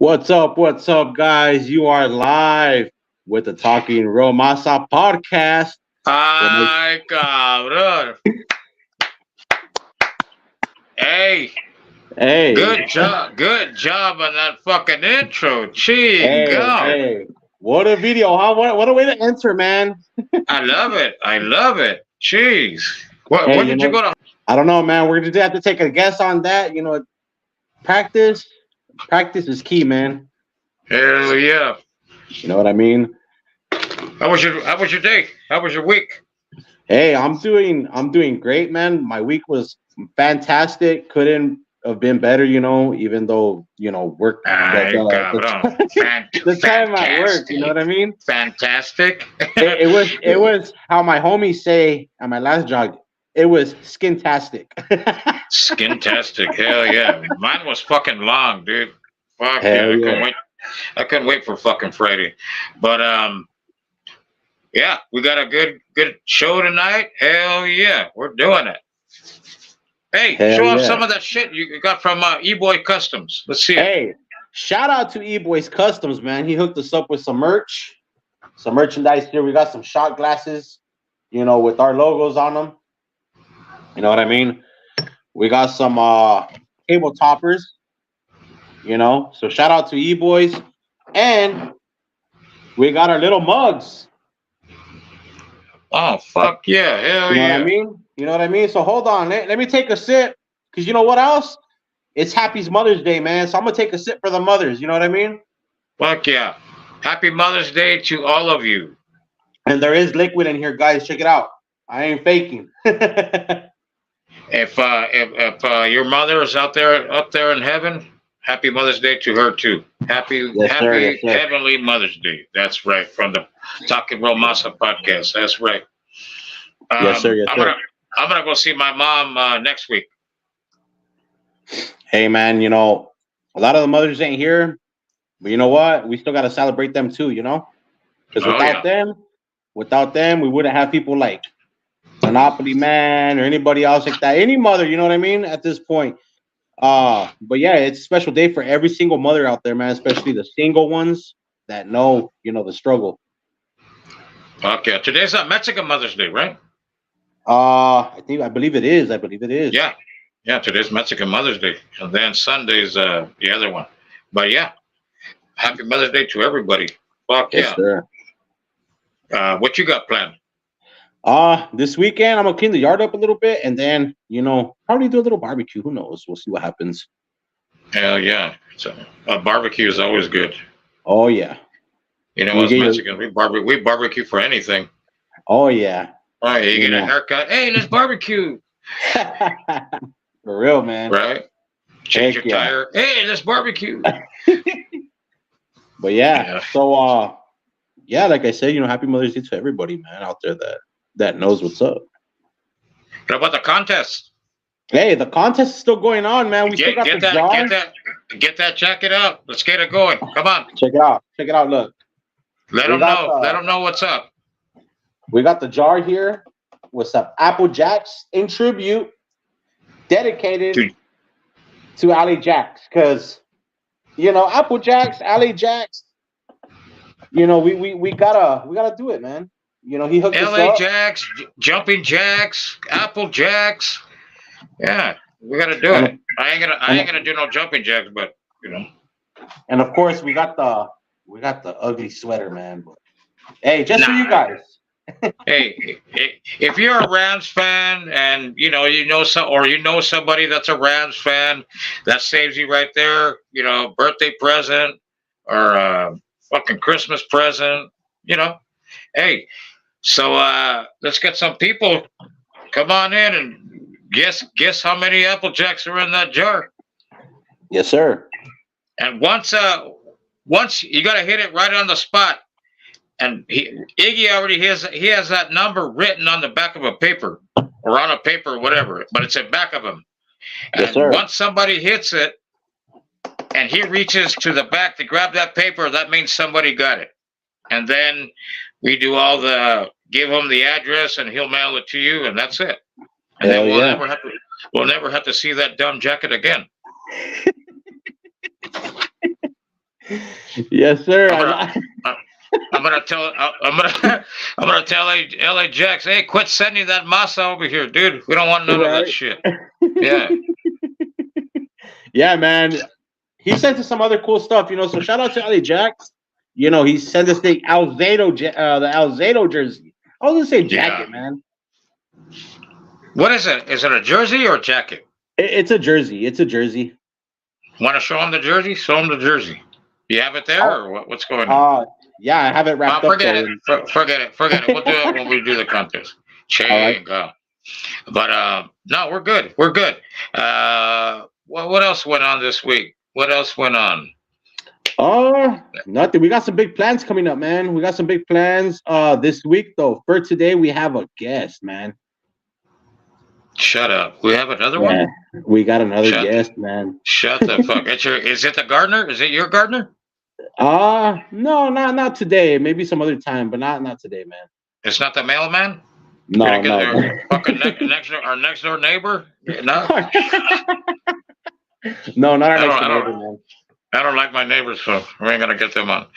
What's up, guys? You are live with the Talking Real Masa podcast. Well, Ay, cabrón. Hey, Hey, good job. Good job on that fucking intro. Chingo. hey, what a video, huh? What a way to enter, man. I love it. I love it. Jeez. What, Hey, when did you go to? I don't know, man. We're gonna have to take a guess on that. Practice, practice is key, man. Hell yeah. You know what I mean? How was your day? How was your week? Hey, I'm doing great, man. My week was fantastic. Couldn't have been better, even though, work Ay, cabrón. the time at work, you know what I mean? Fantastic. It was how my homies say at my last job. It was skintastic. Skintastic. Hell yeah. Mine was fucking long, dude. Fuck yeah. Hell I yeah. couldn't wait. I couldn't wait for fucking Friday. But yeah, we got a good show tonight. Hell yeah, we're doing it. Hey, Hell show off yeah. some of that shit you got from EBOY Customs. Let's see it. Hey, shout out to EBOYZ Customs, man. He hooked us up with some merch, some merchandise here. We got some shot glasses, with our logos on them. You know what I mean? We got some table toppers, So shout out to EBOYZ. And we got our little mugs. Oh fuck yeah, hell You know yeah. what I mean? You know what I mean? So hold on. Let me take a sip. Because you know what else? It's Happy's Mother's Day, man. So I'm going to take a sip for the mothers. You know what I mean? Fuck yeah. Happy Mother's Day to all of you. And there is liquid in here, guys. Check it out. I ain't faking. If your mother is up there in heaven, happy Mother's Day to her too. Happy Yes, sir. Yes, sir. Heavenly Mother's Day. That's right. From the Talking Real Masa podcast. That's right. Yes, sir. Yes, sir. I'm gonna go see my mom next week. Hey, man, a lot of the mothers ain't here. But you know what? We still got to celebrate them too, Because Oh, yeah. without them, we wouldn't have people like Monopoly Man or anybody else like that. Any mother, you know what I mean? At this point. But yeah, it's a special day for every single mother out there, man, especially the single ones that know, the struggle. Okay, today's not Mexican Mother's Day, right? I believe it is. I believe it is. Yeah, today's Mexican Mother's Day, and then Sunday's the other one. But yeah, happy Mother's Day to everybody. Fuck Yes, yeah. sir. What you got planned? This weekend I'm gonna clean the yard up a little bit, and then probably do a little barbecue. Who knows? We'll see what happens. Hell yeah, so a barbecue is always good. Oh yeah. You know, You as get your- Mexicans, we barbecue for anything. Oh yeah. All right, you get a Yeah. haircut. Hey, let's barbecue. For real, man. Right? Change Heck your yeah. tire. Hey, let's barbecue. But yeah, Yeah. so yeah, like I said, happy Mother's Day to everybody, man, out there that knows what's up. What about the contest? Hey, the contest is still going on, man. We still got the jar. Get that jacket out. Let's get it going. Come on. Check it out. Check it out. Look, Let We them got know. the- Let them know what's up. we got the jar here with some Apple Jacks in tribute, dedicated Dude. to Alley Jacks, because Apple Jacks, Alley Jacks. We gotta do it, man. He hooked us LA up. Jacks, Jumping Jacks, Apple Jacks. Yeah, we gotta do it. I ain't gonna do no jumping jacks, but And of course, we got the ugly sweater, man. But, hey, just for you guys. Hey, if you're a Rams fan and you know somebody that's a Rams fan, that saves you right there. Birthday present or fucking Christmas present. Hey, so let's get some people. Come on in and guess how many Apple Jacks are in that jar. Yes, sir. And once you gotta hit it right on the spot. And Iggy already has that number written on the back of a paper or on a paper or whatever, but it's in back of him. And Yes, sir. once somebody hits it and he reaches to the back to grab that paper, that means somebody got it. And then we do give him the address and he'll mail it to you, and that's it. And then Hell yeah. we'll never have to see that dumb jacket again. Yes, sir. I'm gonna tell I'm gonna tell LA Jax, hey, quit sending that masa over here, dude. We don't want none of that Right. shit. Yeah. Yeah, man. He sent us some other cool stuff, So shout out to LA Jax. He sent us the Alzado jersey. I was gonna say jacket, man. What is it? Is it a jersey or a jacket? It's a jersey. It's a jersey. Want to show him the jersey? Show him the jersy. You have it there, or what's going on? Yeah, I have it wrapped up. Forget it. Forget it. We'll do it when we do the contest. Chingo. But no, we're good. We're good. What else went on this week? What else went on? Nothing. We got some big plans coming up, man. We got some big plans this week, though. For today, we have a guest, man. Shut up. We have another one? We got another guest, man. Shut the fuck. Is it the gardener? Is it your gardener? No, not today. Maybe some other time, but not today, man. It's not the mailman? No. Fucking our next door neighbor? No? No, not our next door neighbor, man. I don't like my neighbors, so we ain't gonna get them on.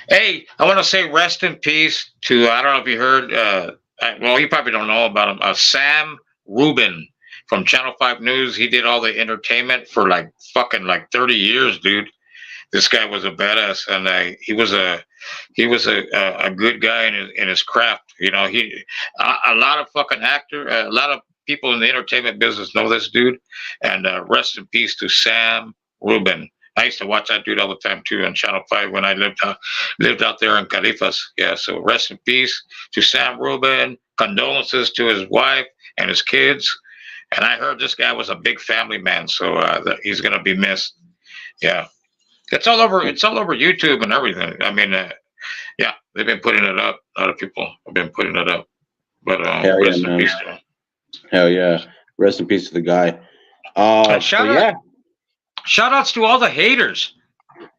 Hey, I want to say rest in peace to, I don't know if you heard, well, you probably don't know about him, Sam Rubin from Channel 5 News. He did all the entertainment for fucking 30 years, dude. This guy was a badass, and he was a good guy in his craft. A lot of fucking a lot of people in the entertainment business know this dude. And rest in peace to Sam Rubin. I used to watch that dude all the time too on Channel 5 when I lived out there in Califas. Yeah, so rest in peace to Sam Rubin. Condolences to his wife and his kids. And I heard this guy was a big family man, so he's gonna be missed. Yeah, it's all over YouTube and everything. I mean, yeah, they've been putting it up. A lot of people have been putting it up. But rest in peace to him. Hell yeah, rest in peace to the guy. Shout outs to all the haters.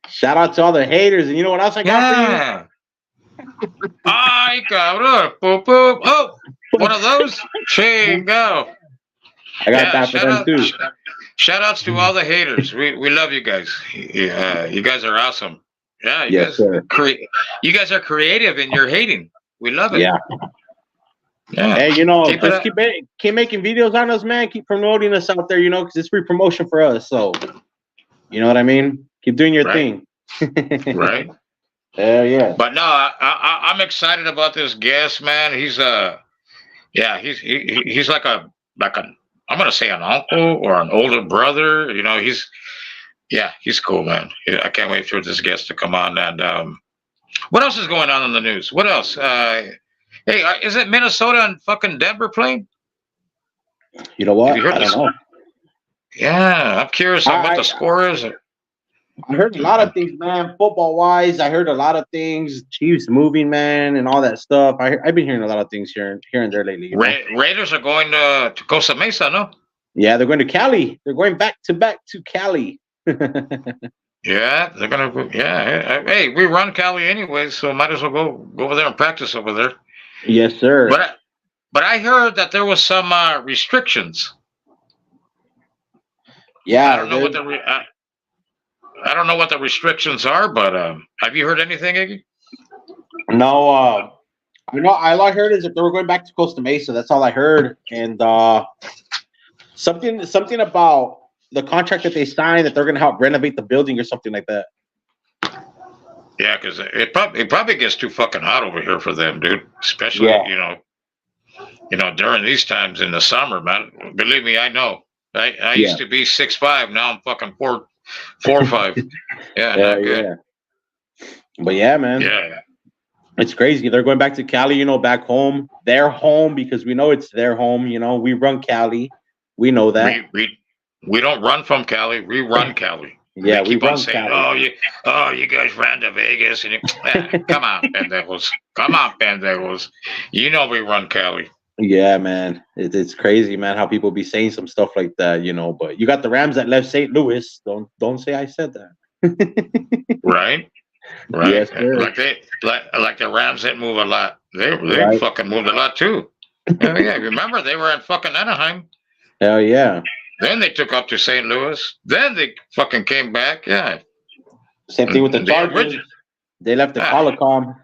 Shout out to all the haters. And you know what else I got for you? Ay, cabrón. Boop, boop. Oh, one of those? Chingo. I got that for them too. Shout outs to all the haters. We love you guys. You guys are awesome. Yeah, you guys are creative in your hating. We love it. Yeah. Hey, just keep making videos on us, man. Keep promoting us out there, because it's free promotion for us. So, you know what I mean? Keep doing your thing. Right. Yeah. But no, I'm excited about this guest, man. He's he's like a I'm gonna say an uncle or an older brother. He's cool, man. I can't wait for this guest to come on. And what else is going on in the news? What else? Hey, is it Minnesota and fucking Denver playing? You know what? I don't know. Yeah, I'm curious on what the score is. I heard a lot of things, man. Football-wise, I heard a lot of things. Chiefs moving, man, and all that stuff. I've been hearing a lot of things here and there lately. Raiders are going to Costa Mesa, no? Yeah, they're going to Cali. They're going back to Cali. Yeah, they're gonna. Yeah, hey, we run Cali anyway, so might as well go over there and practice over there. Yes, sir. But I heard that there was some restrictions. Yeah, I don't know what the restrictions are, but have you heard anything, Iggy? No, all I heard is that they were going back to Costa Mesa. That's all I heard, and something about the contract that they signed that they're going to help renovate the building or something like that. Yeah, because it probably gets too fucking hot over here for them, dude. Especially during these times in the summer, man. Believe me, I know. I used to be 6'5". Now I'm fucking 4'5". Yeah, not good. Yeah. But yeah, man. Yeah. It's crazy. They're going back to Cali, back home. Their home, because we know it's their home. We run Cali. We know that. We don't run from Cali. We run Cali. Yeah, we keep on saying, you guys ran to Vegas. And come on, pendejos. Come on, pendejos. We run Cali. Yeah, man. It's crazy, man, how people be saying some stuff like that, But you got the Rams that left St. Louis. Don't say I said that. Right. Yes, sir. Like the Rams didn't move a lot. They fucking moved a lot too. Yeah. Remember, they were in fucking Anaheim. Hell yeah. Then they took up to St. Louis. Then they fucking came back. Yeah. Same thing with the Chargers. They left the Telecom.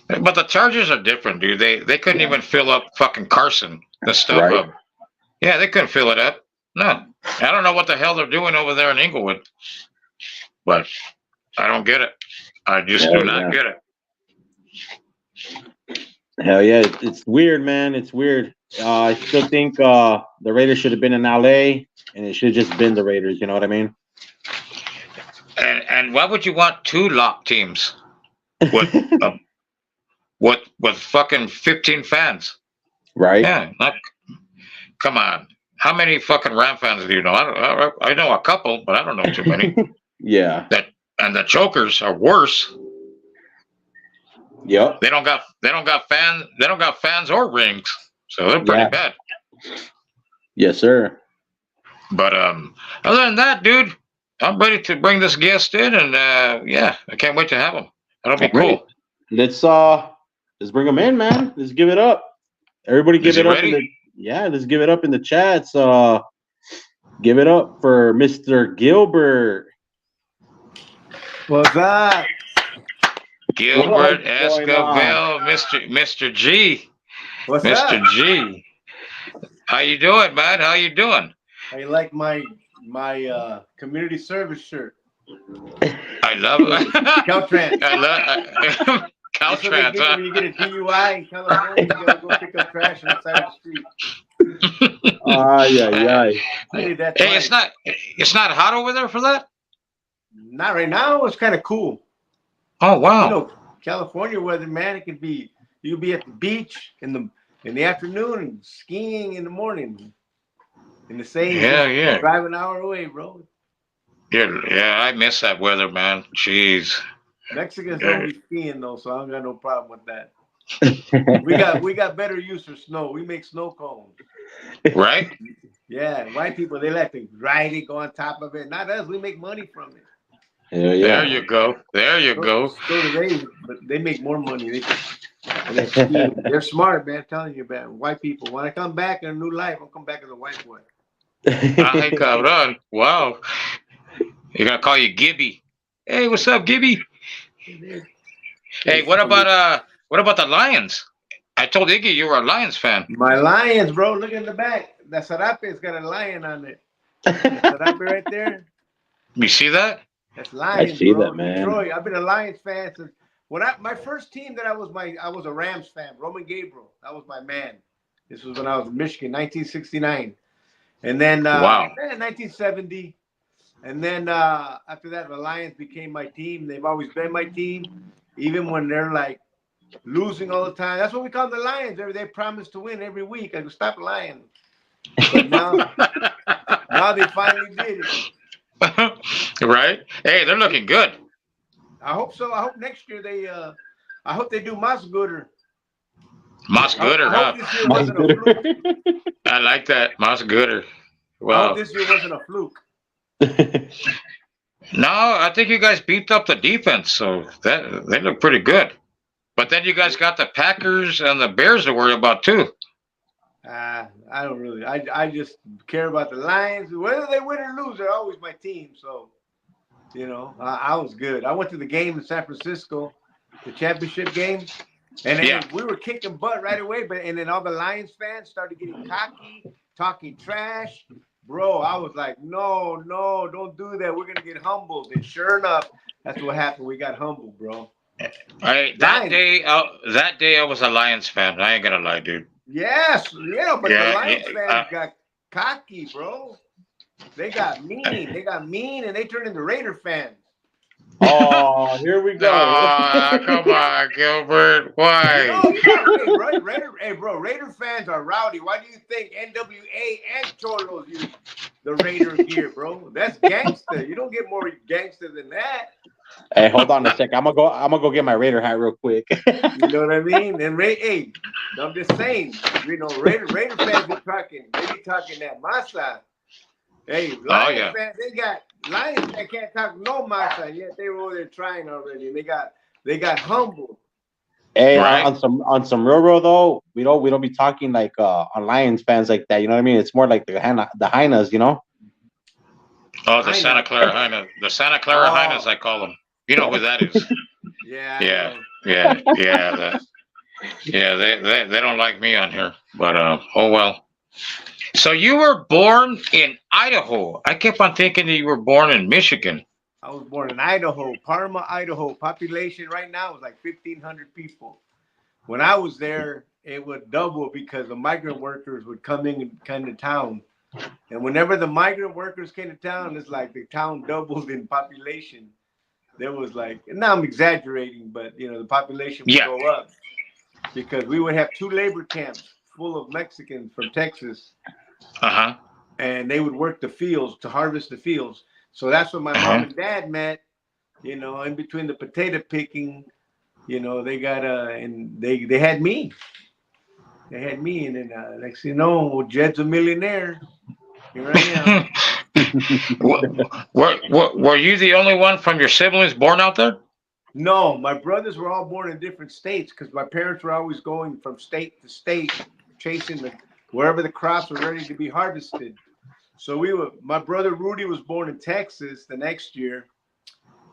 But the Chargers are different, dude. They couldn't even fill up fucking Carson, the stuff up. Yeah, they couldn't fill it up. No. I don't know what the hell they're doing over there in Inglewood. But I don't get it. I just do not get it. Hell yeah, it's weird, man. It's weird. I still think the Raiders should have been in LA, and it should have just been the Raiders. You know what I mean? And why would you want two lock teams with fucking 15 fans? Right? Yeah. Come on. How many fucking Ram fans do you know? I know a couple, but I don't know too many. Yeah. And the chokers are worse. Yep. They don't got fans or rings. So they're pretty bad. Yes, sir. But other than that, dude, I'm ready to bring this guest in, and I can't wait to have him. That'll be cool. Let's bring him in, man. Let's give it up. Everybody give it up. Let's give it up in the chats. Give it up for Mr. Gilbert. What's up? Gilbert Escobar, Mr. G. What's Mr. up? G. How you doing, man? How you doing? How you like my community service shirt? I love it. Caltrans. I love Caltrans. Huh? When you get a DUI in California, you gotta go pick up trash on the side of the street. Hey, it's not hot over there for that? Not right now. It's kind of cool. Oh wow! You know, California weather, man. It could be. You could be at the beach in the afternoon and skiing in the morning. In the same. Yeah. Drive an hour away, bro. Yeah. I miss that weather, man. Jeez. Mexicans don't be skiing though, so I don't got no problem with that. we got better use for snow. We make snow cones. Right? Yeah, white people they like to ride it, go on top of it. Not us. We make money from it. Hell yeah. There you go. So do they, but they make more money. They're smart, man. I'm telling you, man. White people. When I come back in a new life, I'll come back as a white boy. Ay, cabrón. Wow. You're gonna call you Gibby. Hey, what's up, Gibby? Hey, what about the Lions? I told Iggy you were a Lions fan. My Lions, bro. Look in the back. The Sarape's got a lion on it. The Sarape right there. You see that? That's Lions. I see bro. that, man. Detroit. I've been a Lions fan since my first team that I was a Rams fan. Roman Gabriel. That was my man. This was when I was in Michigan, 1969. And then 1970. And then after that, the Lions became my team. They've always been my team, even when they're like losing all the time. That's what we call the Lions. They promise to win every week. I go, stop lying. But now they finally did it. Right? Hey, they're looking good. I hope so. I hope next year I hope they do Mas Gooder. Mas Gooder, huh? This year wasn't a fluke. I like that. Mas Gooder. Wow. I hope this year wasn't a fluke. No, I think you guys beefed up the defense, so they look pretty good. But then you guys got the Packers and the Bears to worry about too. I don't really. I just care about the Lions. Whether they win or lose, they're always my team. So, I was good. I went to the game in San Francisco, the championship game, and we were kicking butt right away. And then all the Lions fans started getting cocky, talking trash. Bro, I was like, no, don't do that. We're gonna get humbled. And sure enough, that's what happened. We got humbled, bro. That day I was a Lions fan. I ain't gonna lie, dude. Yes, but the Lions fans got cocky, bro. They got mean, and they turned into Raider fans. Oh, here we go. Come on, Gilbert. Why? Raider fans are rowdy. Why do you think NWA and Cholos use the Raider gear, bro? That's gangster. You don't get more gangster than that. Hey, hold on a sec. I'm gonna go get my Raider hat real quick. You know what I mean? And I'm just saying, Raider fans be talking that masa. Hey, Lions fans, they got Lions that can't talk no masa yet. They were over there trying already, and they got humbled. Hey, on some real though, we don't be talking like on Lions fans like that. You know what I mean? It's more like the hyenas, Oh, the Santa Clara Hyenas. The Santa Clara Hyenas, I call them. You know who that is? Yeah. Yeah. Yeah. They don't like me on here, but oh well. So you were born in Idaho. I kept on thinking that you were born in Michigan. I was born in Idaho, Parma, Idaho. Population right now is like 1,500 people. When I was there, it would double because the migrant workers would come in and come to town. And whenever the migrant workers came to town, it's like the town doubled in population. There was like, now I'm exaggerating, but you know, the population would go up because we would have 2 labor camps full of Mexicans from Texas. And they would work the fields to harvest the fields. So that's when my mom and dad met, you know, in between the potato picking, you know, they got and they had me. They had me, and then next thing you know, Jed's a millionaire. Here I am. Were you the only one from your siblings born out there? No, my brothers were all born in different states because my parents were always going from state to state, chasing wherever the crops were ready to be harvested. So my brother Rudy was born in Texas the next year.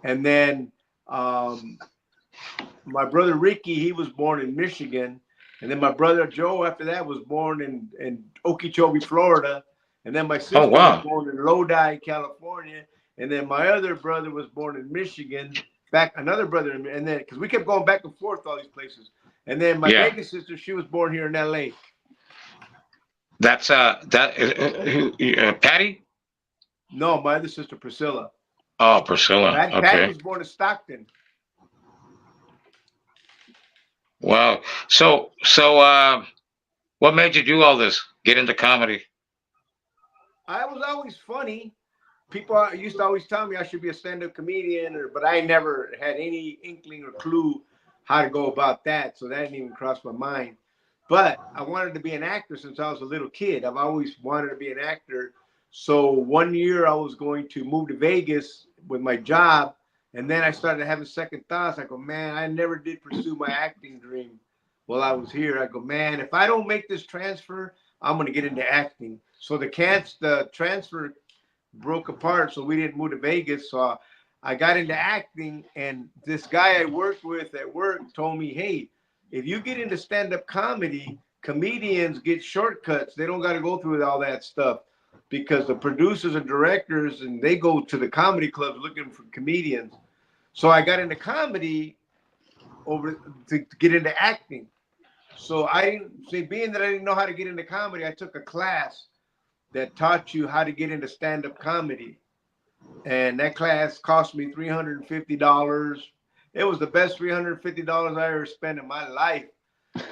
And then my brother Ricky, he was born in Michigan. And then my brother Joe, after that, was born in Okeechobee, Florida. And then my sister was born in Lodi, California. And then my other brother was born in Michigan. Another brother, and then because we kept going back and forth all these places. And then my biggest sister, she was born here in LA. That's Patty? No, my other sister Priscilla. Oh, Priscilla. Patty was born in Stockton. Wow. So what made you do all this? Get into comedy? I was always funny. People used to always tell me I should be a stand-up comedian, but I never had any inkling or clue how to go about that. So that didn't even cross my mind. But I wanted to be an actor since I was a little kid. I've always wanted to be an actor. So one year I was going to move to Vegas with my job. And then I started having second thoughts. I go, man, I never did pursue my acting dream while I was here. I go, man, if I don't make this transfer, I'm going to get into acting. So the transfer broke apart. So we didn't move to Vegas. So I got into acting. And this guy I worked with at work told me, hey, if you get into stand-up comedy, comedians get shortcuts. They don't got to go through all that stuff because the producers and directors, and they go to the comedy clubs looking for comedians. So I got into comedy to get into acting. So being that I didn't know how to get into comedy, I took a class that taught you how to get into stand-up comedy. And that class cost me $350. It was the best $350 I ever spent in my life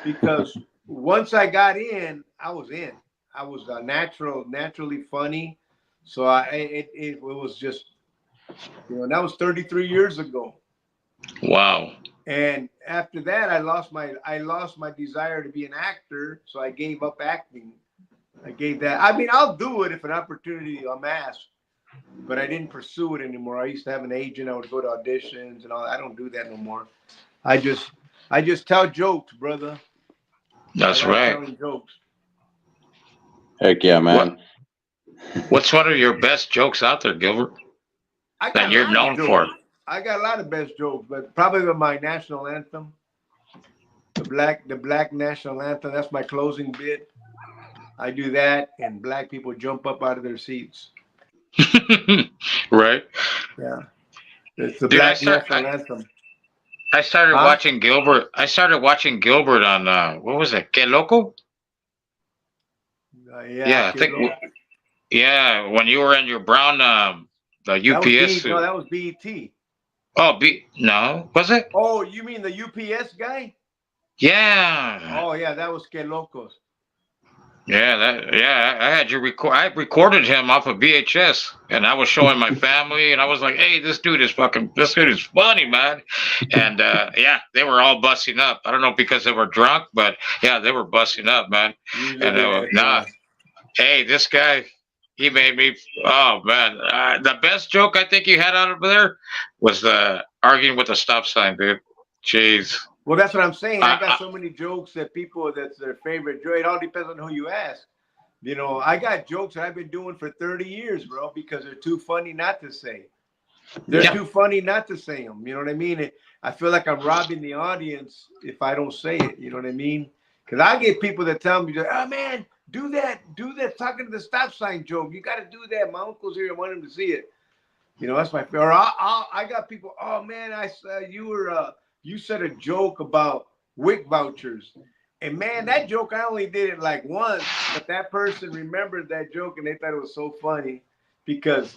because once I got in, I was in. I was naturally funny. So it was just, you know, that was 33 years ago. Wow. And after that, I lost my desire to be an actor. So I gave up acting. I gave that. I mean, I'll do it if an opportunity I'm asked. But I didn't pursue it anymore. I used to have an agent. I would go to auditions and all. I don't do that no more. I just tell jokes, brother. That's right. Telling jokes. Heck yeah, man. What's one of your best jokes out there, Gilbert? That you're known for? I got a lot of best jokes, but probably my national anthem, the black national anthem. That's my closing bit. I do that, and black people jump up out of their seats. Right. Yeah. It's the black national anthem. I started watching Gilbert. I started watching Gilbert on what was it? Que Loco? Yeah, I think. Yeah, when you were in your brown the UPS suit. No, that was BET. Oh, no, was it? Oh, you mean the UPS guy? Yeah. Oh yeah, that was Que Locos. Yeah, I had you record. I recorded him off of VHS, and I was showing my family, and I was like, "Hey, this dude is funny, man." And they were all busting up. I don't know because they were drunk, but yeah, they were busting up, man. Hey, this guy, he made me. Oh man, the best joke I think you had out of there was the arguing with the stop sign, dude. Jeez. Well, that's what I'm saying. I got so many jokes that that's their favorite joke. It all depends on who you ask. You know, I got jokes that I've been doing for 30 years, bro, because they're too funny not to say. They're too funny not to say them. You know what I mean? I feel like I'm robbing the audience if I don't say it. You know what I mean? Because I get people that tell me, oh, man, do that, talking to the stop sign joke. You got to do that. My uncle's here. I want him to see it. You know, that's my favorite. Or I got people, oh, man, you said a joke about WIC vouchers. And, man, that joke, I only did it like once. But that person remembered that joke, and they thought it was so funny because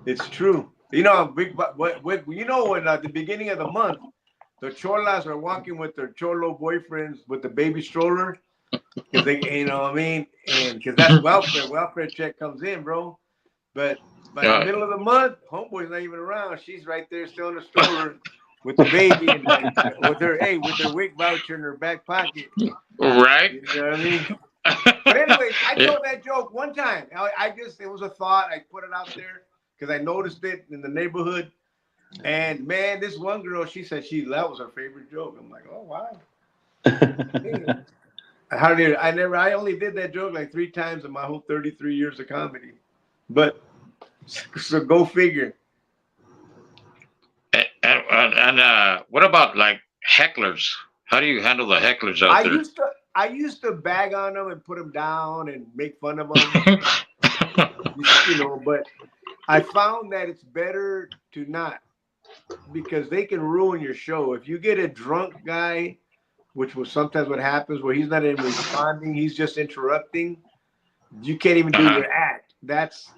it's true. You know, you know, when at the beginning of the month, the cholas are walking with their cholo boyfriends with the baby stroller. Because they, you know what I mean? And because that's welfare check comes in, bro. But by the middle of the month, homeboy's not even around. She's right there still in the stroller with the baby and like, with her WIC voucher in her back pocket. Right. You know what I mean? But anyway, I told that joke one time. It was a thought. I put it out there because I noticed it in the neighborhood. And man, this one girl, she said that was her favorite joke. I'm like, oh wow. I only did that joke like 3 times in my whole 33 years of comedy. But so go figure. And what about like hecklers? How do you handle the hecklers out there? I used to bag on them and put them down and make fun of them. You know, but I found that it's better to not, because they can ruin your show. If you get a drunk guy, which was sometimes what happens, where he's not even responding, he's just interrupting, you can't even do your act.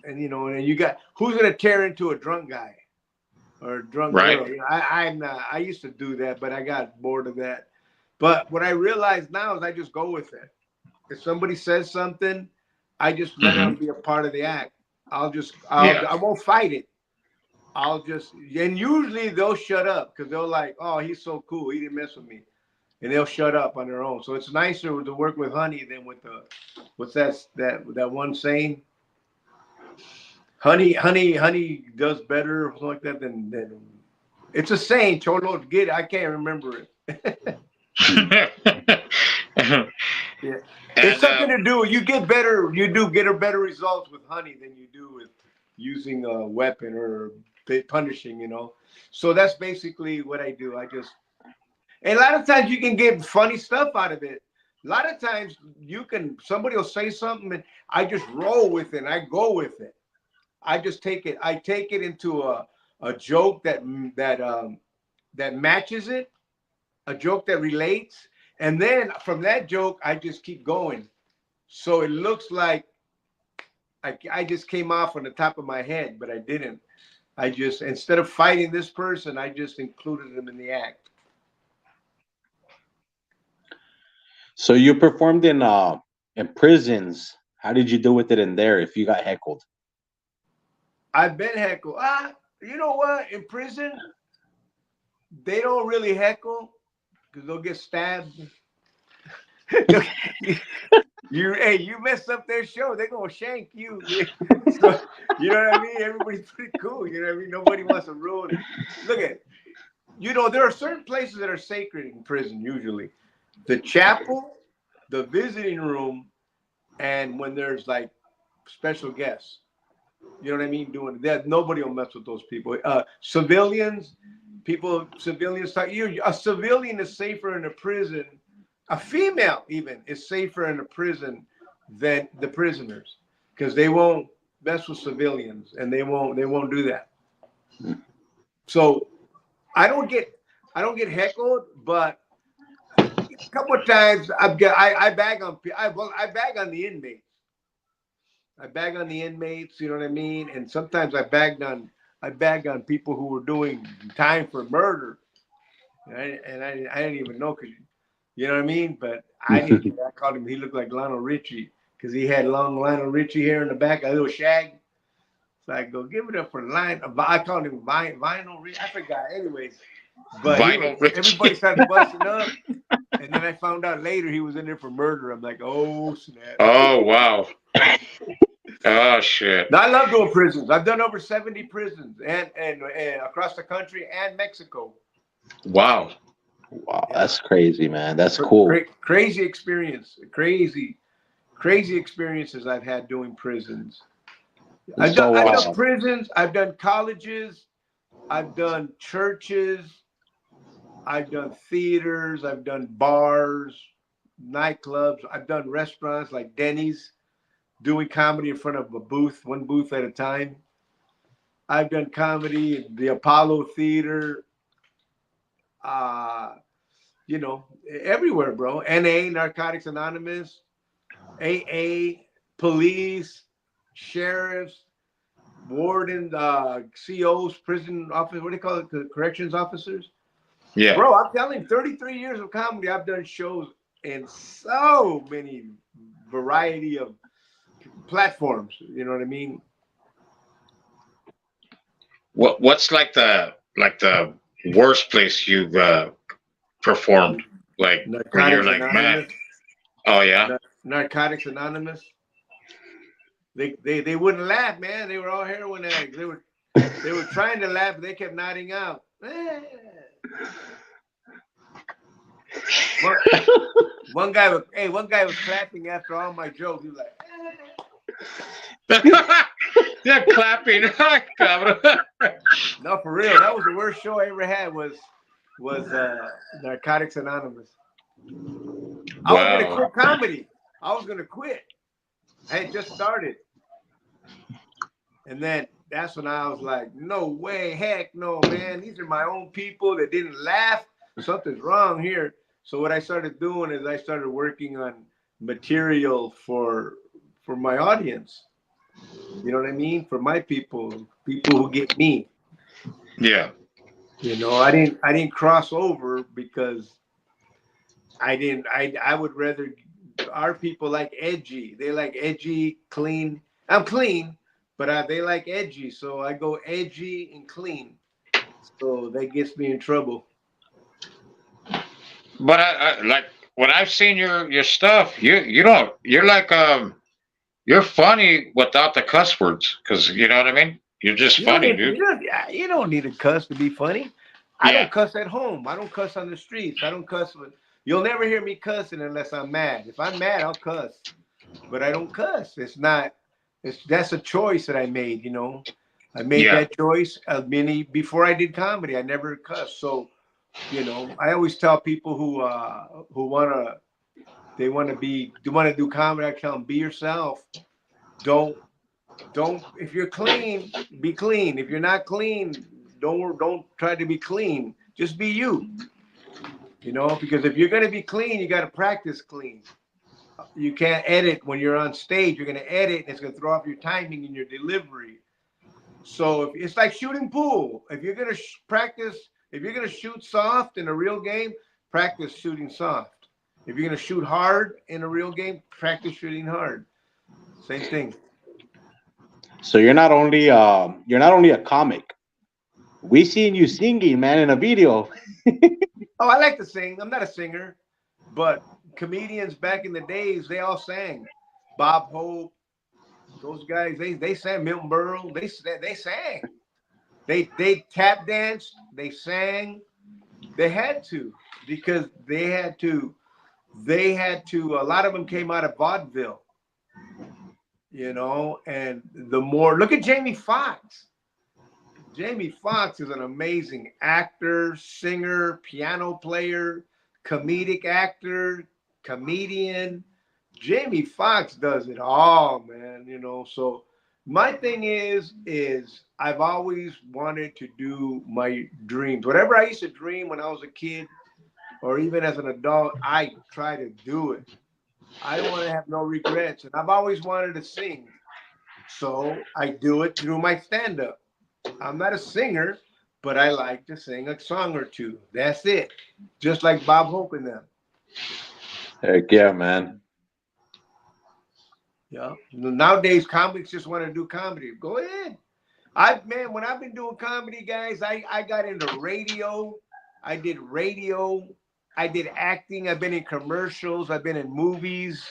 And you got, who's gonna tear into a drunk guy or a drunk girl? You know, I'm not. I used to do that, but I got bored of that. But what I realize now is I just go with it. If somebody says something, I just let them be a part of the act. I won't fight it. And usually they'll shut up because they're like, oh, he's so cool, he didn't mess with me. And they'll shut up on their own. So it's nicer to work with Honey than with what's that one saying? Honey does better or something like that than it's a saying, Cholo, get it. I can't remember it. Yeah. It's something to do. You get better better results with Honey than you do with using a weapon or punishing, you know. So that's basically what I do. And a lot of times you can get funny stuff out of it. A lot of times somebody will say something and I just roll with it and I go with it. I just take it into a joke that matches it, a joke that relates. And then from that joke, I just keep going. So it looks like I just came off on the top of my head, but I didn't. Instead of fighting this person, I just included them in the act. So you performed in prisons. How did you deal with it in there if you got heckled? I've been heckled. You know what? In prison, they don't really heckle because they'll get stabbed. You mess up their show, they're gonna shank you. So, you know what I mean? Everybody's pretty cool. You know what I mean? Nobody wants to ruin it. Look at, there are certain places that are sacred in prison. Usually, the chapel, the visiting room, and when there's like special guests. You know what I mean? Doing that, nobody will mess with those people. Civilians talk. A civilian is safer in a prison. A female even is safer in a prison than the prisoners because they won't mess with civilians and they won't do that. So I don't get heckled, but a couple of times I bag on the inmates. I bag on the inmates, you know what I mean? And sometimes I bagged on people who were doing time for murder. And I didn't even know, because you know what I mean? But I called him, he looked like Lionel Richie because he had long Lionel Richie hair in the back, a little shag. So I go, give it up for Lionel. I called him Vinyl Richie. I forgot. Anyways, but everybody started busting up. And then I found out later he was in there for murder. I'm like, oh, snap. Oh, wow. Oh, shit. Now, I love doing prisons. I've done over 70 prisons and across the country and Mexico. Wow. Wow, that's crazy, man. That's cool. Crazy experience. Crazy crazy experiences I've had doing prisons. I've done prisons, I've done colleges, I've done churches, I've done theaters, I've done bars, nightclubs, I've done restaurants like Denny's, doing comedy in front of a booth, one booth at a time. I've done comedy at the Apollo Theater, you know, everywhere, bro. NA, Narcotics Anonymous, AA, police, sheriffs, wardens, COs, prison officers, what do they call it? Corrections officers. Yeah. Bro, I'm telling you, 33 years of comedy, I've done shows in so many variety of platforms. You know what I mean? What's like the worst place you've performed? Like when you're like, man, oh yeah, Narcotics Anonymous. They wouldn't laugh, man. They were all heroin addicts. They were trying to laugh, but they kept nodding out. One guy was clapping after all my jokes. He was like, yeah, clapping. No, for real. That was the worst show I ever had. Was Narcotics Anonymous. I was gonna quit comedy. I was gonna quit. I had just started, and then that's when I was like, no way, heck no, man. These are my own people that didn't laugh. Something's wrong here. So what I started doing is I started working on material for my audience. You know what I mean? For my people who get me. Yeah. You know, I didn't cross over because I would rather, our people like edgy. They like edgy, clean. I'm clean, but they like edgy. So I go edgy and clean. So that gets me in trouble. But I like when I've seen your stuff, you're like you're funny without the cuss words, because you know what I mean. You're just funny, dude. You don't need a cuss to be funny. I don't cuss at home. I don't cuss on the streets. I don't cuss you'll never hear me cussing unless I'm mad. If I'm mad, I'll cuss. But I don't cuss. That's a choice that I made, you know. I made that choice before I did comedy. I never cussed. So, you know, I always tell people who want to do comedy, I tell them, be yourself. Don't if you're clean, be clean. If you're not clean, don't try to be clean. Just be you. You know, because if you're going to be clean, you got to practice clean. You can't edit when you're on stage. You're going to edit, and it's going to throw off your timing and your delivery. So it's like shooting pool. If you're going to practice, if you're going to shoot soft in a real game, practice shooting soft. If you're going to shoot hard in a real game, practice shooting hard. Same thing. So you're not only a comic. We seen you singing, man, in a video. Oh, I like to sing. I'm not a singer, but comedians back in the days, they all sang. Bob Hope, those guys, they sang. Milton Berle, they sang. They tap danced. They sang. They had to, because they had to. A lot of them came out of vaudeville. You know, and look at Jamie Foxx. Jamie Foxx is an amazing actor, singer, piano player, comedic actor, comedian. Jamie Foxx does it all, man. You know, so my thing is I've always wanted to do my dreams. Whatever I used to dream when I was a kid, or even as an adult, I try to do it. I don't want to have no regrets. And I've always wanted to sing. So I do it through my stand-up. I'm not a singer, but I like to sing a song or two. That's it. Just like Bob Hope and them. Heck yeah, man. Yeah. Nowadays, comics just want to do comedy. Go ahead. When I've been doing comedy, guys, I got into radio. I did radio. I did acting. I've been in commercials. I've been in movies.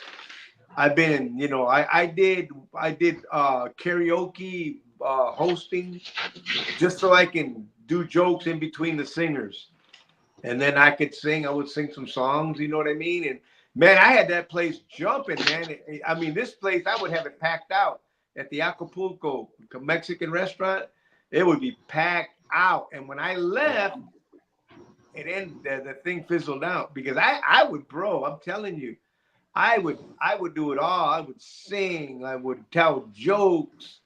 I've been in, you know, I did karaoke hosting, just so I can do jokes in between the singers. And then I could sing. I would sing some songs, you know what I mean? Man, I had that place jumping, man. I mean, this place, I would have it packed out at the Acapulco Mexican restaurant. It would be packed out. And when I left, and then the thing fizzled out because I would, bro, I'm telling you, I would do it all. I would sing, I would tell jokes,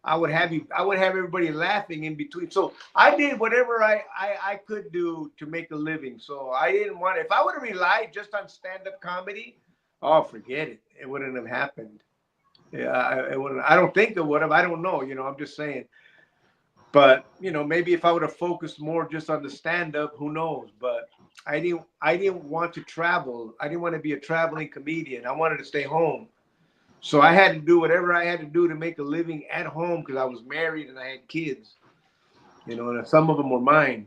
I would have everybody laughing in between. So I did whatever I could do to make a living. So I didn't want, if I would have relied just on stand-up comedy, oh, forget it. It wouldn't have happened. Yeah, it wouldn't. I don't think it would have. I don't know. I'm just saying. But maybe if I would have focused more just on the stand-up, who knows? But I didn't want to travel. I didn't want to be a traveling comedian. I wanted to stay home. So I had to do whatever I had to do to make a living at home because I was married and I had kids. And some of them were mine.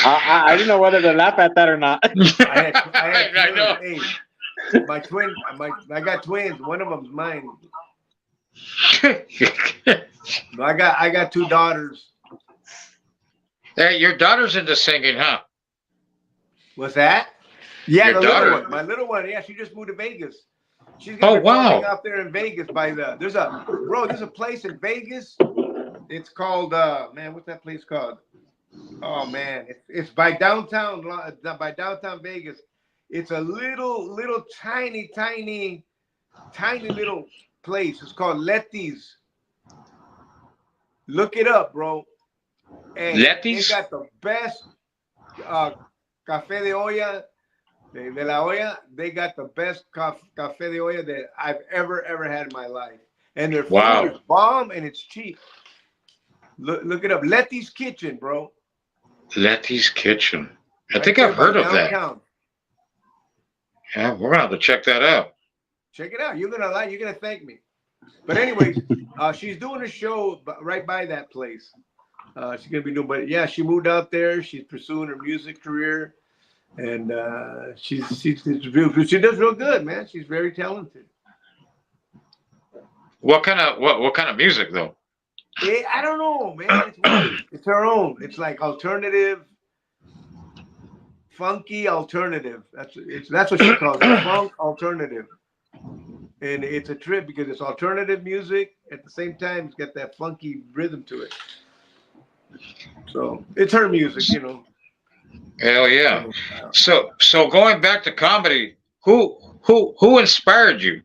I didn't know whether to laugh at that or not. I had know. Hey, my twin. I got twins. One of them's mine. I got 2 daughters. Hey, your daughter's into singing, huh? What's that? Yeah, your the daughter. little one. My little one. Yeah, she just moved to Vegas. She's gonna be performing out there in Vegas there's a place in Vegas. It's called what's that place called? Oh man, it's by downtown Vegas. It's a little tiny little place. It's called Letty's. Look it up, bro. And Letty's? They got the best café de olla, de la olla. They got the best café de olla that I've ever had in my life. And their food is bomb and it's cheap. Look it up. Letty's Kitchen, bro. Letty's Kitchen. I think I've heard of that. Yeah, we're gonna have to check that out. Check it out. You're gonna thank me. But anyways, she's doing a show right by that place. She's gonna be doing, but yeah, she moved out there. She's pursuing her music career, and she does real good, man. She's very talented. What kind of music though? I don't know, man. It's her own. It's like alternative, funky alternative. That's what she calls it. Funk alternative. And it's a trip because it's alternative music. At the same time, it's got that funky rhythm to it. So it's her music, Hell yeah. So going back to comedy, who inspired you?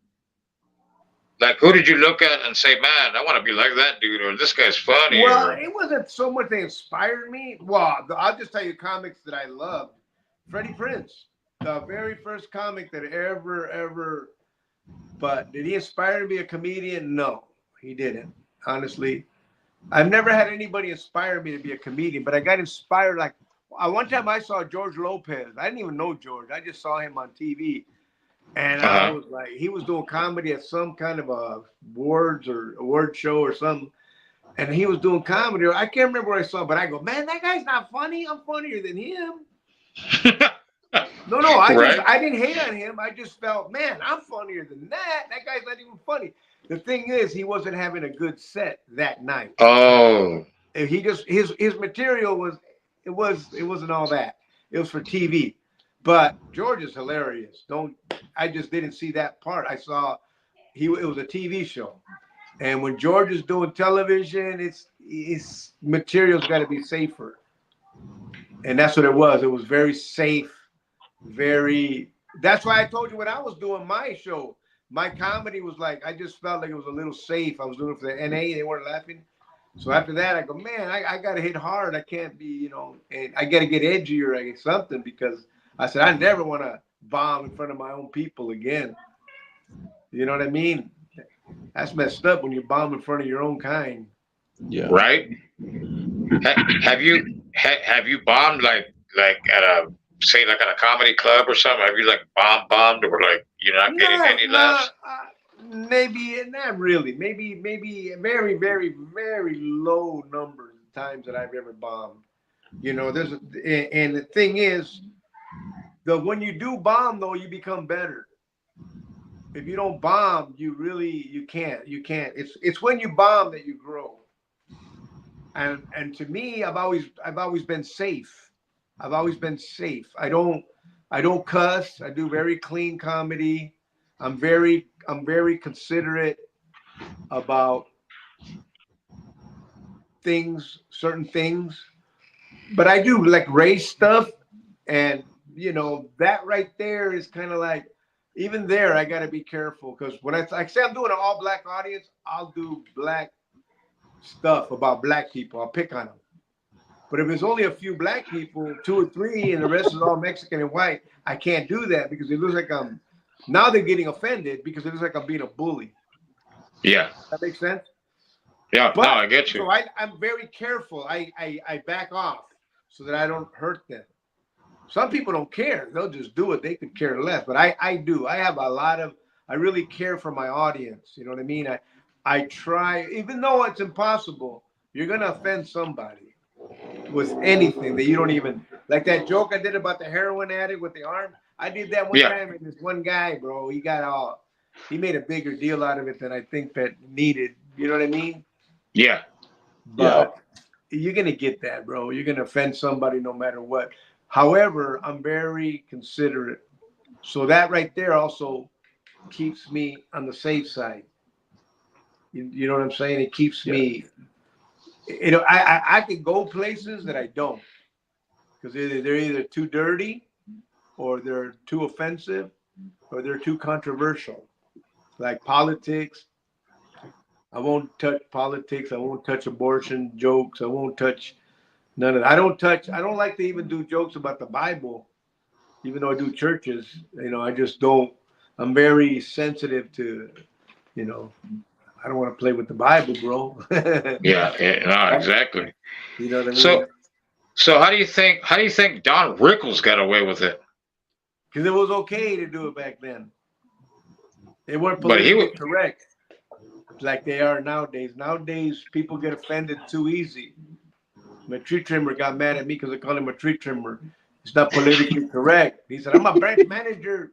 Like, who did you look at and say, man, I want to be like that dude, or this guy's funny? Well, it wasn't so much they inspired me. Well, I'll just tell you comics that I loved. Freddie Prinze, the very first comic that ever. But did he inspire me to be a comedian? No, he didn't. Honestly, I've never had anybody inspire me to be a comedian, but I got inspired. Like one time I saw George Lopez. I didn't even know George. I just saw him on TV. And I was like, he was doing comedy at some kind of a award show or something. And he was doing comedy. I can't remember what I saw, but I go, man, that guy's not funny. I'm funnier than him. No, I didn't hate on him. I just felt, man, I'm funnier than that. That guy's not even funny. The thing is, he wasn't having a good set that night. Oh. He just his material wasn't all that. It was for TV. But George is hilarious. I just didn't see that part. I saw it was a TV show. And when George is doing television, his material's got to be safer. And that's what it was. It was very safe, that's why I told you when I was doing my show, my comedy was like, I just felt like it was a little safe. I was doing it for the NA, they weren't laughing. So after that, I go, man, I got to hit hard. I can't be, and I got to get edgier or something because I said, I never want to bomb in front of my own people again. You know what I mean? That's messed up when you bomb in front of your own kind. Yeah. Right? Have you bombed like at a comedy club or something? Have you like bombed or like you're not getting any laughs? Maybe not really. Maybe very, very, very low numbers of times that I've ever bombed. And the thing is, when you do bomb though, you become better. If you don't bomb, you can't. It's when you bomb that you grow. And to me, I've always been safe. I've always been safe. I don't cuss. I do very clean comedy. I'm very considerate about things, certain things. But I do like race stuff, and you know that right there is kind of like, even there I got to be careful, because when I say I'm doing an all black audience, I'll do black stuff about black people. I'll pick on them. But if it's only a few black people, 2 or 3, and the rest is all Mexican and white, I can't do that, because it looks like I'm, now they're getting offended because it looks like I'm being a bully. Yeah. That makes sense? Yeah, but, no, I get you. So I'm very careful. I back off so that I don't hurt them. Some people don't care. They'll just do it. They could care less. But I do. I have a lot of, I really care for my audience. You know what I mean? I try, even though it's impossible, you're going to offend somebody with anything that you don't even, like that joke I did about the heroin addict with the arm. I did that one time, and this one guy, bro, he made a bigger deal out of it than I think that needed. You know what I mean? Yeah. But you're going to get that, bro. You're going to offend somebody no matter what. However, I'm very considerate. So that right there also keeps me on the safe side. You know what I'm saying? It keeps me, you know, I could go places that I don't, because they're either too dirty, or they're too offensive, or they're too controversial. Like politics. I won't touch politics. I won't touch abortion jokes. I won't touch none of that. I don't like to even do jokes about the Bible, even though I do churches. You know, I just don't. I'm very sensitive to, you know, I don't want to play with the Bible, bro. yeah, no, exactly. You know what I mean? So how do you think Don Rickles got away with it? Because it was okay to do it back then. They weren't politically correct like they are nowadays. Nowadays, people get offended too easy. My tree trimmer got mad at me because I call him a tree trimmer. It's not politically correct. He said, I'm a branch manager.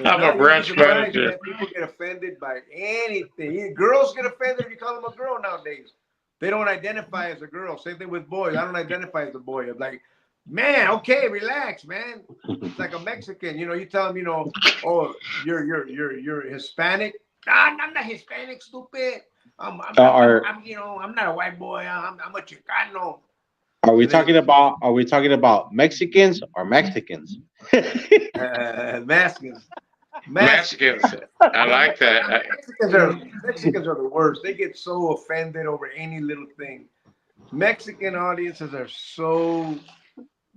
I'm a branch manager. People get offended by anything. Girls get offended if you call them a girl nowadays. They don't identify as a girl. Same thing with boys. I don't identify as a boy. I'm like, man, okay, relax, man. It's like a Mexican. You know, you tell them, you know, oh, you're Hispanic. I'm not Hispanic, stupid. I'm you know, I'm not a white boy. I'm a Chicano. Are we talking about Mexicans or Mexicans? Mexicans. I like that. Mexicans are the worst. They get so offended over any little thing. Mexican audiences are so,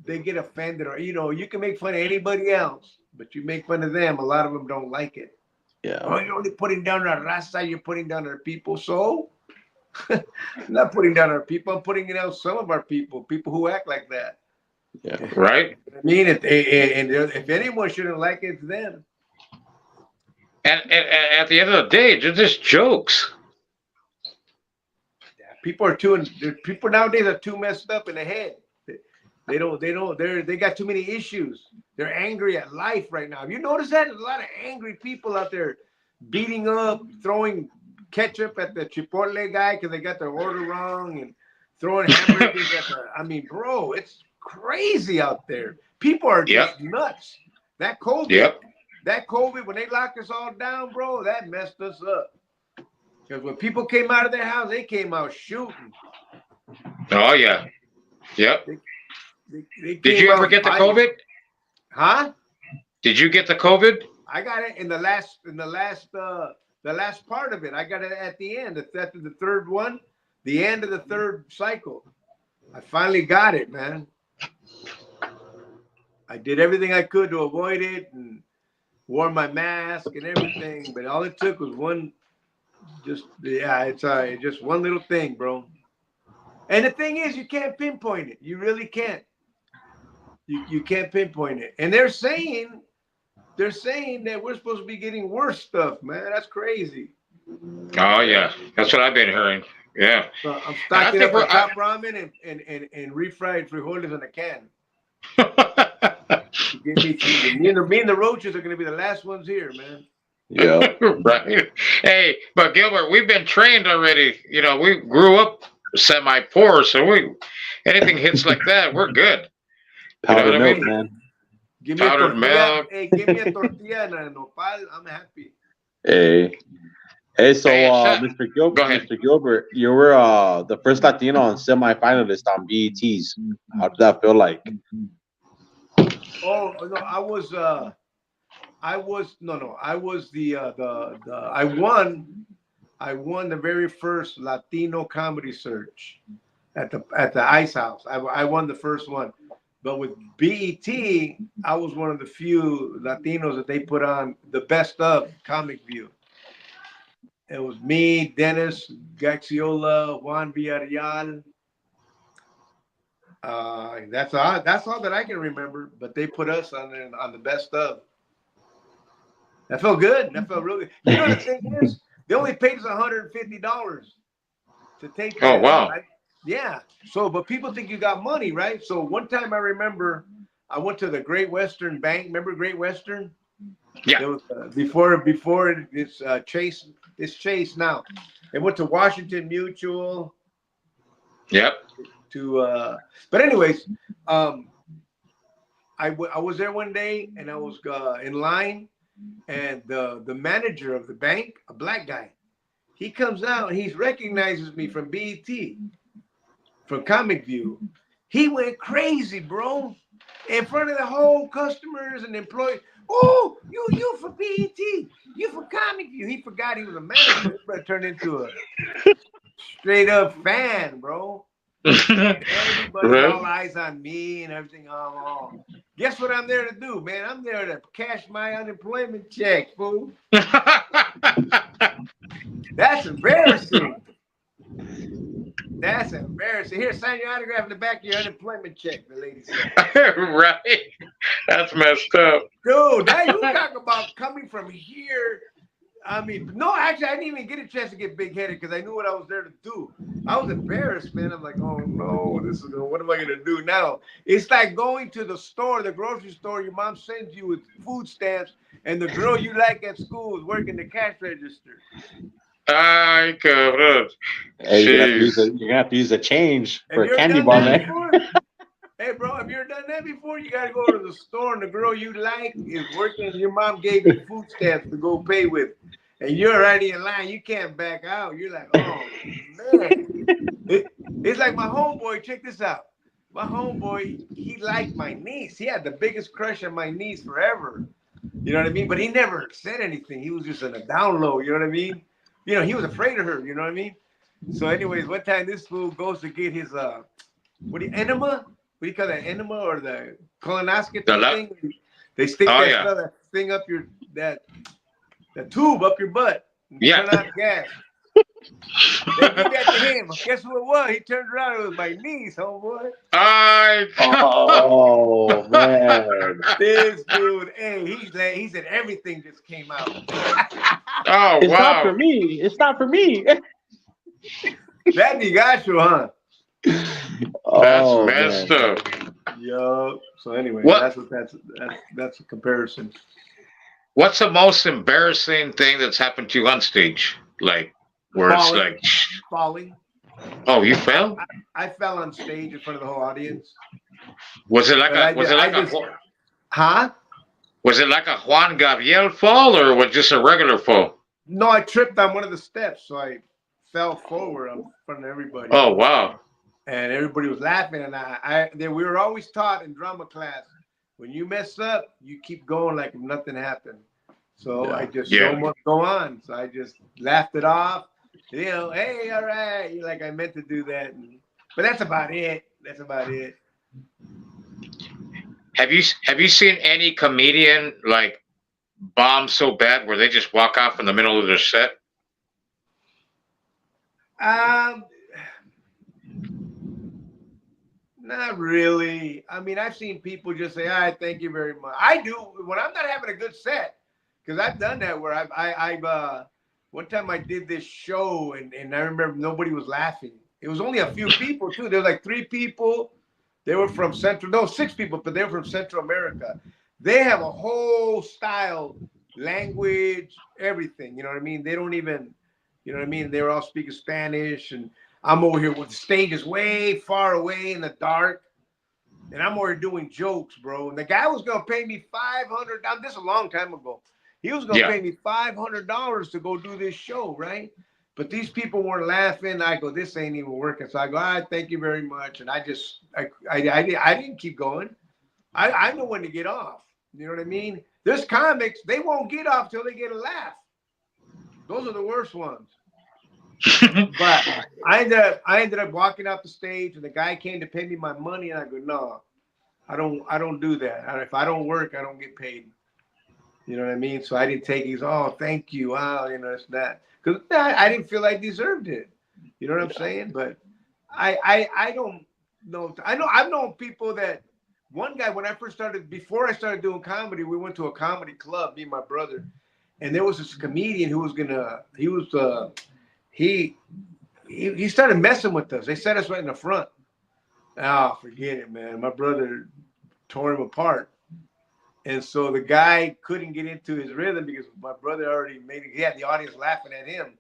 they get offended, or you know, you can make fun of anybody else, but you make fun of them, a lot of them don't like it. Yeah. Oh, you're only putting down our raza, you're putting down our people. So I'm not putting down our people, I'm putting down some of our people who act like that. Yeah. Right. I mean, if anyone shouldn't like it, it's them. And at the end of the day, they're just jokes. People nowadays are too messed up in the head. They got too many issues. They're angry at life right now. Have you noticed that? There's a lot of angry people out there beating up, throwing ketchup at the Chipotle guy because they got their order wrong, and throwing hamburgers at the, I mean, bro, it's crazy out there. People are just nuts. That COVID, when they locked us all down, bro, that messed us up. Because when people came out of their house, they came out shooting. Oh, yeah. Yep. Did you ever get the COVID? Huh? Did you get the COVID? I got it in the last part of it. I got it at the end, after the third one, the end of the third cycle. I finally got it, man. I did everything I could to avoid it and wore my mask and everything, but all it took was one. It's all right. Just one little thing, bro. And the thing is, you can't pinpoint it. You really can't. You can't pinpoint it. And they're saying that we're supposed to be getting worse stuff, man. That's crazy. Oh yeah, that's what I've been hearing. Yeah. So I'm stocking up on top ramen and refried frijoles in a can. Me and the roaches are gonna be the last ones here, man. Yeah. Right. Hey, but Gilbert, we've been trained already. You know, we grew up semi-poor, so anything hits like that, we're good. Powdered milk, man. Give me Powdered a tortilla. milk. Hey, give me a tortilla and a nopal. I'm happy. Hey, so Mr. Go ahead. Mr. Gilbert, you were the first Latino and semi-finalist on BET's. How did that feel like? Oh no, I was the I won the very first Latino comedy search at the Ice House. I won the first one. But with BET, I was one of the few Latinos that they put on the best of Comic View. It was me, Dennis Gaxiola, Juan Villarreal. That's all that I can remember. But they put us on the best of. That felt good. That felt really. You know the thing is, they only paid us $150 to take. Oh wow! Right? Yeah. So, but people think you got money, right? So one time I remember, I went to the Great Western Bank. Remember Great Western? Yeah. It was, before it's Chase. It's Chase now. It went to Washington Mutual. Yep. But anyways, I was there one day and I was in line, and the manager of the bank, a black guy, he comes out and he recognizes me from BET, from Comic View. He went crazy, bro, in front of the whole customers and employees. Oh, you for BET, you for Comic View. He forgot he was a manager, but turned into a straight up fan, bro. Everybody, all eyes on me and everything. Guess what I'm there to do, man? I'm there to cash my unemployment check, fool. That's embarrassing. That's embarrassing. Here, sign your autograph in the back of your unemployment check, the lady said. Right. That's messed up. Dude, now you talk about coming from here. I mean, no, actually, I didn't even get a chance to get big-headed because I knew what I was there to do. I was embarrassed, man. I'm like, oh, no, what am I going to do now? It's like going to the store, the grocery store. Your mom sends you with food stamps, and the girl you like at school is working the cash register. Ay, cabrón. Hey, you're gonna have to use a change for a candy bar, man. Hey, bro, have you ever done that before? You got to go to the store and the girl you like is working. Your mom gave you food stamps to go pay with. And you're already in line. You can't back out. You're like, oh, man. It's like my homeboy. Check this out. My homeboy, he liked my niece. He had the biggest crush on my niece forever. You know what I mean? But he never said anything. He was just in a down low. You know what I mean? You know, he was afraid of her. You know what I mean? So anyways, one time this fool goes to get his, enema? What do you call that? Enema or the colonoscopy thing? They stick that thing up that tube up your butt. Yeah. Turn out gas. They give that to him. Guess who it was? He turned around. It was my niece, homeboy. Oh man. This dude, hey, he said everything just came out. Oh, it's not for me. It's not for me. That you got you, huh? That's messed up. Yo. So anyway, that's a comparison. What's the most embarrassing thing that's happened to you on stage? Like where it's like falling. Oh, you fell? I fell on stage in front of the whole audience. Was it like Huh? Was it like a Juan Gabriel fall or was it just a regular fall? No, I tripped on one of the steps, so I fell forward in front of everybody. Oh wow. And everybody was laughing, and we were always taught in drama class, when you mess up, you keep going like if nothing happened. So I just don't want to go on. So I just laughed it off. You know, hey, all right. Like I meant to do that. But that's about it. That's about it. Have you seen any comedian like bomb so bad where they just walk off in the middle of their set? Not really. I mean, I've seen people just say, "All right, thank you very much." I do when I'm not having a good set, because I've done that where I've one time I did this show and I remember nobody was laughing. It was only a few people too. There was like 3 people. They were from 6 people, but they were from Central America. They have a whole style, language, everything. You know what I mean? They don't even, you know what I mean? They were all speaking Spanish, and I'm over here with the stage is way far away in the dark. And I'm over here doing jokes, bro. And the guy was going to pay me $500. This is a long time ago. He was going to pay me $500 to go do this show, right? But these people weren't laughing. I go, this ain't even working. So I go, all right, thank you very much. And I didn't keep going. I know when to get off. You know what I mean? There's comics, they won't get off till they get a laugh. Those are the worst ones. But I ended up walking off the stage, and the guy came to pay me my money, and I go, no, I don't do that. If I don't work, I don't get paid. You know what I mean? So I didn't take it. He's, oh, thank you. Wow, you know, it's that. Because I didn't feel I deserved it. You know what I'm saying? But I don't know. I've known people that, one guy, when I first started, before I started doing comedy, we went to a comedy club, me and my brother, and there was this comedian who was he started messing with us. They set us right in the front. Oh, forget it, man. My brother tore him apart. And so the guy couldn't get into his rhythm because my brother already he had the audience laughing at him.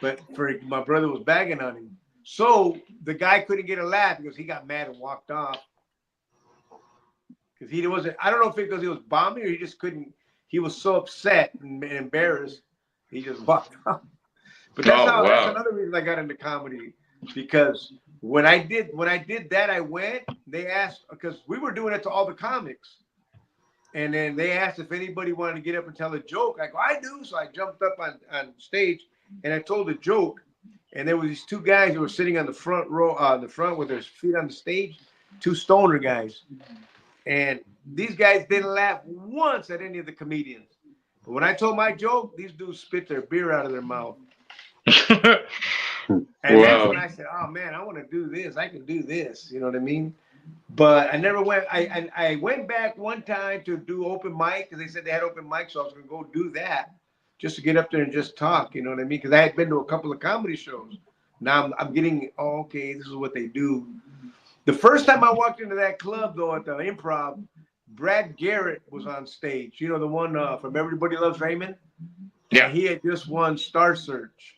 But my brother was bagging on him. So the guy couldn't get a laugh because he got mad and walked off. Because he wasn't, I don't know if because he was bombing or he just couldn't, he was so upset and embarrassed, he just walked off. But that's that's another reason I got into comedy, because when I did that, I went, they asked, because we were doing it to all the comics. And then they asked if anybody wanted to get up and tell a joke. I go, I do. So I jumped up on stage and I told a joke. And there were these two guys who were sitting on the front row, the front with their feet on the stage, two stoner guys. And these guys didn't laugh once at any of the comedians. But when I told my joke, these dudes spit their beer out of their mouth. And that's when I said, oh, man, I want to do this. I can do this. You know what I mean? But I never went. I went back one time to do open mic because they said they had open mic. So I was going to go do that just to get up there and just talk. You know what I mean? Because I had been to a couple of comedy shows. Now I'm getting, oh, okay, this is what they do. The first time I walked into that club, though, at the Improv, Brad Garrett was on stage. You know, the one from Everybody Loves Raymond? Yeah. He had just won Star Search.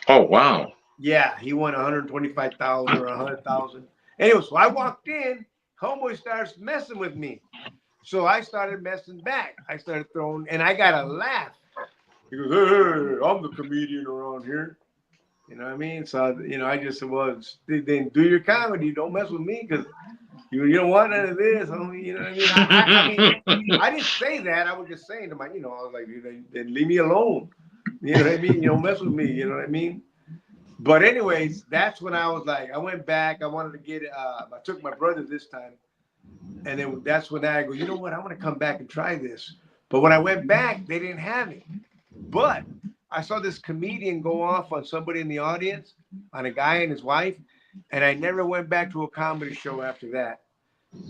Oh, wow. Yeah, he won $125,000 or $100,000. Anyway, so I walked in, homeboy starts messing with me. So I started messing back. I started throwing, and I got a laugh. He goes, hey, I'm the comedian around here. You know what I mean? So, you know, I just said, well, then do your comedy. Don't mess with me because you don't want none of this. Homie. You know what I mean? I mean, I didn't say that. I was just saying to my, you know, I was like, then leave me alone. You know what I mean? You don't mess with me. You know what I mean? But anyways, that's when I was like, I went back. I wanted to get I took my brother this time. And then that's when I go, you know what? I want to come back and try this. But when I went back, they didn't have it. But I saw this comedian go off on somebody in the audience, on a guy and his wife, and I never went back to a comedy show after that.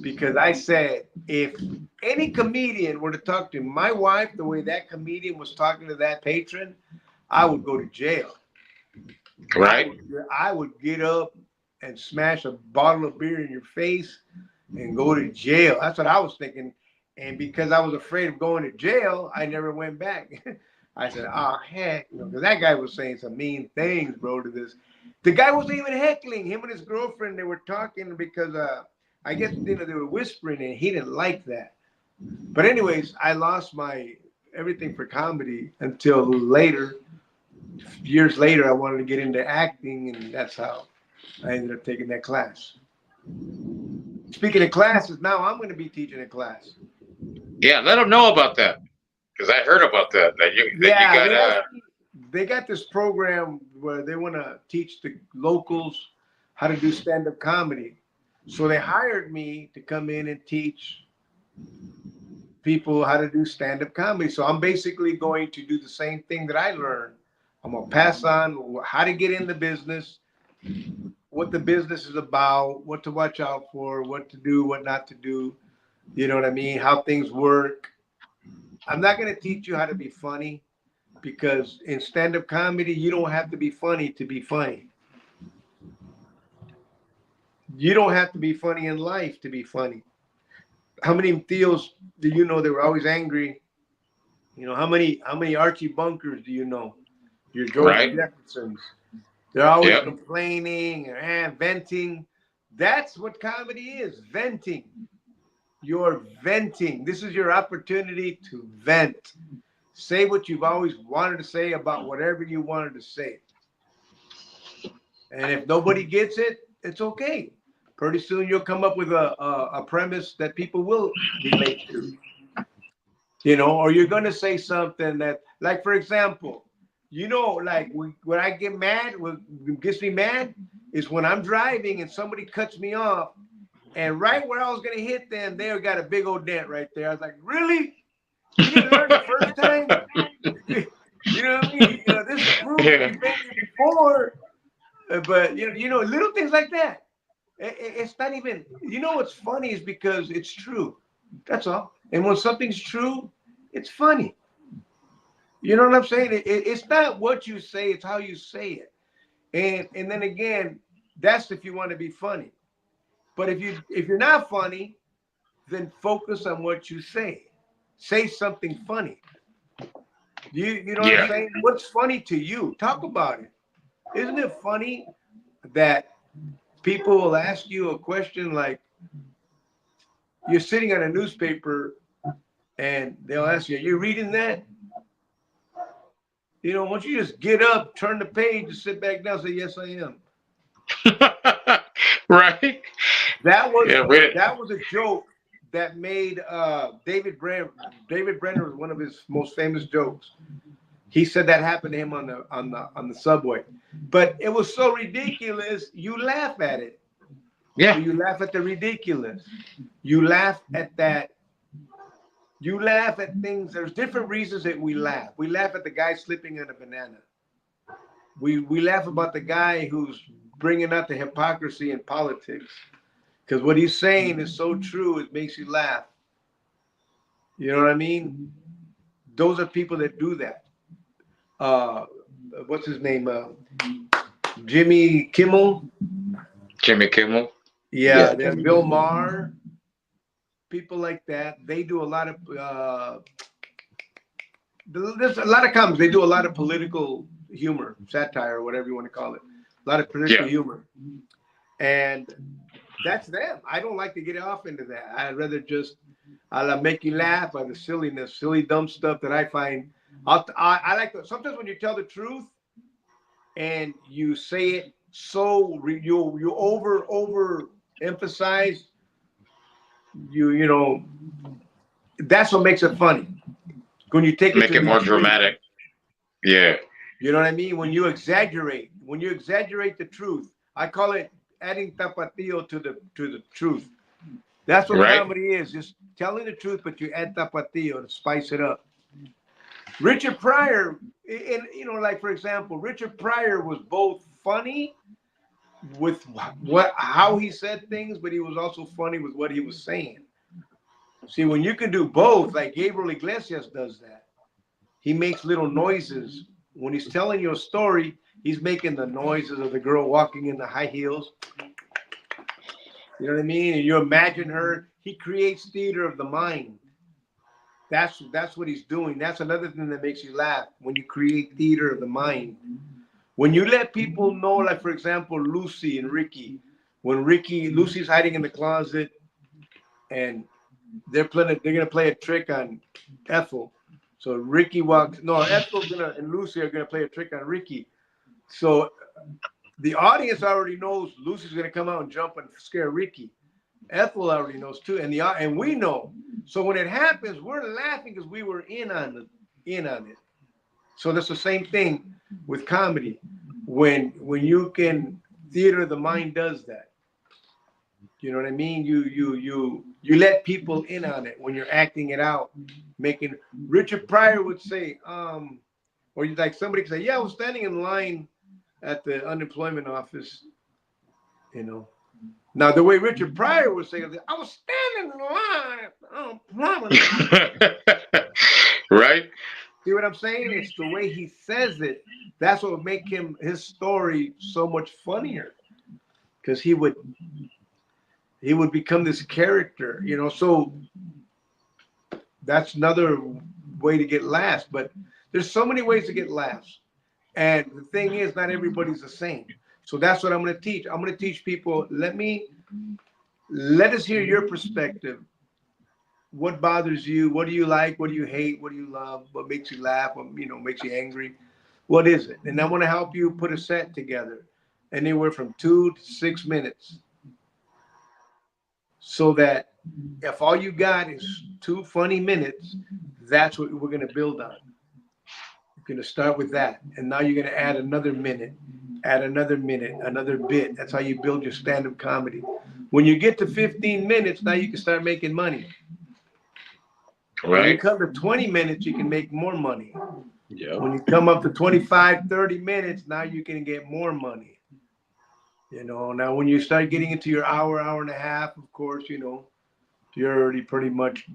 Because I said, if any comedian were to talk to my wife the way that comedian was talking to that patron, I would go to jail. Right. I would get up and smash a bottle of beer in your face and go to jail. That's what I was thinking. And because I was afraid of going to jail, I never went back. I said, oh, heck, you know, because that guy was saying some mean things, bro, to this. The guy wasn't even heckling. Him and his girlfriend, they were talking because I guess, you know, they were whispering, and he didn't like that. But anyways, I lost my everything for comedy until later. Years later, I wanted to get into acting, and that's how I ended up taking that class. Speaking of classes, now I'm going to be teaching a class. Yeah, let them know about that. Because I heard about that. They got this program where they want to teach the locals how to do stand-up comedy. So they hired me to come in and teach people how to do stand-up comedy. So I'm basically going to do the same thing that I learned. I'm going to pass on how to get in the business, what the business is about, what to watch out for, what to do, what not to do. You know what I mean? How things work. I'm not going to teach you how to be funny, because in stand-up comedy, you don't have to be funny to be funny. You don't have to be funny in life to be funny. How many Theos do you know that were always angry? You know, how many Archie Bunkers do you know? Your George Jeffersons. They're always complaining and venting. That's what comedy is, venting. You're venting. This is your opportunity to vent. Say what you've always wanted to say about whatever you wanted to say. And if nobody gets it, it's okay. Pretty soon you'll come up with a premise that people will relate to. You know, or you're going to say something that, like, for example, you know, like when I get mad, what gets me mad is when I'm driving and somebody cuts me off, and right where I was going to hit them, they got a big old dent right there. I was like, really? You didn't learn the first time? You know what I mean? You know, this is proof you've been here before. But, you know, little things like that. It's not even, you know, what's funny is because it's true. That's all. And when something's true, it's funny. You know what I'm saying? It's not what you say, it's how you say it. And then again, that's if you want to be funny. But if you're not funny, then focus on what you say. Say something funny. You know what I'm saying? What's funny to you? Talk about it. Isn't it funny that people will ask you a question like, you're sitting on a newspaper and they'll ask you, are you reading that? You know, why don't you just get up, turn the page, and sit back down, say, yes, I am. Right? That was a joke that made David Brenner. David Brenner was one of his most famous jokes. He said that happened to him on the subway. But it was so ridiculous, you laugh at it. Yeah. So you laugh at the ridiculous. You laugh at that. You laugh at things. There's different reasons that we laugh. We laugh at the guy slipping on a banana. We laugh about the guy who's bringing out the hypocrisy in politics. Because what he's saying is so true, it makes you laugh. You know what I mean? Those are people that do that. What's his name? Jimmy Kimmel. Jimmy Kimmel. Yeah, there's Bill Maher. People like that. They do a lot of there's a lot of comedy. They do a lot of political humor, satire, or whatever you want to call it. A lot of political humor. And that's them. I don't like to get off into that. I'd rather just I'll make you laugh by the silliness, silly, dumb stuff that I find. I like to, sometimes when you tell the truth and you say it so you over emphasize, you know, that's what makes it funny. When you take make it more dramatic. Yeah. You know what I mean? When you exaggerate the truth, I call it adding tapatio to the truth. That's what comedy is, just telling the truth, but you add tapatio to spice it up. Richard Pryor, and you know, like for example, Richard Pryor was both funny with how he said things, but he was also funny with what he was saying. See, when you can do both, like Gabriel Iglesias does that. He makes little noises. When he's telling you a story, he's making the noises of the girl walking in the high heels. You know what I mean? And you imagine her. He creates theater of the mind. That's what he's doing. That's another thing that makes you laugh, when you create theater of the mind. When you let people know, like for example, Lucy and Ricky. When Lucy's hiding in the closet, and they're gonna play a trick on Ethel. So Ethel and Lucy are gonna play a trick on Ricky. So the audience already knows Lucy's gonna come out and jump and scare Ricky. Ethel already knows too, and we know. So when it happens, we're laughing because we were in on it. So that's the same thing with comedy. When you can, theater of the mind does that. You know what I mean? You let people in on it when you're acting it out. Richard Pryor would say, or like somebody could say, yeah, I was standing in line at the unemployment office, you know. Now, the way Richard Pryor would say, I was standing in line at the unemployment office. Right? See what I'm saying? It's the way he says it. That's what would make his story so much funnier. Because he would become this character, you know. So that's another way to get laughs. But there's so many ways to get laughs. And the thing is, not everybody's the same. So that's what I'm going to teach. I'm going to teach people, let us hear your perspective. What bothers you? What do you like? What do you hate? What do you love? What makes you laugh? What, makes you angry? What is it? And I want to help you put a set together, anywhere from 2 to 6 minutes, so that if all you got is 2 funny minutes, that's what we're going to build on. You're going to start with that, and now you're going to add another minute, another bit. That's how you build your stand-up comedy. When you get to 15 minutes, now you can start making money. Right. When you come to 20 minutes, you can make more money. Yeah. When you come up to 25, 30 minutes, now you can get more money. Now when you start getting into your hour and a half, of course, you're already pretty much,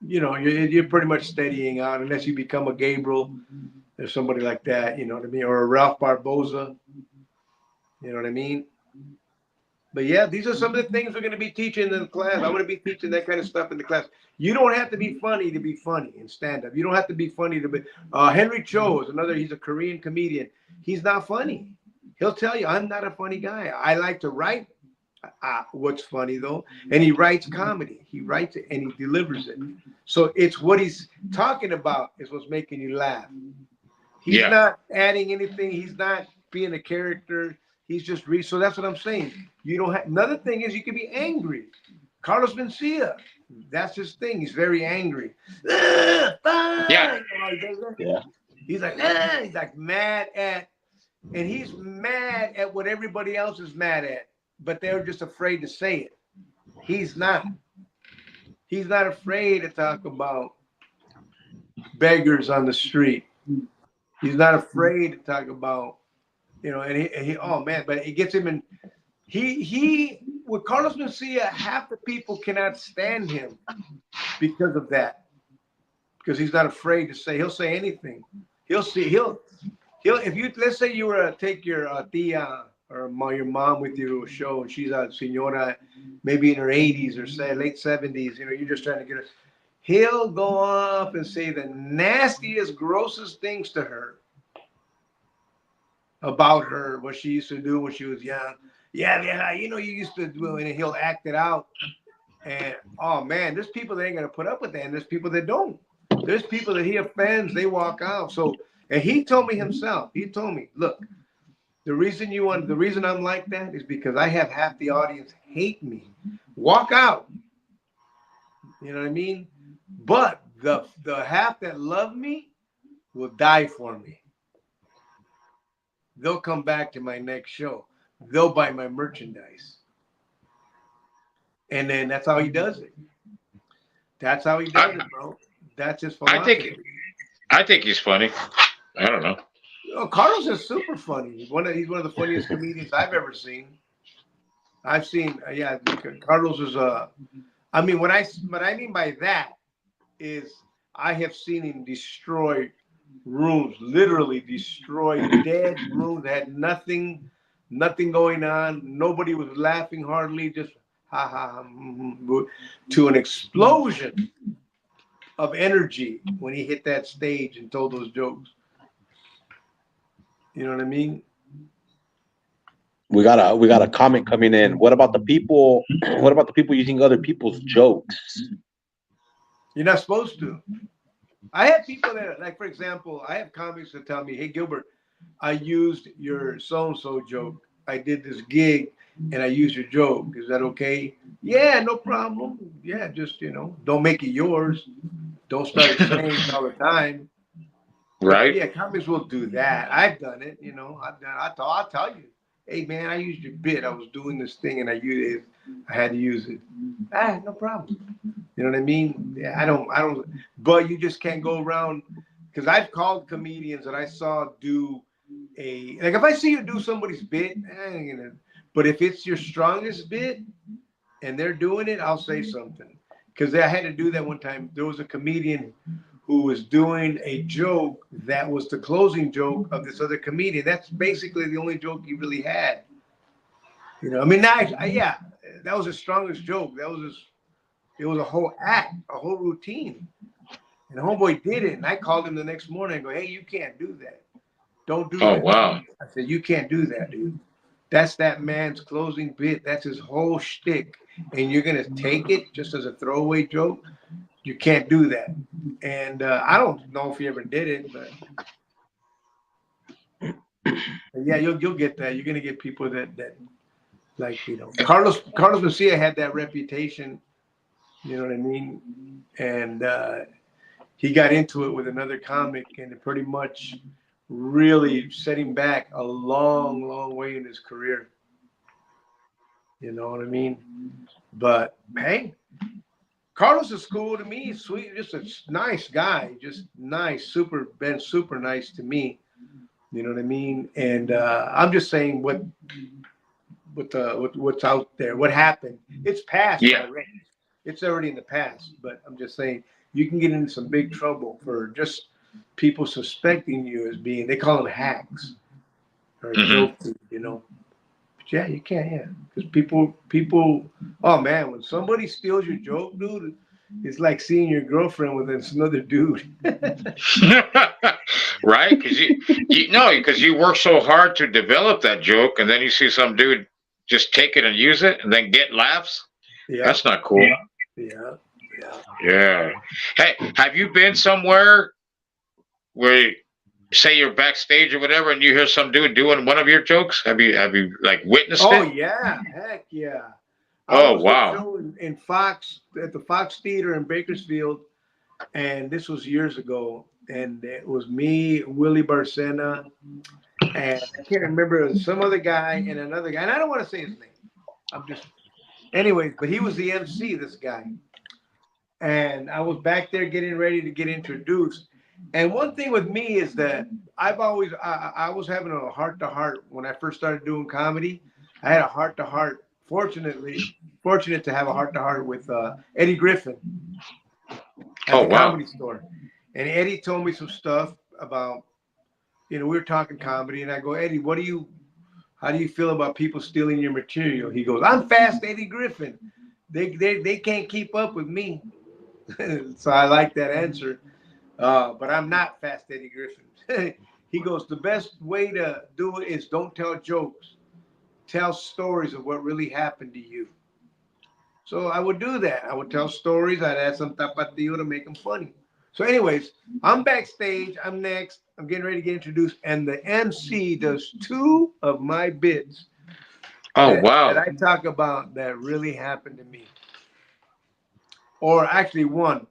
you're pretty much steadying out, unless you become a Gabriel or somebody like that, you know what I mean? Or a Ralph Barboza, you know what I mean? But yeah, these are some of the things we're going to be teaching in the class. I'm going to be teaching that kind of stuff in the class. You don't have to be funny to be funny in stand-up. You don't have to be funny to be. Henry Cho is another. He's a Korean comedian. He's not funny. He'll tell you, I'm not a funny guy. I like to write what's funny, though. And he writes comedy. He writes it and he delivers it. So it's what he's talking about is what's making you laugh. He's not adding anything. He's not being a character. He's just so that's what I'm saying. You don't have. Another thing is you can be angry. Carlos Mencia, that's his thing. He's very angry. Yeah. He's like mad at, and he's mad at what everybody else is mad at, but they're just afraid to say it. He's not. He's not afraid to talk about beggars on the street. He's not afraid to talk about. And he oh man, but it gets him in. He with Carlos Mencia, half the people cannot stand him because of that. Because he's not afraid to say. He'll say anything. He'll if you, let's say you were to take your tia or your mom with you to a show, and she's a señora, maybe in her 80s or say late 70s. You're just trying to get her. He'll go off and say the nastiest, grossest things to her. About her, what she used to do when she was young. Yeah, you used to do it, and he'll act it out. And oh man, there's people that ain't gonna put up with that, and there's people that don't. There's people that he offends, they walk out. So, and he told me himself, look, the reason I'm like that is because I have half the audience hate me. Walk out. You know what I mean? But the half that love me will die for me. They'll come back to my next show. They'll buy my merchandise. And then that's how he does it. That's how he does it, bro. That's his philosophy. I think he's funny. I don't know. Carlos is super funny. He's one of the funniest comedians I've ever seen. I've seen, Carlos is I mean, what I mean by that is I have seen him destroy rooms, literally destroyed, dead rooms that had nothing going on. Nobody was laughing hardly, just ha ha, to an explosion of energy when he hit that stage and told those jokes. You know what I mean? We got a comment coming in. What about the people? What about the people using other people's jokes? You're not supposed to. I have people that, like, for example, I have comics that tell me, hey, Gilbert, I used your so-and-so joke. I did this gig and I used your joke. Is that okay? Yeah, no problem. Yeah, just, don't make it yours. Don't start saying it all the time. Right. But yeah, comics will do that. I've done it, I'll tell you, hey, man, I used your bit. I was doing this thing and I had to use it. No problem. You know what I mean? Yeah, I don't, but you just can't go around, because I've called comedians that I saw do if I see you do somebody's bit, but if it's your strongest bit and they're doing it, I'll say something. Because I had to do that one time. There was a comedian who was doing a joke that was the closing joke of this other comedian. That's basically the only joke he really had. I mean, that was his strongest joke. It was a whole act, a whole routine. And the homeboy did it. And I called him the next morning and go, hey, you can't do that. Don't do Oh, that. wow. I said, you can't do that, dude. That's that man's closing bit. That's his whole shtick. And you're going to take it just as a throwaway joke? You can't do that. And I don't know if he ever did it, but yeah, you'll get that. You're going to get people that like, Carlos Mencia had that reputation, you know what I mean? And he got into it with another comic, and it pretty much really set him back a long, long way in his career. You know what I mean? But hey, Carlos is cool to me, sweet, just a nice guy, just nice, been super nice to me. You know what I mean? And I'm just saying what's out there, what happened. It's past already. It's already in the past. But I'm just saying you can get into some big trouble for just people suspecting you as being. They call them hacks or jokes, But yeah, you can, because people. Oh man, when somebody steals your joke, dude, it's like seeing your girlfriend with another dude. Right? Because because you work so hard to develop that joke, and then you see some dude just take it and use it, and then get laughs. Yeah, that's not cool. Yeah. Hey, have you been somewhere where, say, you're backstage or whatever, and you hear some dude doing one of your jokes? Have you like witnessed it? Oh yeah, heck yeah. Oh wow. In Fox, at the Fox Theater in Bakersfield, and this was years ago. And it was me, Willie Barcena, and I can't remember, some other guy and another guy. And I don't want to say his name. Anyways, but he was the MC, this guy. And I was back there getting ready to get introduced. And one thing with me is that I was having a heart-to-heart when I first started doing comedy. I had a heart-to-heart, fortunate to have a heart-to-heart with Eddie Griffin at the Comedy Store. And Eddie told me some stuff about, we were talking comedy, and I go, Eddie, how do you feel about people stealing your material? He goes, I'm Fast Eddie Griffin. They can't keep up with me. So I like that answer. But I'm not Fast Eddie Griffin. He goes, the best way to do it is don't tell jokes. Tell stories of what really happened to you. So I would do that. I would tell stories. I'd add some tapatio to make them funny. So anyways, I'm backstage. I'm next. I'm getting ready to get introduced. And the MC does 2 of my bits. Wow. That I talk about that really happened to me. Or actually one.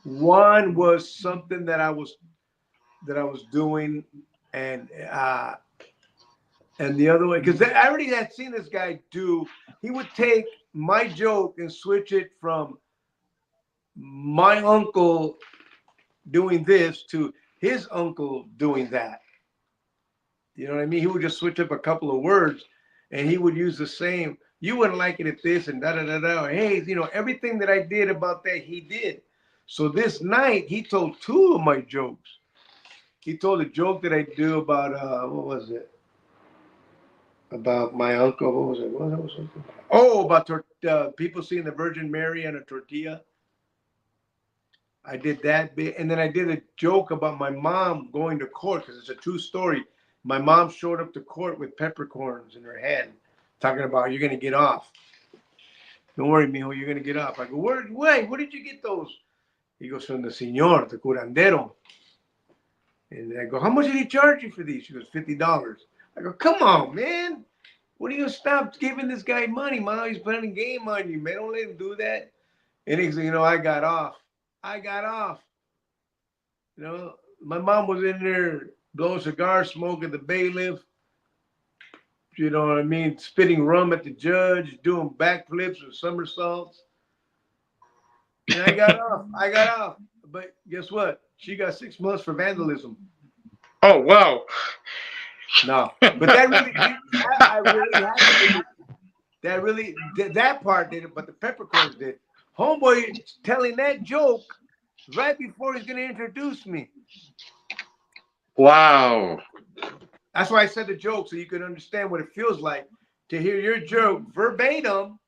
One was something that I was doing, and the other way, because I already had seen this guy do. He would take my joke and switch it from my uncle doing this to his uncle doing that. You know what I mean? He would just switch up a couple of words, and he would use the same. You wouldn't like it if this and da da da da. Hey, everything that I did about that, he did. So this night, he told 2 of my jokes. He told a joke that I do about what was it? About my uncle. What was it? What was it? Oh, about people seeing the Virgin Mary on a tortilla. I did that bit, and then I did a joke about my mom going to court, because it's a true story. My mom showed up to court with peppercorns in her hand, talking about, you're gonna get off. Don't worry, mijo, you're gonna get off. I go, where did you get those? He goes, from the señor, the curandero. And I go, how much did he charge you for these? She goes, $50. I go, come on, man. What are you gonna stop giving this guy money, Mom? He's playing a game on you, man. Don't let him do that. And he said, I got off. My mom was in there blowing cigar smoke at the bailiff. You know what I mean? Spitting rum at the judge, doing backflips or somersaults. And I got off. But guess what? She got 6 months for vandalism. Oh, wow. No, but that really, I really had to. That part did it, but the peppercorns did. Homeboy telling that joke right before he's going to introduce me. Wow. That's why I said the joke, so you can understand what it feels like to hear your joke verbatim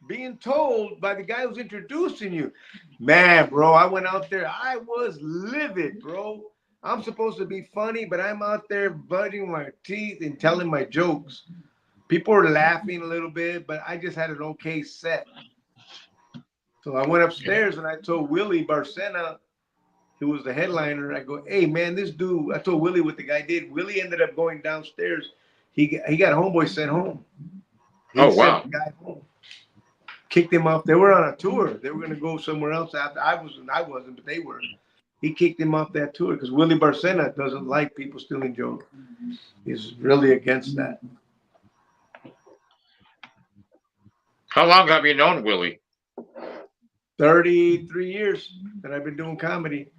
being told by the guy who's introducing you. Man, bro, I went out there. I was livid, bro. I'm supposed to be funny, but I'm out there biting my teeth and telling my jokes. People were laughing a little bit, but I just had an okay set. So I went upstairs and I told Willie Barcena, who was the headliner, I go, hey man, this dude, I told Willie what the guy did. Willie ended up going downstairs. He got homeboy sent home. He sent the guy home. Kicked him off. They were on a tour. They were going to go somewhere else after I wasn't, but they were. He kicked him off that tour because Willie Barcena doesn't like people stealing jokes. He's really against that. How long have you known Willie? 33 years that I've been doing comedy.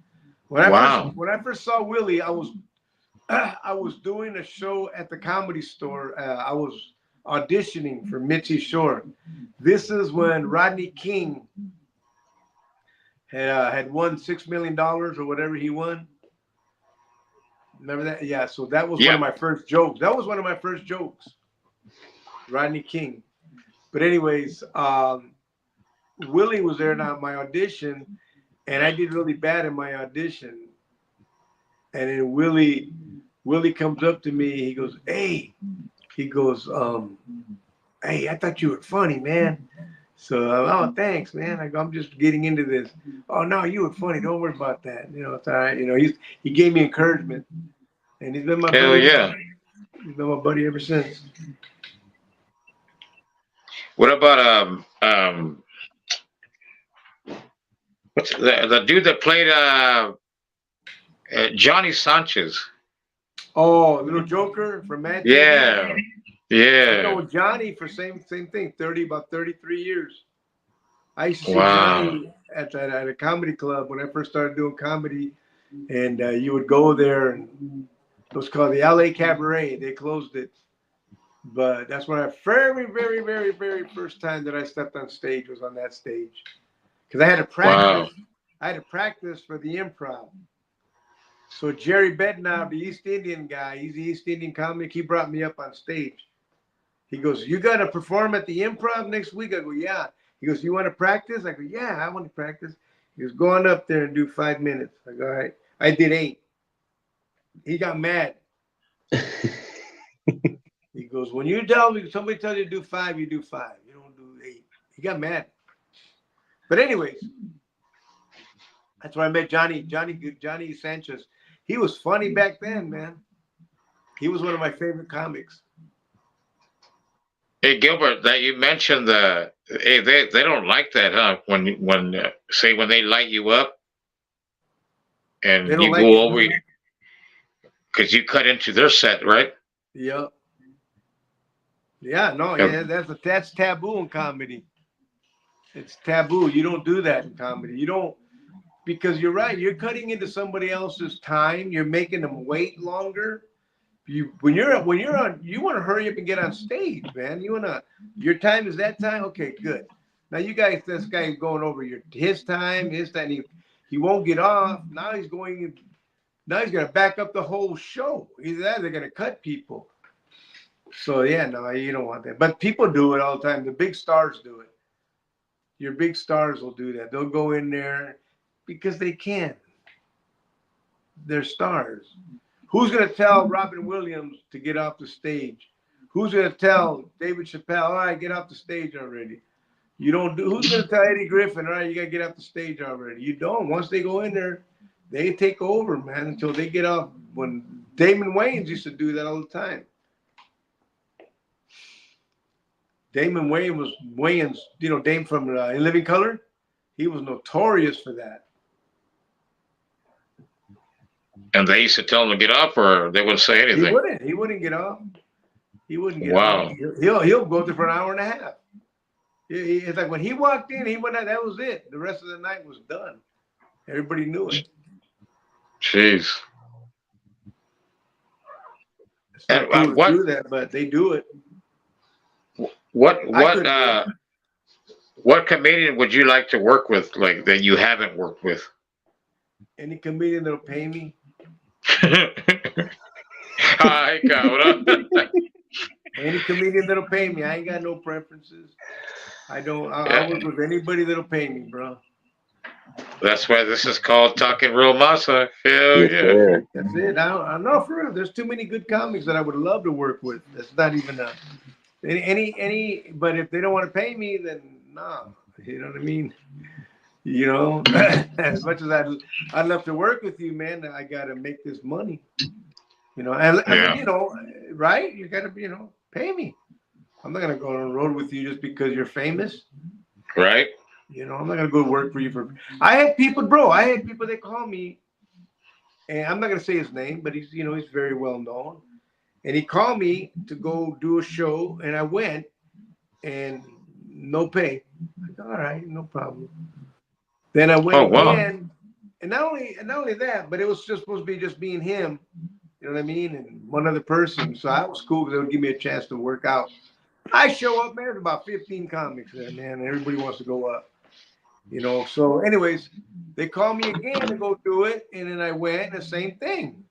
When I first saw Willie, I was doing a show at the Comedy Store. I was auditioning for Mitzi Shore. This is when Rodney King had won $6 million or whatever he won. Remember that? Yeah. So that was one of my first jokes. Rodney King. But anyways, Willie was there now at my audition, and I did really bad in my audition. And then Willie comes up to me. He goes, hey. He goes, hey, I thought you were funny, man. So, oh, thanks, man. I go, I'm just getting into this. Oh, no, you were funny. Don't worry about that. You know, it's all right. You know, he gave me encouragement. And he's been my buddy. Yeah. He's been my buddy ever since. What about what's the dude that played Johnny Sanchez? Oh, Little Joker from Mad TV? Yeah. Yeah. I know Johnny for same thing, about 33 years. I used to see Johnny at a comedy club when I first started doing comedy, and you would go there, and it was called the LA Cabaret. They closed it. But that's when I very, very, very, very first time that I stepped on stage was on that stage. Because I had to practice. Wow. I had to practice for the improv. So Jerry Bednow, the East Indian guy, he's the East Indian comic, he brought me up on stage. He goes, you got to perform at the improv next week? I go, yeah. He goes, you want to practice? I go, yeah, I want to practice. He goes, go on up there and do 5 minutes. I go, all right. I did 8. He got mad. He goes, when you tell me, somebody tells you to do 5, you do 5. You don't do 8. He got mad. But anyways, that's where I met Johnny Sanchez. He was funny back then, man. He was one of my favorite comics. Hey Gilbert, that you mentioned they don't like that, huh? When they light you up and you like go over because you cut into their set, right? Yep. Yeah, no, yeah, that's taboo in comedy. It's taboo. You don't do that in comedy. You don't, because you're right. You're cutting into somebody else's time. You're making them wait longer. When you're on, you want to hurry up and get on stage, man. Your time is that time. Okay, good. Now you guys, this guy going over his time. He won't get off. Now he's going to back up the whole show. Either that, they're going to cut people. So yeah, no, you don't want that. But people do it all the time. The big stars do it. Your big stars will do that. They'll go in there because they can. They're stars. Who's going to tell Robin Williams to get off the stage? Who's going to tell David Chappelle, all right, get off the stage already? You don't do. Who's going to tell Eddie Griffin, all right, you got to get off the stage already? You don't. Once they go in there, they take over, man, until they get off. When Damon Wayans used to do that all the time. Damon Wayans, Dame from In Living Color, he was notorious for that. And they used to tell him to get up, or they wouldn't say anything. He wouldn't get up. He wouldn't get up. He'll go there for an hour and a half. It's like when he walked in, that was it. The rest of the night was done. Everybody knew it. Jeez. And what do that, but they do it. What comedian would you like to work with, like that you haven't worked with? Any comedian that'll pay me. Ay, cabrón. Any comedian that'll pay me. I ain't got no preferences. I'll work with anybody that'll pay me, bro. That's why this is called Talking Real Masa. Hell Yes, yeah. sir. That's it. I know for real. There's too many good comics that I would love to work with. That's not even any. But if they don't want to pay me, then nah. You know what I mean? You know, as much as I'd love to work with you, man, I gotta make this money. You know, and you know, right? You gotta, pay me. I'm not gonna go on the road with you just because you're famous. Right. You know, I'm not gonna go work for you for. I had people, bro. I had people that call me, and I'm not gonna say his name, but he's very well known. And he called me to go do a show, and I went, and no pay. I go, all right, no problem. Then I went again, and not only that, but it was just supposed to be just me and him. You know what I mean? And one other person. So that was cool because it would give me a chance to work out. I show up, man. There's about 15 comics there, man. And everybody wants to go up. You know. So, anyways, they called me again to go do it, and then I went, and the same thing.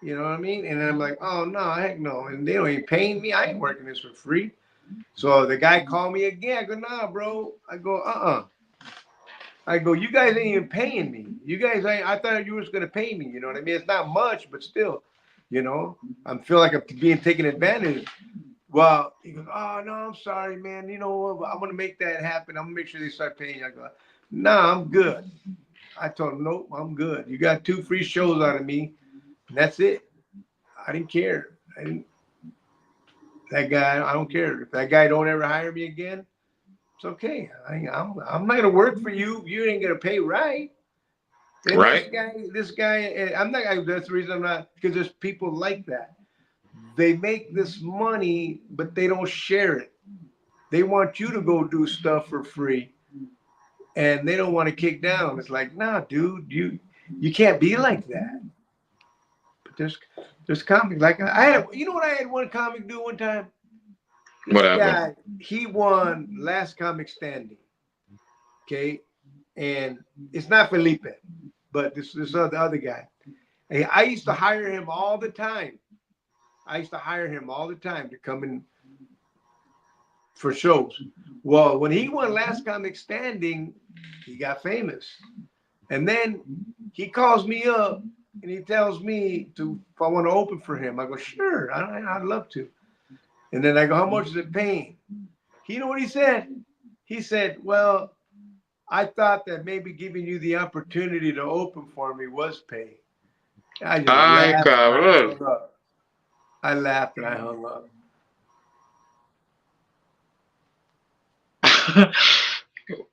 You know what I mean? And then I'm like, oh no, heck no. And they don't even paying me. I ain't working this for free. So the guy called me again. I go, nah, bro. I go, I go, you guys ain't even paying me. You guys ain't. I thought you was gonna pay me. You know what I mean? It's not much, but still, I feel like I'm being taken advantage. Well, he goes, oh no, I'm sorry, man. You know, I want to make that happen. I'm gonna make sure they start paying you. I go, nah, I'm good. I told him, nope, I'm good. You got 2 free shows out of me, and that's it. I didn't care. That guy, I don't care. If that guy don't ever hire me again, it's okay. I'm not gonna work for you. You ain't gonna pay right. And right. This guy, I'm not. That's the reason I'm not. Because there's people like that. They make this money, but they don't share it. They want you to go do stuff for free, and they don't want to kick down. It's like, nah, dude, you can't be like that. But there's comics like I had. You know what I had one comic do one time? This guy, he won Last Comic Standing. Okay, and it's not Felipe, but this other guy. And I used to hire him all the time. To come in for shows. Well, when he won Last Comic Standing, he got famous. And then he calls me up and he tells me if I want to open for him. I go, sure, I'd love to. And then I go, how much is it paying? You know what he said? He said, well, I thought that maybe giving you the opportunity to open for me was pay. I just laughed. I laughed and I hung up.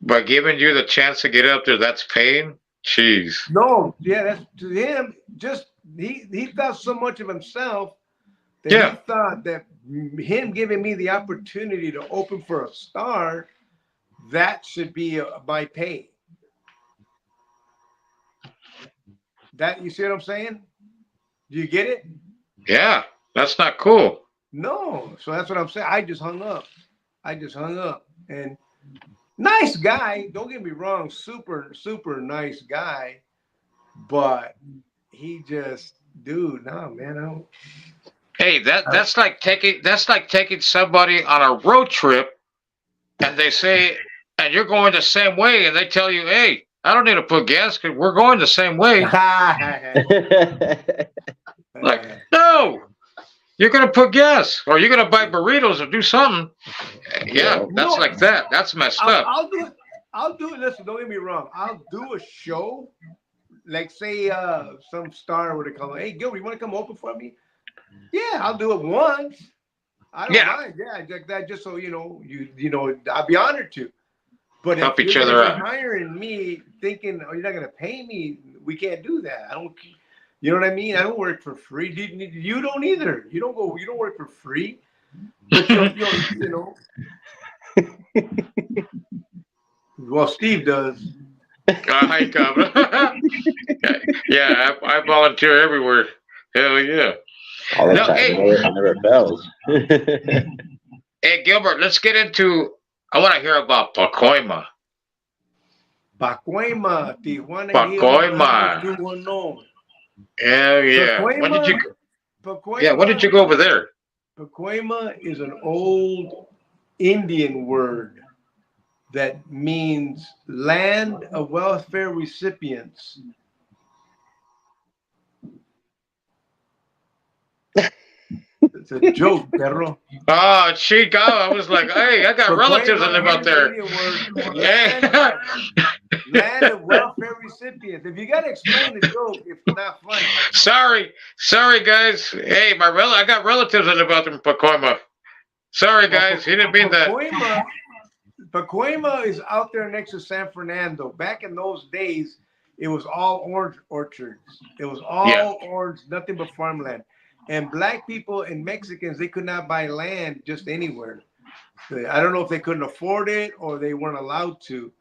By giving you the chance to get up there, that's paying? Jeez. No, yeah, that's to him. Just he thought so much of himself that he thought that him giving me the opportunity to open for a star, that should be my pay. That, you see what I'm saying? Do you get it? Yeah, that's not cool. No, so that's what I'm saying. I just hung up. And nice guy. Don't get me wrong. Super, super nice guy. But he just, dude, no, man. I don't. Hey, that's like taking somebody on a road trip, and they say, and you're going the same way, and they tell you, hey, I don't need to put gas because we're going the same way. Like, no, you're gonna put gas, or you're gonna buy burritos or do something. Yeah, that's like that. That's messed up. I'll do it. Listen, don't get me wrong. I'll do a show, like say some star would have come. Hey, Gilbert, you want to come open for me? Yeah, I'll do it once. I don't mind. Yeah, like that. Just so you know, I'd be honored to. But help if each you're other out. hiring me, thinking, oh, you're not gonna pay me, we can't do that. I don't. You know what I mean? I don't work for free. You don't either. You don't work for free. But you know. Well, Steve does. Hi, Cobb. Yeah, I volunteer everywhere. Hell yeah. All the time. It never fails. Hey, Gilbert, let's get into. I want to hear about Pacoima. Pacoima, Tijuana. Pacoima. Hell yeah. Pacoima, when did you go over there? Pacoima is an old Indian word that means land of welfare recipients. It's a joke, perro. Oh, Chico, I was like, hey, I got relatives that live out there. Land, land of welfare recipients. If you got to explain the joke, it's not funny. Sorry, guys. Hey, I got relatives that live out there in Pacoima. Sorry, guys. He didn't mean that. Pacoima is out there next to San Fernando. Back in those days, it was all orange orchards. It was all orange, nothing but farmland. And black people and Mexicans, they could not buy land just anywhere. I don't know if they couldn't afford it or they weren't allowed to,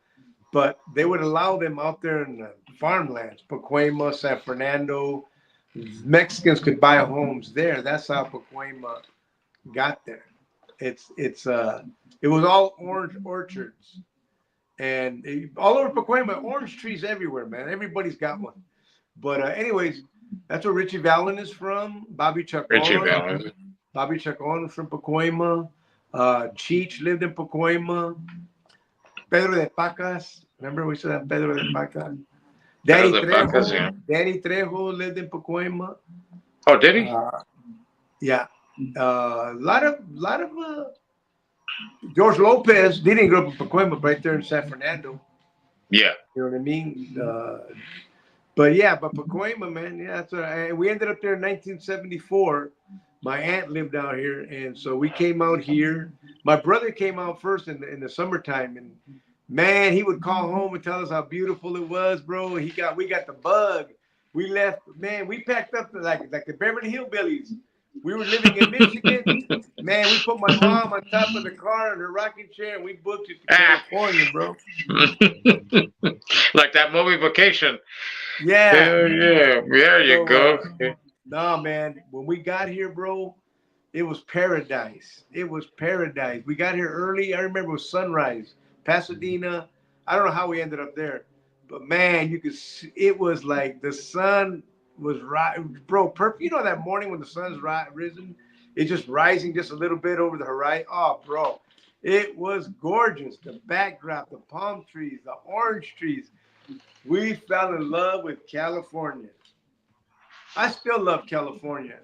but they would allow them out there in the farmlands, Pacoima, San Fernando. Mexicans could buy homes there. That's how Pacoima got there. It was all orange orchards, and all over Pacoima, orange trees everywhere, man. Everybody's got one. But anyways, that's where Richie Vallon is from. Bobby Chacon. Bobby Chacon from Pacoima. Cheech lived in Pacoima. Pedro de Pacas. Remember we said that Pedro de Pacas. Danny Trejo lived in Pacoima. Oh, did he? Yeah. A lot of George Lopez didn't grow up in Pacoima, but right there in San Fernando. Yeah. You know what I mean? But Pacoima, man, yeah, that's what we ended up there in 1974. My aunt lived out here, and so we came out here. My brother came out first in the summertime, and man, he would call home and tell us how beautiful it was, bro. We got the bug. We left, man. We packed up like the Beverly Hillbillies. We were living in Michigan. Man, we put my mom on top of the car in her rocking chair, and we booked it to California, bro. Like that movie Vacation. Yeah. Hell yeah. There you go. Nah, man. When we got here, bro, it was paradise. It was paradise. We got here early. I remember it was sunrise. Pasadena. I don't know how we ended up there. But, man, you could see, it was like the sun was right, bro. Perfect. You know that morning when the sun's risen, it's just rising just a little bit over the horizon. Oh, bro, it was gorgeous. The backdrop, the palm trees, the orange trees. We fell in love with California. I still love California.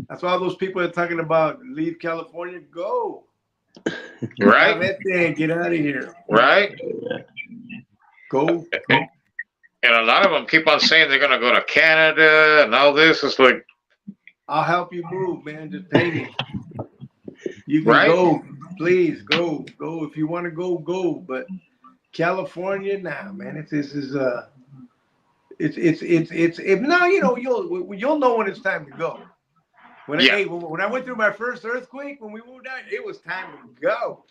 That's why all those people are talking about leave California. Go. Right. Get out of here. Right. Go. And a lot of them keep on saying they're going to go to Canada and all this. It's like, I'll help you move, man. Just pay me. You can go. Please go. Go. If you want to go, go. But California, nah, man. Now, you know, you'll know when it's time to go. When I went through my first earthquake, when we moved out, it was time to go.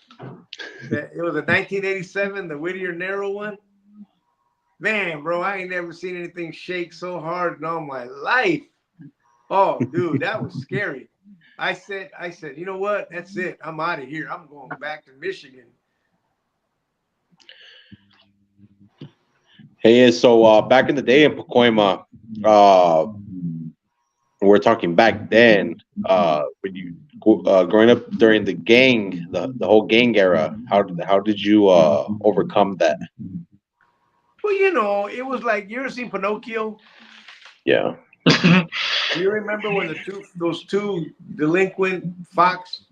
It was a 1987, the Whittier Narrow one. Man, bro, I ain't never seen anything shake so hard in all my life. Oh, dude, that was scary. I said, you know what? That's it. I'm out of here. I'm going back to Michigan. Hey, so back in the day in Pacoima, we're talking back then, when you growing up during the gang, the whole gang era, how did you overcome that? Well, you know, it was like, you ever seen Pinocchio? Yeah. Do you remember when those two delinquent fox,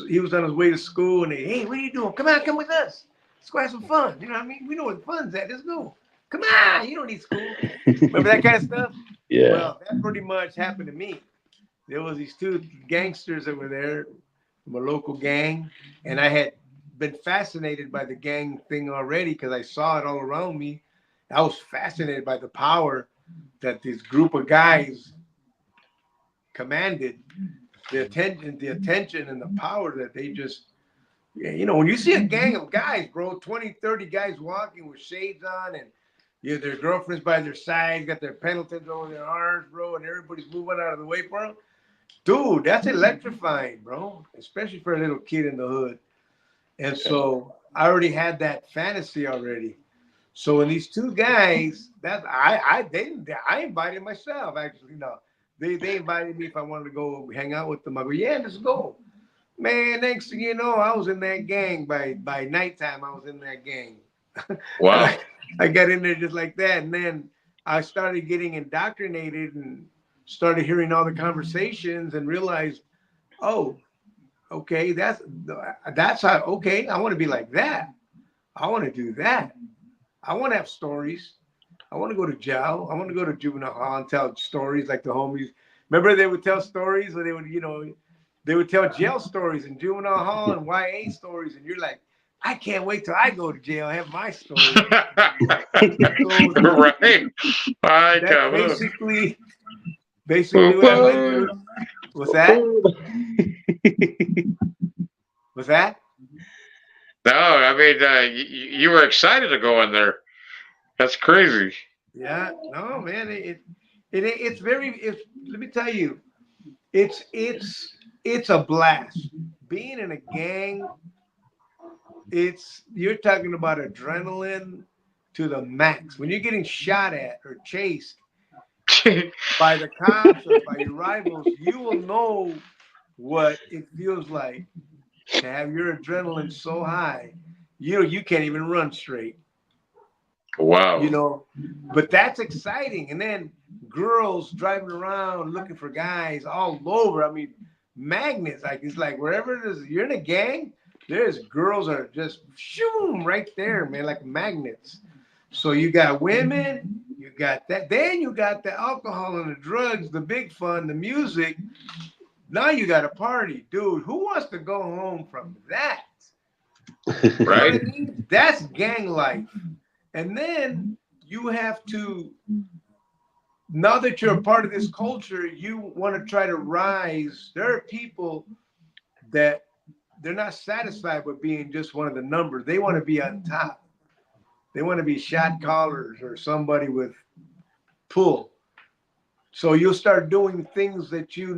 he was on his way to school and hey, what are you doing? Come with us. Let's go have some fun. You know what I mean? We know where the fun's at. Let's go. Come on. You don't need school. Remember that kind of stuff? Yeah. Well, that pretty much happened to me. There was these two gangsters that were there from a local gang, and I had been fascinated by the gang thing already because I saw it all around me. I was fascinated by the power that this group of guys commanded, the attention and the power that they just, you know, when you see a gang of guys, bro, 20, 30 guys walking with shades on and their girlfriends by their side, got their Pendletons over their arms, bro, and everybody's moving out of the way for them. Dude, that's electrifying, bro, especially for a little kid in the hood. And so I already had that fantasy already. So when these two guys, I invited myself, actually. No, they invited me if I wanted to go hang out with them. I go, yeah, let's go. Man, next thing you know, I was in that gang by nighttime. I was in that gang. Wow. I got in there just like that, and then I started getting indoctrinated and started hearing all the conversations and realized, oh, okay, that's how. Okay, I want to be like that. I want to do that. I want to have stories. I want to go to jail. I want to go to juvenile hall and tell stories like the homies. Remember, they would tell stories, or they would, they would tell jail stories in juvenile hall and YA stories, and you're like, I can't wait till I go to jail and have my story. So Right. that's basically what I went through. What's that? What's that? No, I mean, you were excited to go in there. That's crazy. Yeah, no, man. It's very. Let me tell you, it's a blast. Being in a gang, you're talking about adrenaline to the max. When you're getting shot at or chased by the cops or by your rivals, you will know what it feels like to have your adrenaline so high, you can't even run straight. Wow. But that's exciting. And then girls driving around looking for guys all over. I mean, magnets. Like, it's like wherever it is, you're in a gang, there's girls that are just shoom right there, man, like magnets. So you got women, you got that. Then you got the alcohol and the drugs, the big fun, the music. Now you got a party, dude. Who wants to go home from that? Right. You know what I mean? That's gang life. And then you have to, now that you're a part of this culture, you want to try to rise. There are people that they're not satisfied with being just one of the numbers. They want to be on top. They want to be shot callers or somebody with pull. So you'll start doing things that you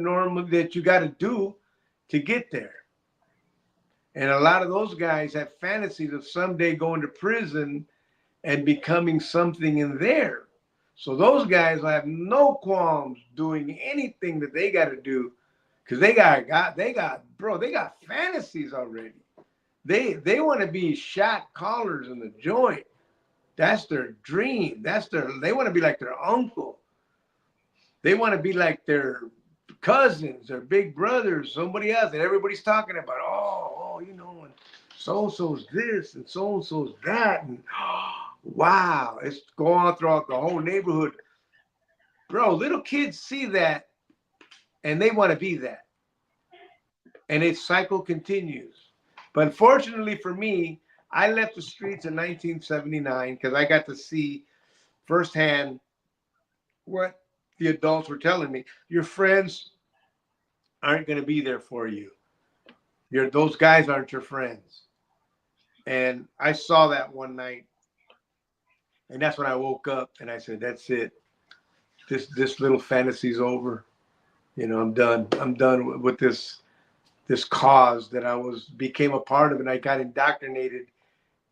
got to do to get there. And a lot of those guys have fantasies of someday going to prison and becoming something in there. So those guys have no qualms doing anything that they got to do, because they got fantasies already. They want to be shot callers in the joint. That's their dream. They want to be like their uncle. They want to be like their cousins, their big brothers, somebody else that everybody's talking about. And so-and-so's this and so-and-so's that. And wow, it's going on throughout the whole neighborhood. Bro, little kids see that and they want to be that. And its cycle continues. But unfortunately for me, I left the streets in 1979 because I got to see firsthand what the adults were telling me. Your friends aren't going to be there for you. Those guys aren't your friends. And I saw that one night. And that's when I woke up and I said, that's it. This little fantasy's over. I'm done. I'm done with this cause that became a part of, and I got indoctrinated.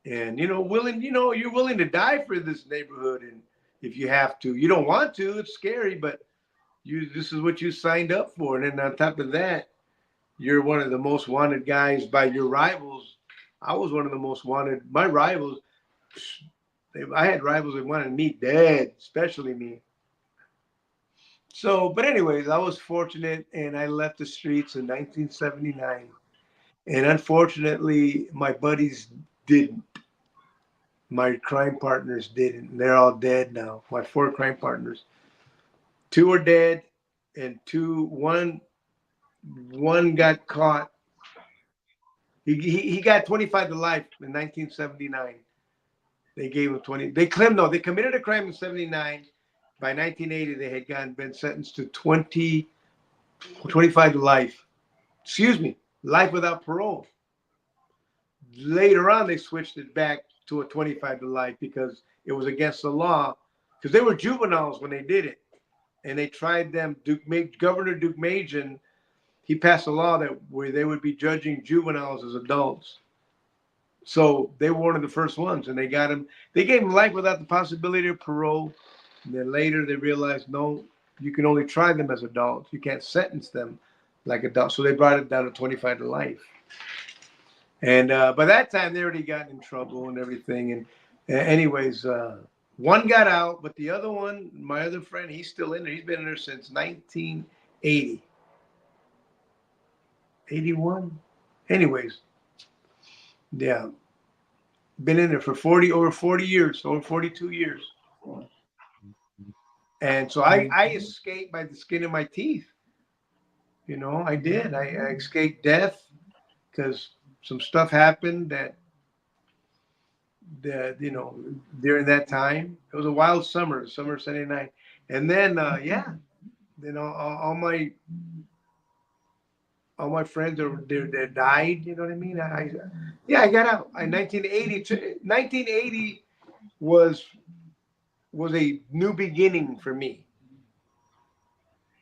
And you're willing to die for this neighborhood, and if you have to. You don't want to, it's scary, but this is what you signed up for. And then on top of that, you're one of the most wanted guys by your rivals. I was one of the most wanted. My rivals, I had rivals that wanted me dead, especially me. So, but anyways, I was fortunate and I left the streets in 1979. And unfortunately, my buddies didn't. My crime partners didn't. They're all dead now. My 4 crime partners. 2 are dead and one got caught. He got 25 to life in 1979. They gave him 20. They committed a crime in 79. By 1980, they had been sentenced to 25 to life. Excuse me, life without parole. Later on, they switched it back to a 25 to life because it was against the law, because they were juveniles when they did it. And they tried them. Governor Duke Majan, he passed a law where they would be judging juveniles as adults. So they were one of the first ones, and they got him. They gave him life without the possibility of parole. And then later they realized, no, you can only try them as adults. You can't sentence them like adult. So they brought it down to 25 to life. And by that time, they already got in trouble and everything. And anyways, one got out, but the other one, my other friend, he's still in there. He's been in there since 1980. 81. Anyways, yeah, been in there for over 40 years, over 42 years. And so I escaped by the skin of my teeth. You know, I did. I escaped death because some stuff happened that you know, during that time. It was a wild summer of '79. And then yeah, you know, all my friends they died. You know what I mean? I got out. In 1980 was a new beginning for me.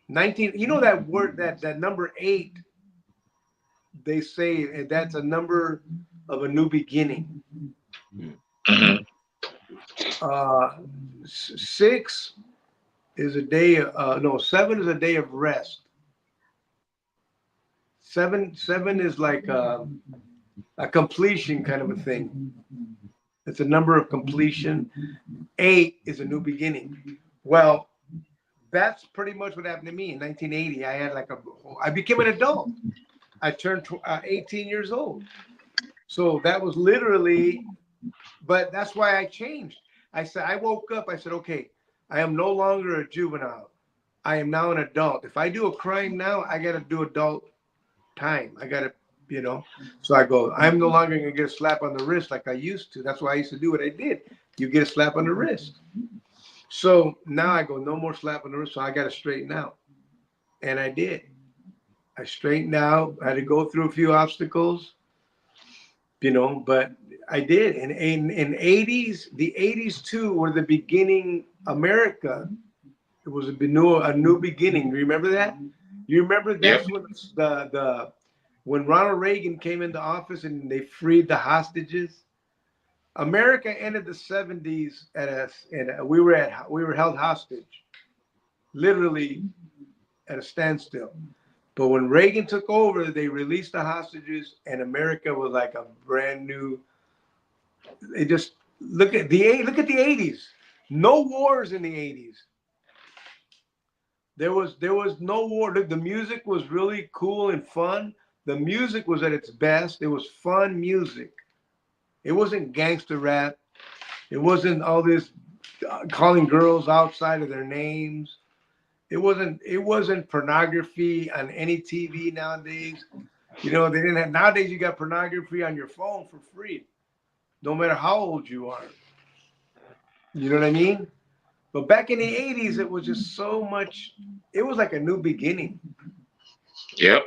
19. You know that word that number 8. They say that's a number of a new beginning. 6 is a day. No, 7 is a day of rest. 7 is like a completion kind of a thing. It's a number of completion. 8 is a new beginning. Well, that's pretty much what happened to me in 1980. I became an adult. I turned 18 years old. So that was literally, but that's why I changed. I woke up, I said, okay, I am no longer a juvenile. I am now an adult. If I do a crime now, I got to do adult time. I got to, you know. So I go, I'm no longer going to get a slap on the wrist like I used to. That's why I used to do what I did. You get a slap on the wrist. So now I go, no more slap on the wrist. So I got to straighten out. And I did. I straightened out. I had to go through a few obstacles, you know, but I did. And in 80s, the 80s too were the beginning. America, it was a new beginning. Remember that? You remember that's when when Ronald Reagan came into office and they freed the hostages. America ended the 70s we were held hostage, literally at a standstill. But when Reagan took over, they released the hostages, and America was like a brand new. They just look at the 80s. No wars in the 80s. There was no war. The music was really cool and fun. The music was at its best. It was fun music. It wasn't gangster rap. It wasn't all this calling girls outside of their names. It wasn't pornography on any TV nowadays. You know, they didn't have, nowadays you got pornography on your phone for free, no matter how old you are. You know what I mean? But back in the 80s, it was just so much, it was like a new beginning. Yep.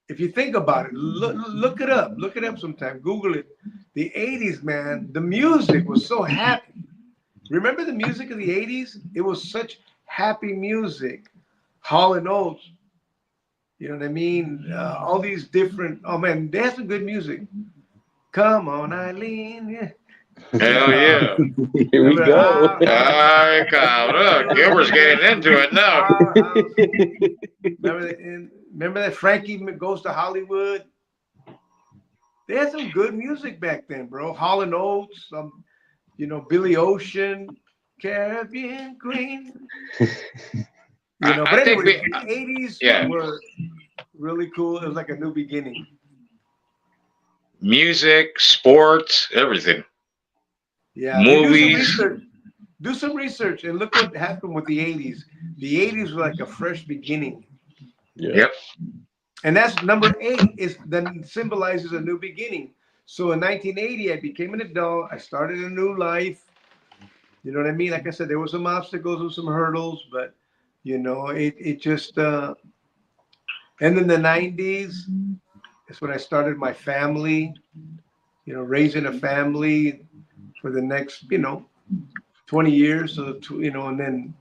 If you think about it, look it up. Look it up sometime. Google it. The 80s, man, the music was so happy. Remember the music of the 80s? It was such happy music. Hall and Oates, you know what I mean? All these different, oh man, they have some good music. Come on, Eileen. Yeah. Hell yeah. Here we go. All right, look, Gilbert's getting into it now. Remember that Frankie Goes to Hollywood? They had some good music back then, bro. Hall and Oates, you know, Billy Ocean, Caribbean Queen. You know, but anyway, the 80s were really cool. It was like a new beginning. Music, sports, everything. Yeah, movies. Do some research and look what happened with the 80s. The 80s were like a fresh beginning. Yeah. Yep. And that's number 8 then symbolizes a new beginning. So in 1980, I became an adult. I started a new life. You know what I mean? Like I said, there were some obstacles and some hurdles, but you know, it just and then the 90s is when I started my family, you know, raising a family for the next, you know, 20 years. So, you know, and then,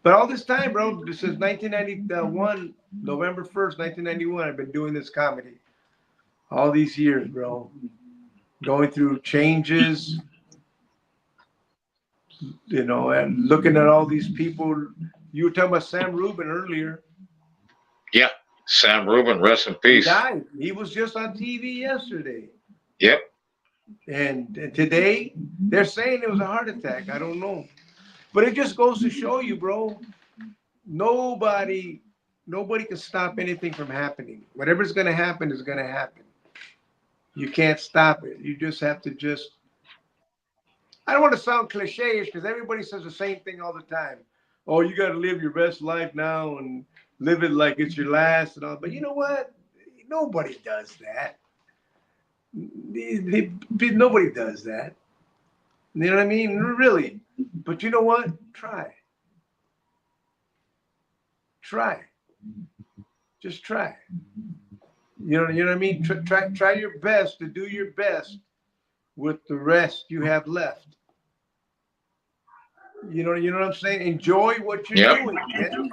but all this time, bro, since 1991, November 1st, 1991, I've been doing this comedy. All these years, bro. Going through changes, you know, and looking at all these people. You were talking about Sam Rubin earlier. Yeah, Sam Rubin, rest in peace. He died. He was just on TV yesterday. Yep. And today they're saying it was a heart attack. I don't know. But it just goes to show you, bro, nobody can stop anything from happening. Whatever's going to happen is going to happen. You can't stop it. You just have to just, I don't want to sound cliche-ish because everybody says the same thing all the time. Oh, you got to live your best life now and live it like it's your last and all. But you know what? Nobody does that. Nobody does that. You know what I mean? Really. But you know what? Try. Just try. You know what I mean? Try your best to do your best with the rest you have left. You know what I'm saying? Enjoy what you're doing. Man.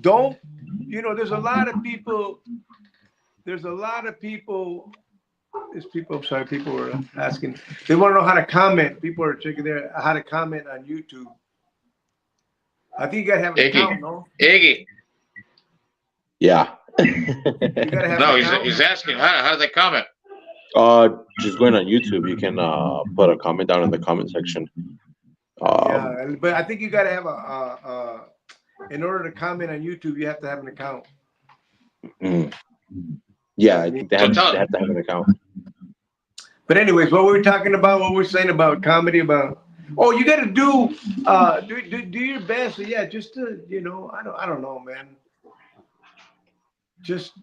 Don't, there's a lot of people. I'm sorry, people were asking. They want to know how to comment. People are checking there how to comment on YouTube. I think you gotta have an account, no? Iggy. Yeah. No, he's asking how do they comment? Just going on YouTube, you can put a comment down in the comment section. Yeah, but I think you gotta have in order to comment on YouTube, you have to have an account. Yeah, I think they have to have an account. But anyways, what we were talking about, what we're saying about comedy, about you got to do your best. So yeah, just to I don't know, man. Just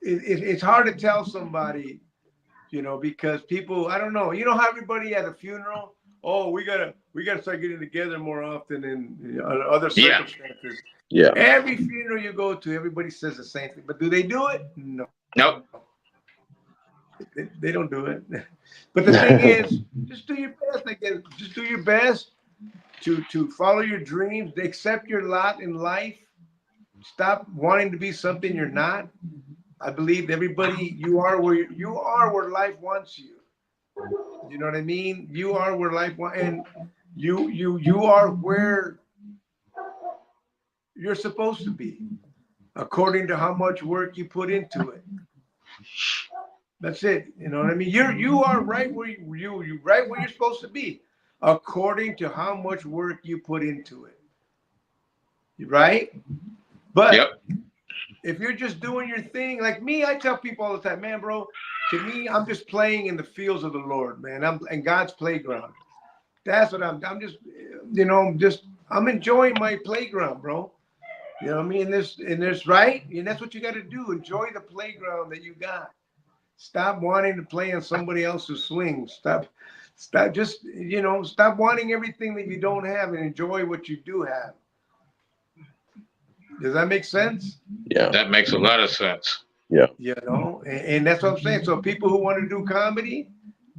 it's hard to tell somebody, because people, I don't know. You know how everybody at a funeral, we gotta start getting together more often in other circumstances. Yeah. Every funeral you go to, everybody says the same thing. But do they do it? No. Nope. They don't do it. But the thing is, just do your best. Just do your best to follow your dreams, to accept your lot in life. Stop wanting to be something you're not. I believe everybody, you are where life wants you. You know what I mean? You are where life wants, and you are where you're supposed to be, according to how much work you put into it. That's it. You know what I mean? You are right where you right where you're supposed to be, according to how much work you put into it. Right? But if you're just doing your thing, like me, I tell people all the time, man, bro, to me, I'm just playing in the fields of the Lord, man. I'm in God's playground. That's what I'm just, I'm enjoying my playground, bro. You know what I mean? And there's right. And that's what you got to do. Enjoy the playground that you got. Stop wanting to play on somebody else's swing. Stop just, stop wanting everything that you don't have and enjoy what you do have. Does that make sense? Yeah. That makes a lot of sense. Yeah. And that's what I'm saying. So people who want to do comedy,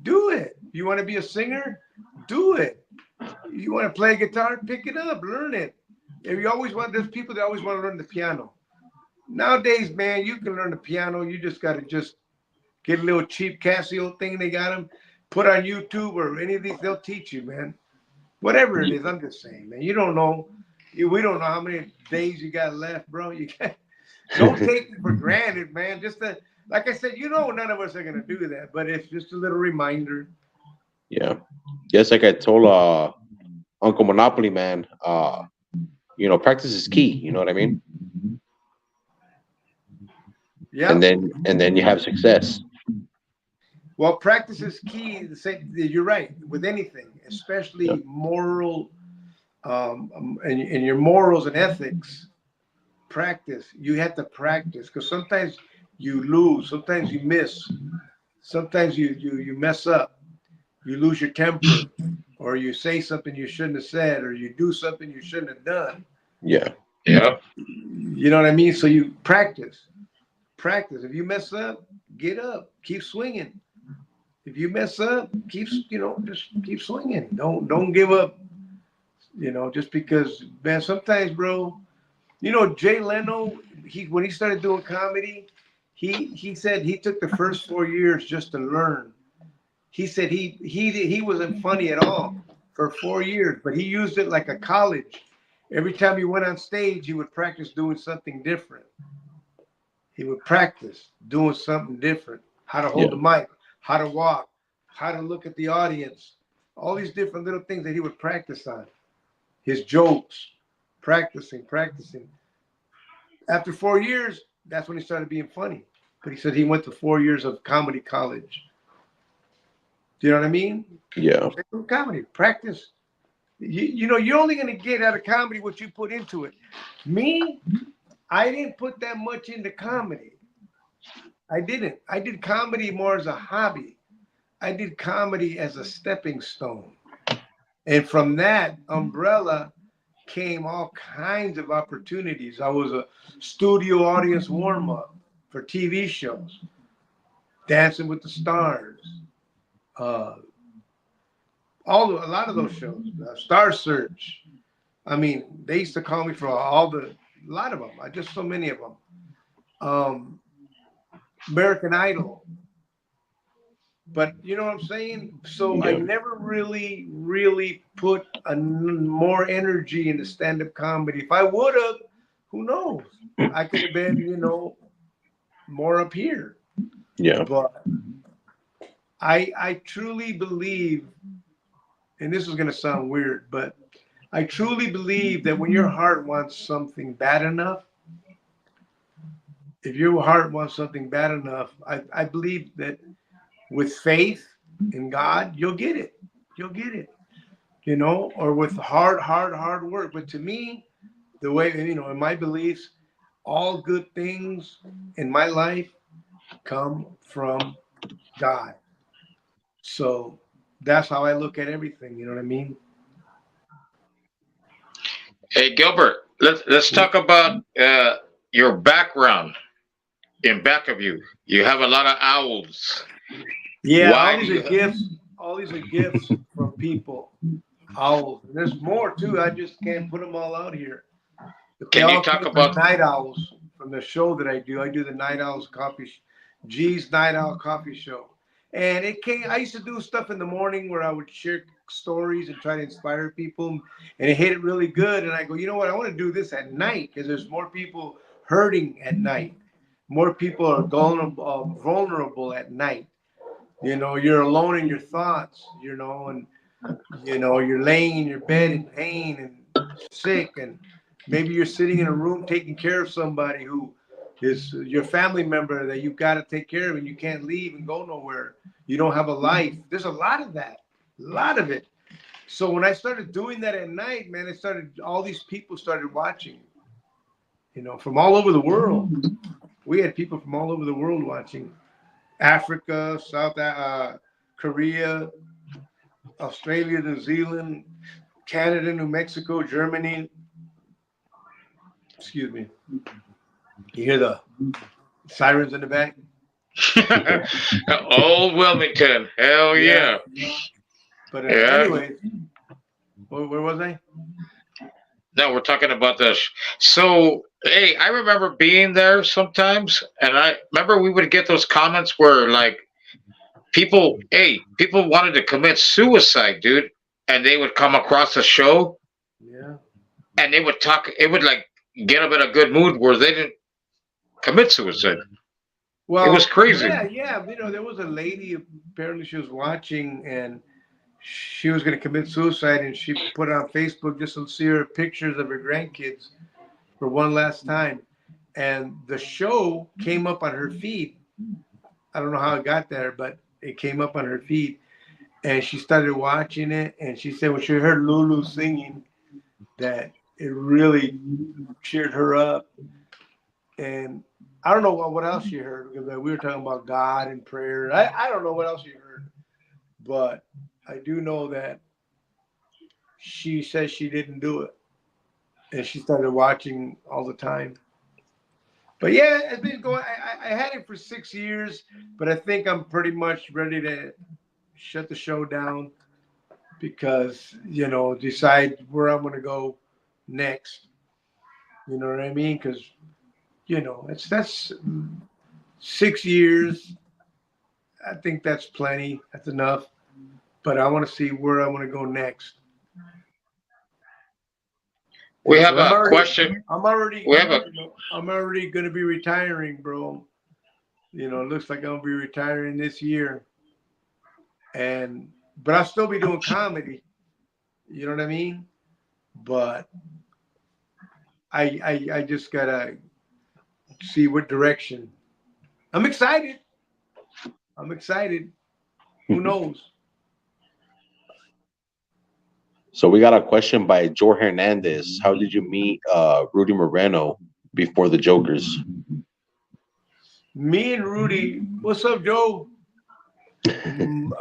do it. You want to be a singer? Do it. You want to play guitar? Pick it up, learn it. If you always there's people that always want to learn the piano. Nowadays, man, you can learn the piano. You just got to get a little cheap Casio thing they got them, put on YouTube or any of these, they'll teach you, man. Whatever it is, I'm just saying, man. You don't know. We don't know how many days you got left, bro. Don't take it for granted, man. Just like I said, none of us are going to do that, but it's just a little reminder. Yeah. Just like I told Uncle Monopoly, man, practice is key. You know what I mean? Yeah. And then you have success. Well, practice is key. You're right with anything, especially moral, and your morals and ethics. Practice. You have to practice because sometimes you lose, sometimes you miss, sometimes you mess up, you lose your temper, or you say something you shouldn't have said, or you do something you shouldn't have done. Yeah. Yeah. You know what I mean? So you practice. If you mess up, get up, keep swinging. If you mess up, just keep swinging. Don't give up. Just because, man, sometimes, bro, Jay Leno, when he started doing comedy, he said he took the first 4 years just to learn. He said he wasn't funny at all for 4 years, but he used it like a college. Every time he went on stage, he would practice doing something different. He would practice doing something different. How to hold the mic, how to walk, how to look at the audience. All these different little things that he would practice on. His jokes, practicing. After 4 years, that's when he started being funny. But he said he went to 4 years of comedy college. Do you know what I mean? Yeah. Comedy, practice. You know, you're only going to get out of comedy what you put into it. Me, I didn't put that much into comedy. I didn't. I did comedy more as a hobby. I did comedy as a stepping stone. And from that umbrella came all kinds of opportunities. I was a studio audience warm-up for TV shows, Dancing with the Stars, a lot of those shows, Star Search. I mean, they used to call me for a lot of them. I just so many of them. American Idol. But you know what I'm saying? So I never really put more energy into stand-up comedy. If I would have, who knows? I could have been, you know, more up here. Yeah. But I truly believe, and this is going to sound weird, but I truly believe that when your heart wants something bad enough, if your heart wants something bad enough, I believe that with faith in God, you'll get it. You'll get it, you know, or with hard work. But to me, the way, you know, in my beliefs, all good things in my life come from God. So that's how I look at everything. You know what I mean? Hey, Gilbert, let's talk about your background. In back of you, you have a lot of owls. Yeah, Why all these are gifts. All these are gifts from people. Owls. And there's more too. I just can't put them all out here. But they Can you all talk came from about? night owls from the show that I do. I do the Night Owls Coffee, G's Night Owl Coffee Show. And it came. I used to do stuff in the morning where I would share stories and try to inspire people, and it hit it really good. And I go, you know what? I want to do this at night because there's more people hurting at night. More people are vulnerable at night. You know, you're alone in your thoughts. You know, and you know you're laying in your bed in pain and sick, and maybe you're sitting in a room taking care of somebody who is your family member that you've got to take care of, and you can't leave and go nowhere. You don't have a life. There's a lot of that, a lot of it. So when I started doing that at night, man, it started. All these people started watching. You know, from all over the world. We had people from all over the world watching. Africa, South Korea, Australia, New Zealand, Canada, New Mexico, Germany. Excuse me. You hear the sirens in the back? Old Wilmington. Hell yeah. But anyway, where was I? No, we're talking about this. So, hey, I remember being there sometimes, and I remember we would get those comments where, like, people wanted to commit suicide, dude, and they would come across the show, and they would talk. It would like get them in a good mood where they didn't commit suicide. Well, it was crazy. Yeah. You know, there was a lady. Apparently, she was watching, and she was going to commit suicide, and she put it on Facebook just to see her pictures of her grandkids for one last time. And the show came up on her feed. I don't know how it got there, but it came up on her feed. And she started watching it, and she said when she heard Lulu singing, that it really cheered her up. And I don't know what else you heard, because we were talking about God and prayer. I don't know what else you heard, but I do know that she said she didn't do it, and she started watching all the time. But yeah, it's been going. I had it for 6 years, but I think I'm pretty much ready to shut the show down because, you know, decide where I'm going to go next. You know what I mean? Because, you know, that's 6 years. I think that's plenty. That's enough. But I want to see where I want to go next. We have a question. I'm already We have I'm already gonna be retiring, bro. You know, it looks like I'm gonna be retiring this year. But I'll still be doing comedy. You know what I mean? But I just gotta see what direction. I'm excited. I'm excited. Who knows? So we got a question by Joe Hernandez. How did you meet Rudy Moreno before the Jokers? Me and Rudy, what's up, Joe?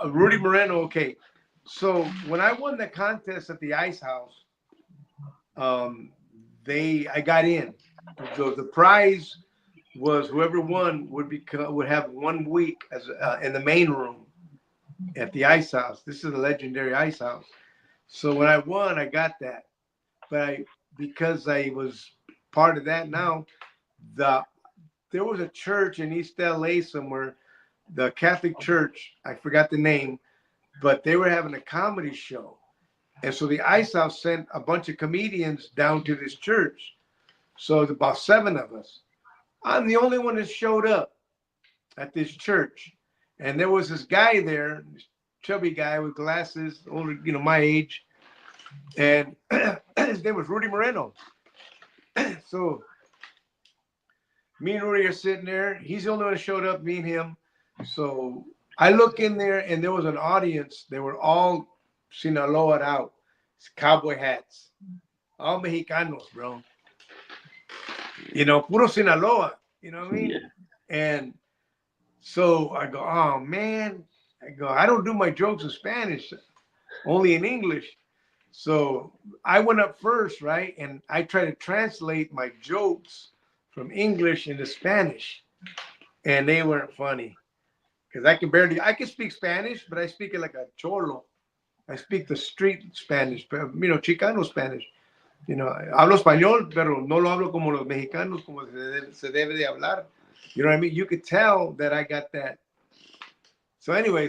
Rudy Moreno. Okay, so when I won the contest at the Ice House, I got in. The prize was whoever won would have 1 week as in the main room at the Ice House. This is a legendary Ice House. So when I won, I got that. But because I was part of that now, there was a church in East LA somewhere, the Catholic church, I forgot the name, but they were having a comedy show. And so the Ice House sent a bunch of comedians down to this church. So there's about 7 of us. I'm the only one that showed up at this church. And there was this guy there, this chubby guy with glasses, older, my age. And his name was Rudy Moreno. So me and Rudy are sitting there. He's the only one that showed up, me and him. So I look in there, and there was an audience. They were all Sinaloa out. It's cowboy hats. All Mexicanos, bro. Puro Sinaloa. You know what I mean? Yeah. And so I go, oh, man. I don't do my jokes in Spanish, only in English. So I went up first, right? And I tried to translate my jokes from English into Spanish. And they weren't funny. Because I can speak Spanish, but I speak it like a cholo. I speak the street Spanish, Chicano Spanish. Hablo español, pero no lo hablo como los mexicanos, como se debe de hablar. You know what I mean? You could tell that I got that. So anyway,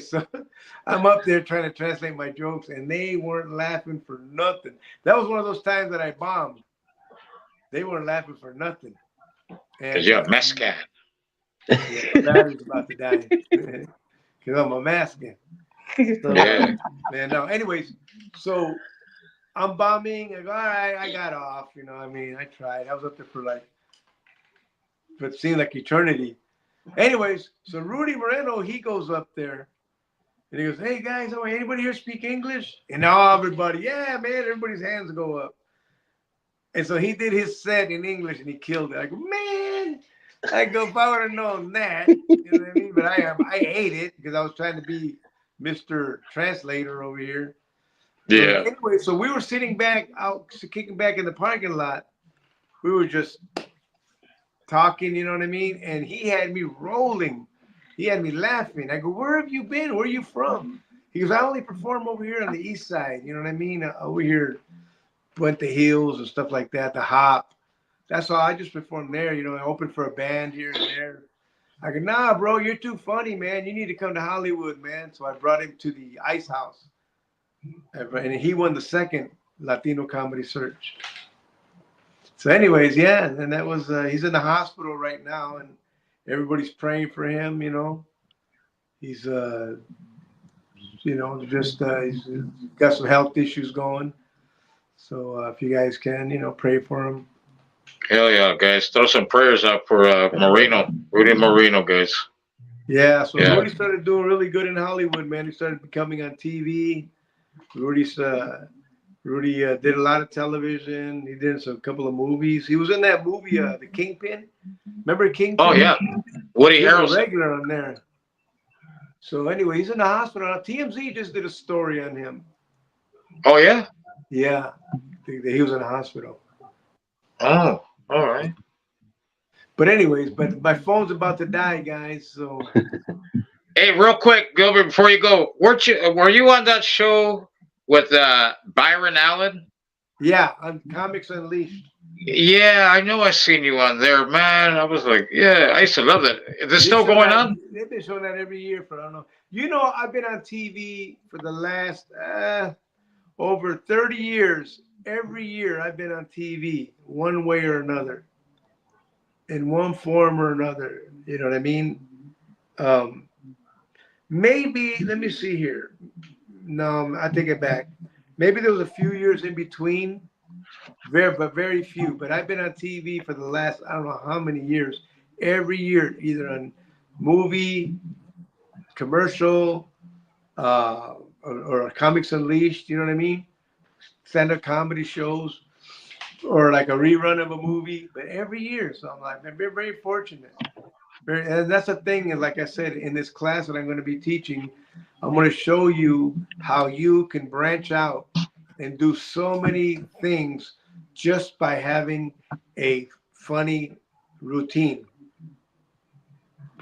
I'm up there trying to translate my jokes, and they weren't laughing for nothing. That was one of those times that I bombed. They weren't laughing for nothing. Because you're a Mexican. Yeah, my battery's about to die. Because I'm a Mexican. So, yeah. Man, no. Anyways, so I'm bombing. I go, all right, I got off. I tried. I was up there for it seemed like eternity. Anyways, so Rudy Moreno, he goes up there and he goes, hey guys, anybody here speak English? And now everybody, yeah, man, everybody's hands go up. And so he did his set in English and he killed it. I go, man, if I would have known that, you know what I mean? But I hate it because I was trying to be Mr. Translator over here. Yeah. So anyway, so we were sitting back kicking back in the parking lot. We were just talking, you know what I mean? And he had me rolling. He had me laughing. I go, where have you been? Where are you from? He goes, I only perform over here on the east side. You know what I mean? Over here, went to Hills and stuff like that, the Hop. That's all. I just performed there. I opened for a band here and there. I go, nah, bro, you're too funny, man. You need to come to Hollywood, man. So I brought him to the Ice House. And he won the second Latino Comedy Search. So anyways, yeah, and that was, he's in the hospital right now, and everybody's praying for him, He's, he's got some health issues going. So if you guys can, pray for him. Hell yeah, guys. Throw some prayers out for Rudy Moreno, guys. Yeah, so yeah. Rudy started doing really good in Hollywood, man. He started becoming on TV. Rudy did a lot of television. He did a couple of movies. He was in that movie, The Kingpin. Remember Kingpin? Oh, yeah. Woody Harrelson. Regular on there. So anyway, he's in the hospital. TMZ just did a story on him. Oh, yeah? Yeah. He was in the hospital. Oh, all right. But anyways, my phone's about to die, guys. So. Hey, real quick, Gilbert, before you go, were you on that show with Byron Allen? Yeah, on Comics Unleashed. Yeah, I know I seen you on there, man. I was like, yeah, I used to love that. Is this still going on? They've been showing that every year for, I don't know. I've been on TV for the last over 30 years, every year I've been on TV one way or another, in one form or another. You know what I mean? Um, maybe, let me see here. No, I take it back. Maybe there was a few years in between, but very few. But I've been on TV for the last, I don't know how many years, every year, either on movie, commercial, or Comics Unleashed, you know what I mean? Stand-up comedy shows, or like a rerun of a movie, but every year. So I'm like, I've been very fortunate. And that's the thing, and like I said, in this class that I'm going to be teaching, I'm going to show you how you can branch out and do so many things just by having a funny routine.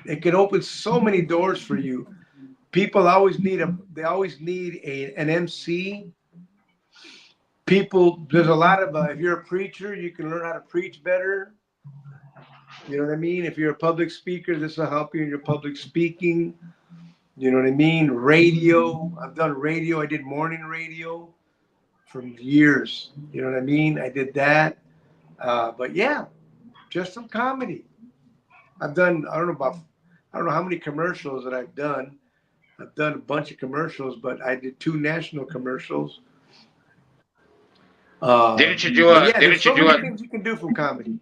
It can open so many doors for you. People always need an MC. People, there's a lot of, if you're a preacher, you can learn how to preach better. You know what I mean? If you're a public speaker, this will help you in your public speaking. You know what I mean? Radio. I've done radio. I did morning radio for years. You know what I mean? I did that. But yeah, just some comedy. I've done, I don't know how many commercials that I've done. I've done a bunch of commercials, but I did 2 national commercials. Didn't you do a? Yeah, didn't so you do many a? things you can do from comedy.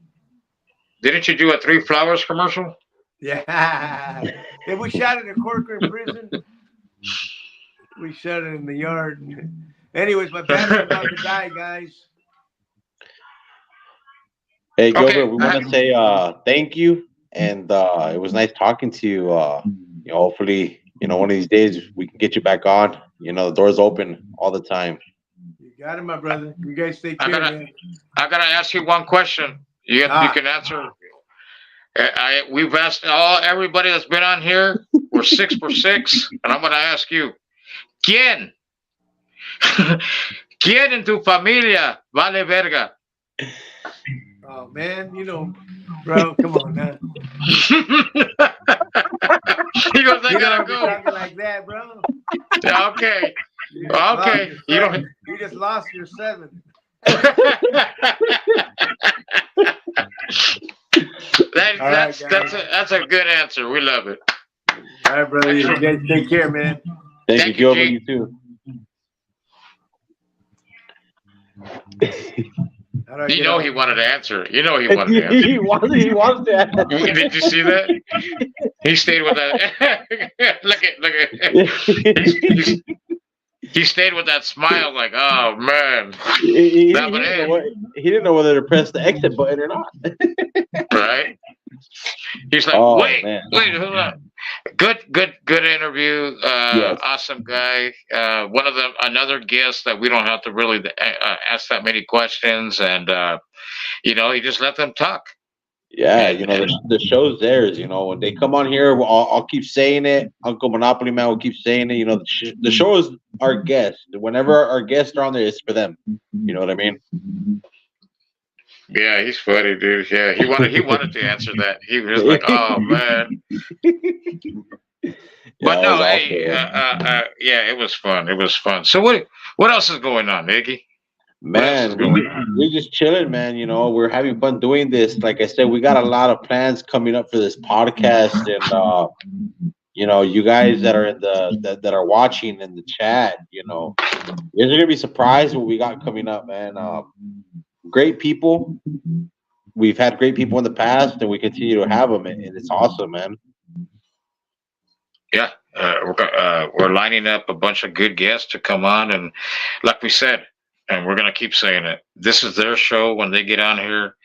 Didn't you do a 3 Flowers commercial? Yeah. If we shot it in Corcoran prison, we shot it in the yard. Anyways, my battery's about to die, guys. Hey, Gilbert, Okay. we want to say thank you, and it was nice talking to you. Hopefully, one of these days we can get you back on. The door's open all the time. You got it, my brother. You guys take care, man. I gotta ask you one question. You can answer. We've asked everybody that's been on here. We're 6 for 6, and I'm gonna ask you, ¿Quién? ¿Quién en tu familia vale verga? Oh man, bro, come on now. He goes, I gotta go. Talking like that, bro. Yeah, okay. Okay. You just lost your 7. That's a good answer. We love it. All right, brother. You guys take care, man. Thank you, Gilbert. You too. He wanted to answer. He wanted to answer. he wants to answer. Did you see that? He stayed with that. Look at. He stayed with that smile, like, oh man. He didn't know whether to press the exit button or not. Right? He's like, wait, hold on. Good interview. Yes. Awesome guy. One of them, another guest that we don't have to really ask that many questions, and he just let them talk. Yeah, the show's theirs. When they come on here, I'll keep saying it. Uncle Monopoly Man will keep saying it. The show is our guests. Whenever our guests are on there, it's for them. You know what I mean? Yeah, he's funny, dude. Yeah, he wanted to answer that. He was like, "Oh man." But no, hey, yeah, it was fun. It was fun. So what else is going on, Iggy? Man, we're just chilling, man. We're having fun doing this. Like I said, we got a lot of plans coming up for this podcast, and you guys that are that are watching in the chat, you're gonna be surprised what we got coming up, man. Great people. We've had great people in the past, and we continue to have them, and it's awesome, man. Yeah, we're lining up a bunch of good guests to come on, and like we said. And we're going to keep saying it. This is their show. When they get on here,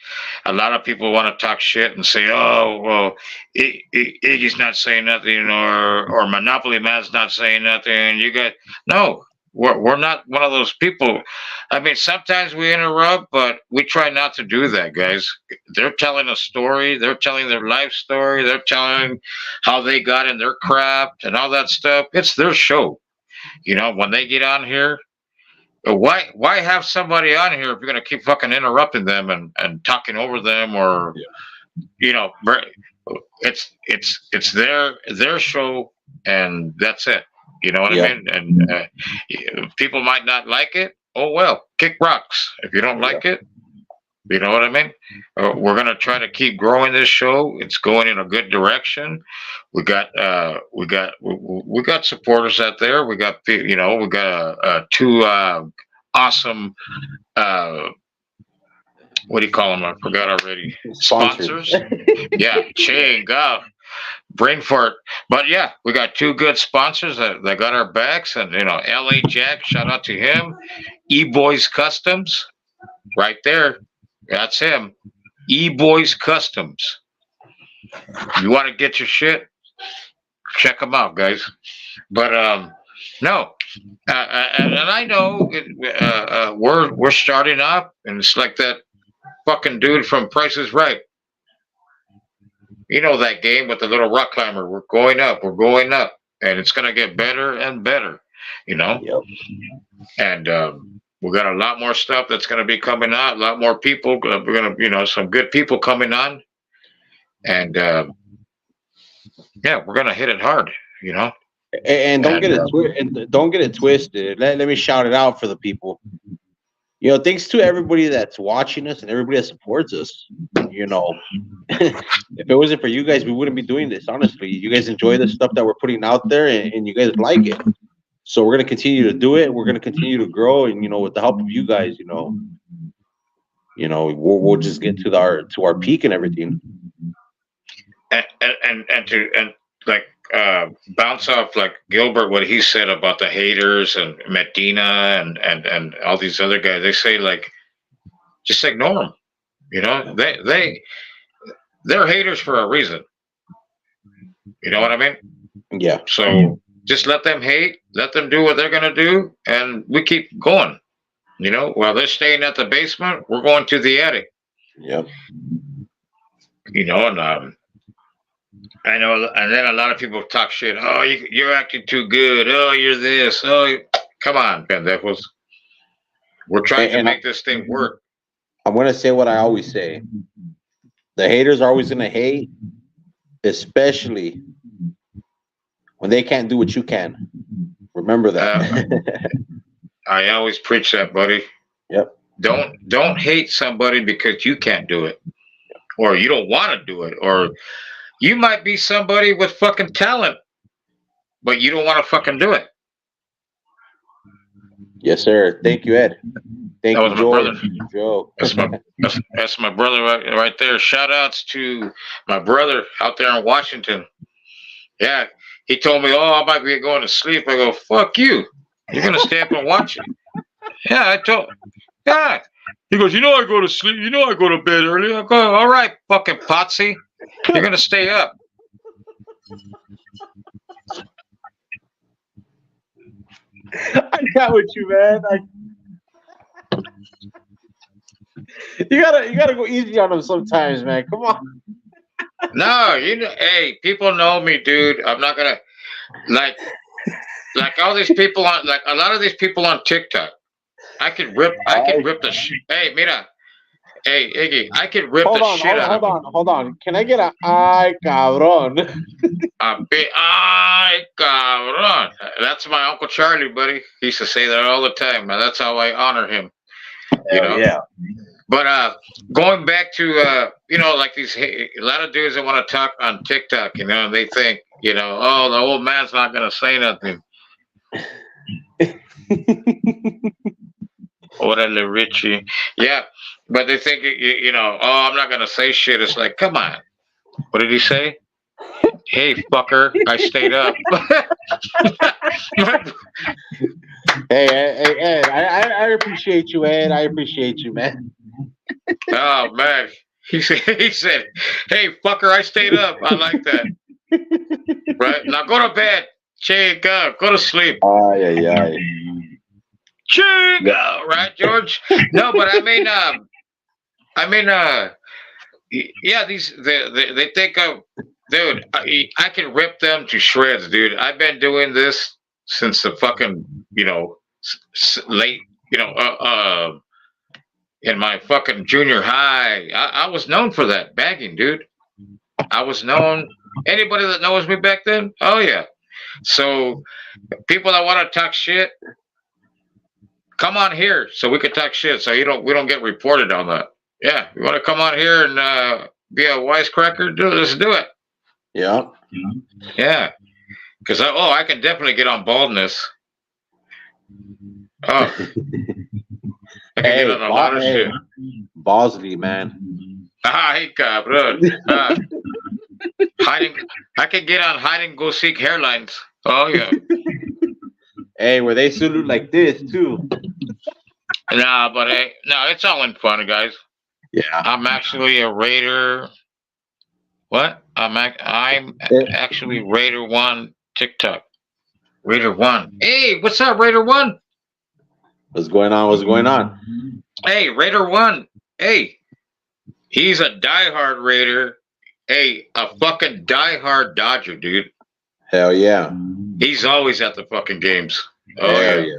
a lot of people want to talk shit and say, oh, well, Iggy's not saying nothing, or Monopoly Man's not saying nothing. You guys, no, we're not one of those people. I mean, sometimes we interrupt, but we try not to do that, guys. They're telling a story. They're telling their life story. They're telling how they got in their craft and all that stuff. It's their show. When they get on here, why have somebody on here if you're gonna keep fucking interrupting them and talking over them, or it's their show, and that's it. You know what I mean? And people might not like it. Oh well, kick rocks. If you don't like it, you know what I mean? We're gonna try to keep growing this show. It's going in a good direction. We got supporters out there. We got two awesome what do you call them? I forgot already. Sponsors. Yeah, Che, God, brain fart. But yeah, we got two good sponsors that got our backs, and LA Jack, shout out to him. EBOYZ Customs, right there. That's him. EBOYZ Customs. You want to get your shit? Check them out, guys. But no, and I know we're starting up, and it's like that fucking dude from Price is Right. You know that game with the little rock climber. We're going up, and it's gonna get better and better. Yep. And we got a lot more stuff that's gonna be coming out. A lot more people. We're gonna, some good people coming on, and yeah, we're gonna hit it hard. And don't get it twisted. Let me shout it out for the people. Thanks to everybody that's watching us and everybody that supports us. If it wasn't for you guys, we wouldn't be doing this. Honestly, you guys enjoy the stuff that we're putting out there, and you guys like it. So we're gonna continue to do it. We're gonna continue to grow, and with the help of you guys, we'll just get to our peak and everything. And like bounce off like Gilbert, what he said about the haters and Medina and all these other guys. They say like, just ignore them. They're haters for a reason. You know what I mean? Yeah. So just let them hate, let them do what they're gonna do, and we keep going. While they're staying at the basement, we're going to the attic. Yep. And I know, and then a lot of people talk shit. Oh, you're acting too good. Oh, you're this. Oh, come on, pendejos. We're trying to make this thing work. I'm going to say what I always say. The haters are always going to hate, especially when they can't do what you can. Remember that. I always preach that, buddy. Yep. Don't hate somebody because you can't do it, or you don't want to do it, or you might be somebody with fucking talent, but you don't want to fucking do it. Yes, sir. Thank you, Ed. Thank you, George. Joe. That's my brother right there. Shout outs to my brother out there in Washington. Yeah, he told me, I might be going to sleep. I go, fuck you. You're going to stay up and watch it. Yeah, yeah. He goes, I go to sleep. I go to bed early. I go, all right, fucking potsy. You're going to stay up. I got with you, man. You gotta go easy on them sometimes, man. Come on. No, hey, people know me, dude. I'm not gonna like all these people on, like a lot of these people on TikTok. I could rip the shit. Hey, mira. Hey, Iggy, I could rip the shit out of him. Hold on. Can I get a ay cabrón? Ay cabrón. That's my Uncle Charlie, buddy. He used to say that all the time, man. That's how I honor him. Yeah. But going back to like these a lot of dudes that want to talk on TikTok, they think, oh, the old man's not gonna say nothing. Orale Richie. Yeah. But they think, oh, I'm not going to say shit. It's like, come on. What did he say? Hey, fucker, I stayed up. Hey, Ed, I appreciate you, Ed. I appreciate you, man. Oh, man. He said, hey, fucker, I stayed up. I like that. Right? Now go to bed. Che, go to sleep. Yeah. Che, go. Right, George? No, but I mean, yeah, they think of, dude, I can rip them to shreds, dude. I've been doing this since the fucking, late, in my fucking junior high. I was known for that, bagging, dude. I was known. Anybody that knows me back then? Oh, yeah. So people that want to talk shit, come on here so we can talk shit. So we don't get reported on that. Yeah, you want to come on here and be a wisecracker? Let's do it. Yeah. Yeah. Because I can definitely get on baldness. Oh. I can get on a lot of shit. Bosley, man. Ay, cabrón. I can get on hide and go seek hairlines. Oh yeah. Hey, where they salute like this too. Nah, but no, it's all in fun, guys. Yeah. I'm actually a Raider. What? I'm actually Raider 1 TikTok. Raider 1. Hey, what's up, Raider 1? What's going on? What's going on? Hey, Raider 1. Hey, he's a diehard Raider. Hey, a fucking diehard Dodger, dude. Hell yeah. He's always at the fucking games. Oh, Hell yeah.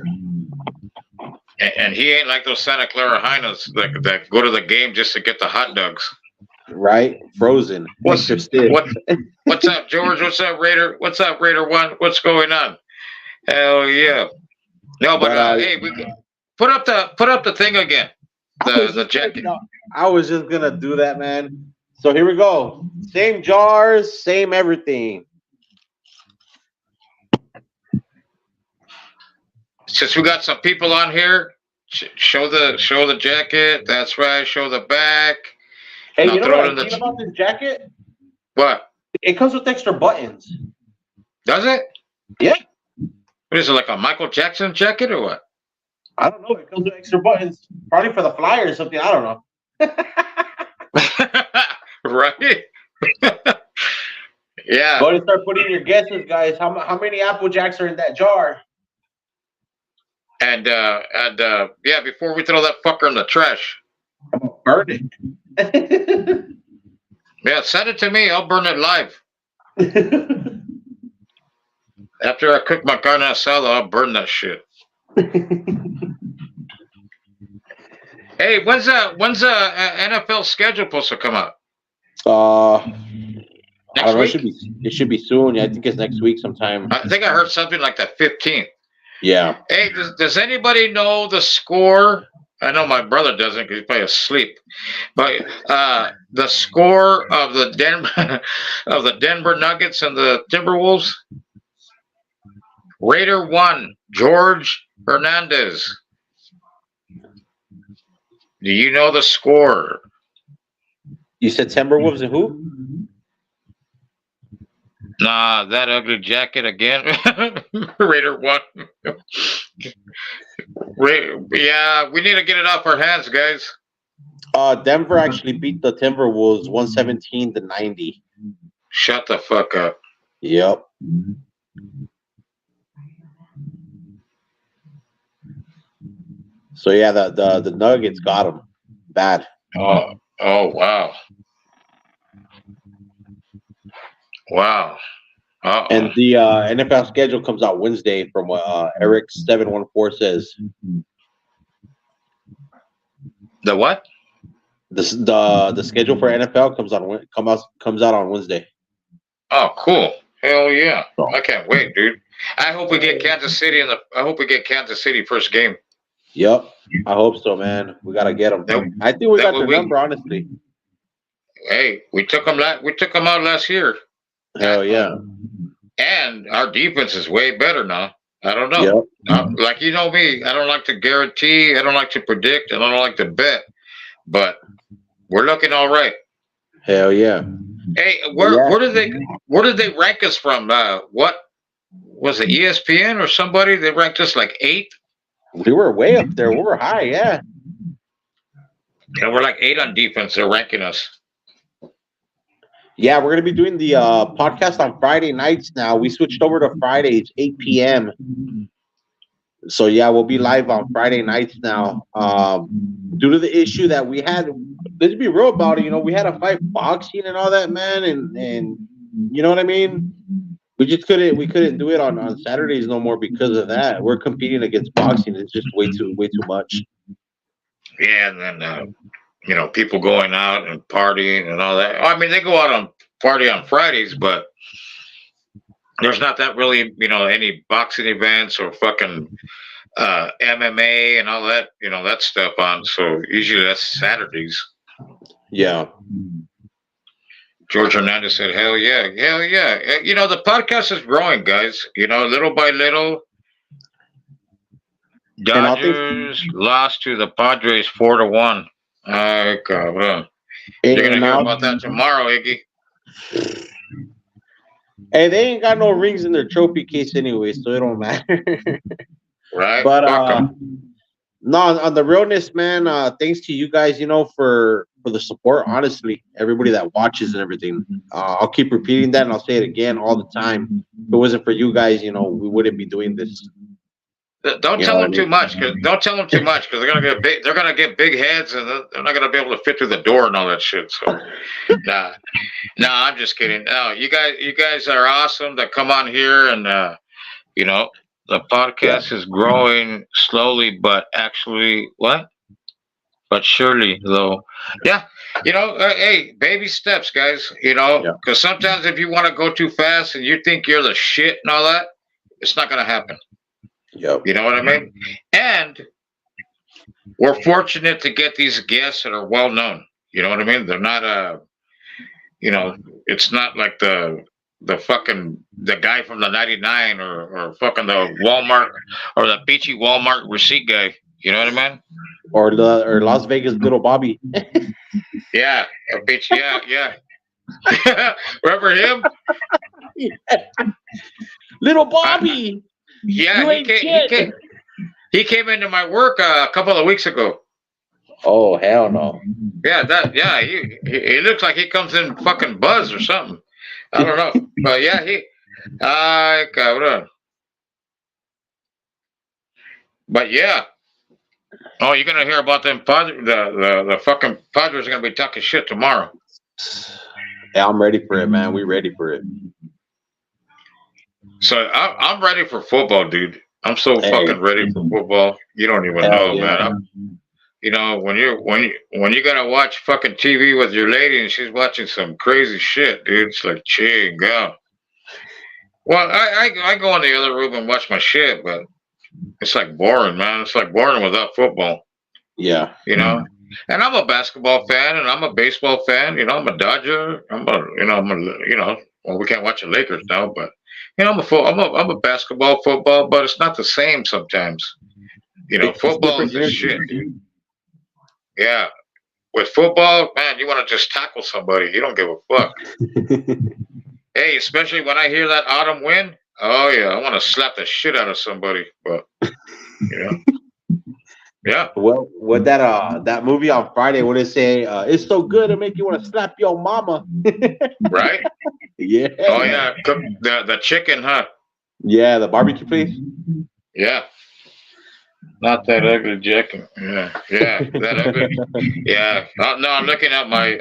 And he ain't like those Santa Clara Hyenas that go to the game just to get the hot dogs. Right? Frozen. What's up, George? What's up, Raider? What's up, Raider 1? What's going on? Hell yeah. No, but hey, we put up the thing again. The jacket. I was just gonna do that, man. So here we go. Same jars, same everything. Since we got some people on here, show the jacket. That's right. Show the back. Hey, you know what I mean about this jacket? What? It comes with extra buttons. Does it? Yeah. What is it, like a Michael Jackson jacket or what? I don't know. It comes with extra buttons. Probably for the flyer or something. I don't know. Right? Yeah. Go and start putting your guesses, guys. How many Apple Jacks are in that jar? And yeah, before we throw that fucker in the trash. I'm gonna burn it. Yeah, send it to me. I'll burn it live. After I cook my carne asada, I'll burn that shit. Hey, when's NFL schedule supposed to come out? Next week? It should be soon. Yeah, I think it's next week sometime. I think I heard something like the 15th. Yeah. Hey, does anybody know the score? I know my brother doesn't because he's probably asleep. But the score of the Denver Nuggets and the Timberwolves. Raider 1, George Hernandez. Do you know the score? You said Timberwolves and who? Nah, that ugly jacket again. Raider 1. Yeah, we need to get it off our hands, guys. Denver actually beat the Timberwolves 117-90. Shut the fuck up. Yep. So yeah, the Nuggets got them bad. Oh wow. Wow. Uh-oh. And the NFL schedule comes out Wednesday, from what Eric714 says. The what? The schedule for NFL comes out on Wednesday. Oh, cool! Hell yeah! I can't wait, dude. I hope we get Kansas City first game. Yep, I hope so, man. We gotta get them. I think we got their number, honestly. Hey, we took them out last year. Hell yeah! And our defense is way better now. I don't know. Yep. Like, you know me, I don't like to guarantee. I don't like to predict. And I don't like to bet. But we're looking all right. Hell yeah! Hey, where did they rank us from? What was it? ESPN or somebody? They ranked us like 8. We were way up there. We were high, yeah. Yeah, we're like 8 on defense. They're ranking us. Yeah, we're gonna be doing the podcast on Friday nights now. We switched over to Fridays, 8 p.m. So yeah, we'll be live on Friday nights now. Due to the issue that we had, let's be real about it. You know, we had to fight boxing and all that, man, and you know what I mean. We just couldn't do it on Saturdays no more because of that. We're competing against boxing. It's just way too much. Yeah, and then you know, people going out and partying and all that. I mean, they go out and party on Fridays, but there's not that really, you know, any boxing events or fucking MMA and all that, that stuff on. So usually that's Saturdays. Yeah. George Hernandez said, hell yeah, hell yeah. The podcast is growing, guys. Little by little. Dodgers lost to the Padres 4-1. God, you're going to hear about that tomorrow, Iggy. Hey, they ain't got no rings in their trophy case anyway, so it don't matter. Right? But no, on the realness, man, thanks to you guys, for the support, honestly. Everybody that watches and everything. I'll keep repeating that and I'll say it again all the time. If it wasn't for you guys, we wouldn't be doing this. Don't tell them too much, because they're gonna get big. They're gonna get big heads, and they're not gonna be able to fit through the door and all that shit. So, nah, I'm just kidding. No, you guys are awesome that come on here, and the podcast is growing slowly, but actually, but surely, though. Yeah, hey, baby steps, guys. Because sometimes if you want to go too fast and you think you're the shit and all that, it's not gonna happen. Yep. You know what I mean? And we're fortunate to get these guests that are well known. You know what I mean? They're not it's not like the guy from the 99 or fucking the Walmart or the Peachy Walmart receipt guy. You know what I mean? Or Las Vegas Little Bobby. Yeah, Peachy. Yeah. Remember him? Yeah. Little Bobby. Yeah, he came into my work a couple of weeks ago. Oh, hell no. Yeah, he looks like he comes in fucking buzz or something. I don't know. But yeah, cabrón. But yeah. Oh, you're gonna hear about them the fucking Padres are gonna be talking shit tomorrow. Yeah, I'm ready for it, man. We ready for it. So I'm ready for football, dude. I'm so fucking ready for football. You don't even know, man. When you gotta watch fucking TV with your lady and she's watching some crazy shit, dude. It's like, gee, God. Well, I go in the other room and watch my shit, but it's like boring, man. It's like boring without football. Yeah. And I'm a basketball fan and I'm a baseball fan. I'm a Dodger. Well, we can't watch the Lakers now, but I'm a basketball, football, but it's not the same sometimes. Football is the shit, dude. Yeah. With football, man, you want to just tackle somebody. You don't give a fuck. Hey, especially when I hear that autumn wind. Oh, yeah. I want to slap the shit out of somebody. But, yeah. Well, with that movie on Friday, what did it say? It's so good to make you want to slap your mama. Right? Yeah. Oh, yeah. Cook the chicken, huh? Yeah, the barbecue place. Yeah. Not that ugly chicken. Yeah, that ugly. Yeah. No, I'm looking at my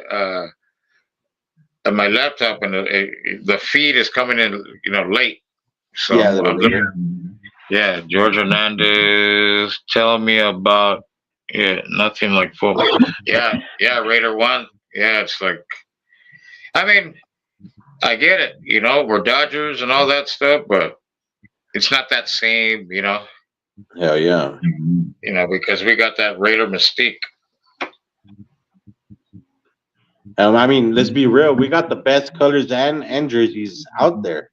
laptop, and the feed is coming in, late. So I'm looking. Yeah, George Hernandez telling me about nothing like football. Yeah, Raider 1. Yeah, it's like, I mean, I get it. We're Dodgers and all that stuff, but it's not that same. Hell yeah. Because we got that Raider mystique. I mean, let's be real. We got the best colors and jerseys out there.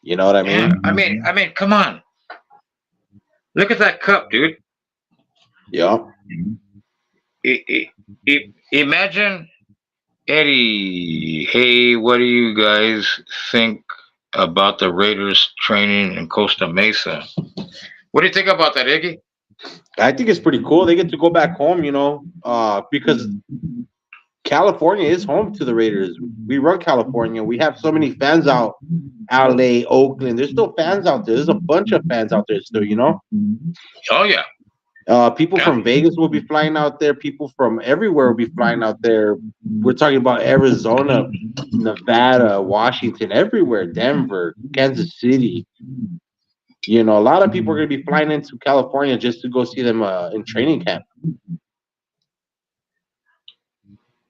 You know what I mean? Yeah, I mean, come on. Look at that cup, dude. Yeah. Imagine, Eddie. Hey, what do you guys think about the Raiders training in Costa Mesa? What do you think about that, Iggy? I think it's pretty cool. They get to go back home, because California is home to the Raiders. We run California. We have so many fans out. LA, Oakland. There's still fans out there. There's a bunch of fans out there still, Oh, yeah. People from Vegas will be flying out there. People from everywhere will be flying out there. We're talking about Arizona, Nevada, Washington, everywhere. Denver, Kansas City. A lot of people are going to be flying into California just to go see them in training camp.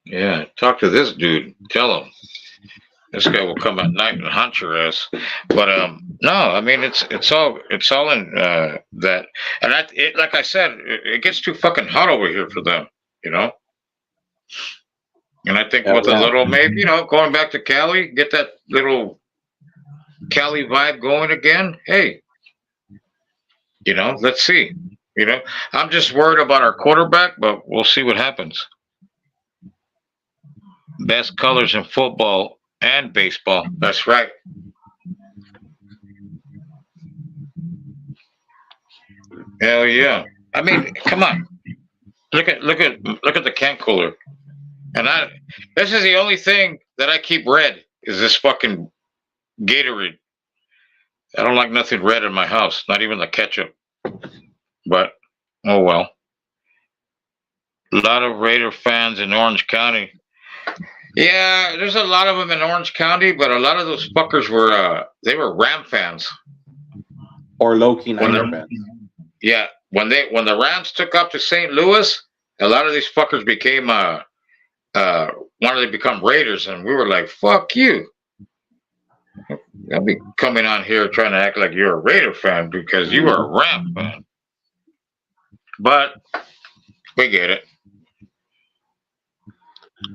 Yeah, talk to this dude. Tell him. This guy will come at night and hunt your ass. But no, I mean it's all in that. And like I said, it gets too fucking hot over here for them, you know. And I think with a little, maybe, you know, going back to Cali, get that little Cali vibe going again. Hey, you know, let's see. You know, I'm just worried about our quarterback, but we'll see what happens. Best colors in football and baseball. That's right. Hell yeah. I mean, come on. Look at the can cooler. And this is the only thing that I keep red is this fucking Gatorade. I don't like nothing red in my house, not even the ketchup. But oh well. A lot of Raider fans in Orange County. Yeah, there's a lot of them in Orange County, but a lot of those fuckers were they were Ram fans or low-key Niner fans. Yeah, when the Rams took up to St. Louis, a lot of these fuckers became wanted to become Raiders, and we were like, "Fuck you." I'll be coming on here trying to act like you're a Raider fan because you are a Ram fan. But we get it.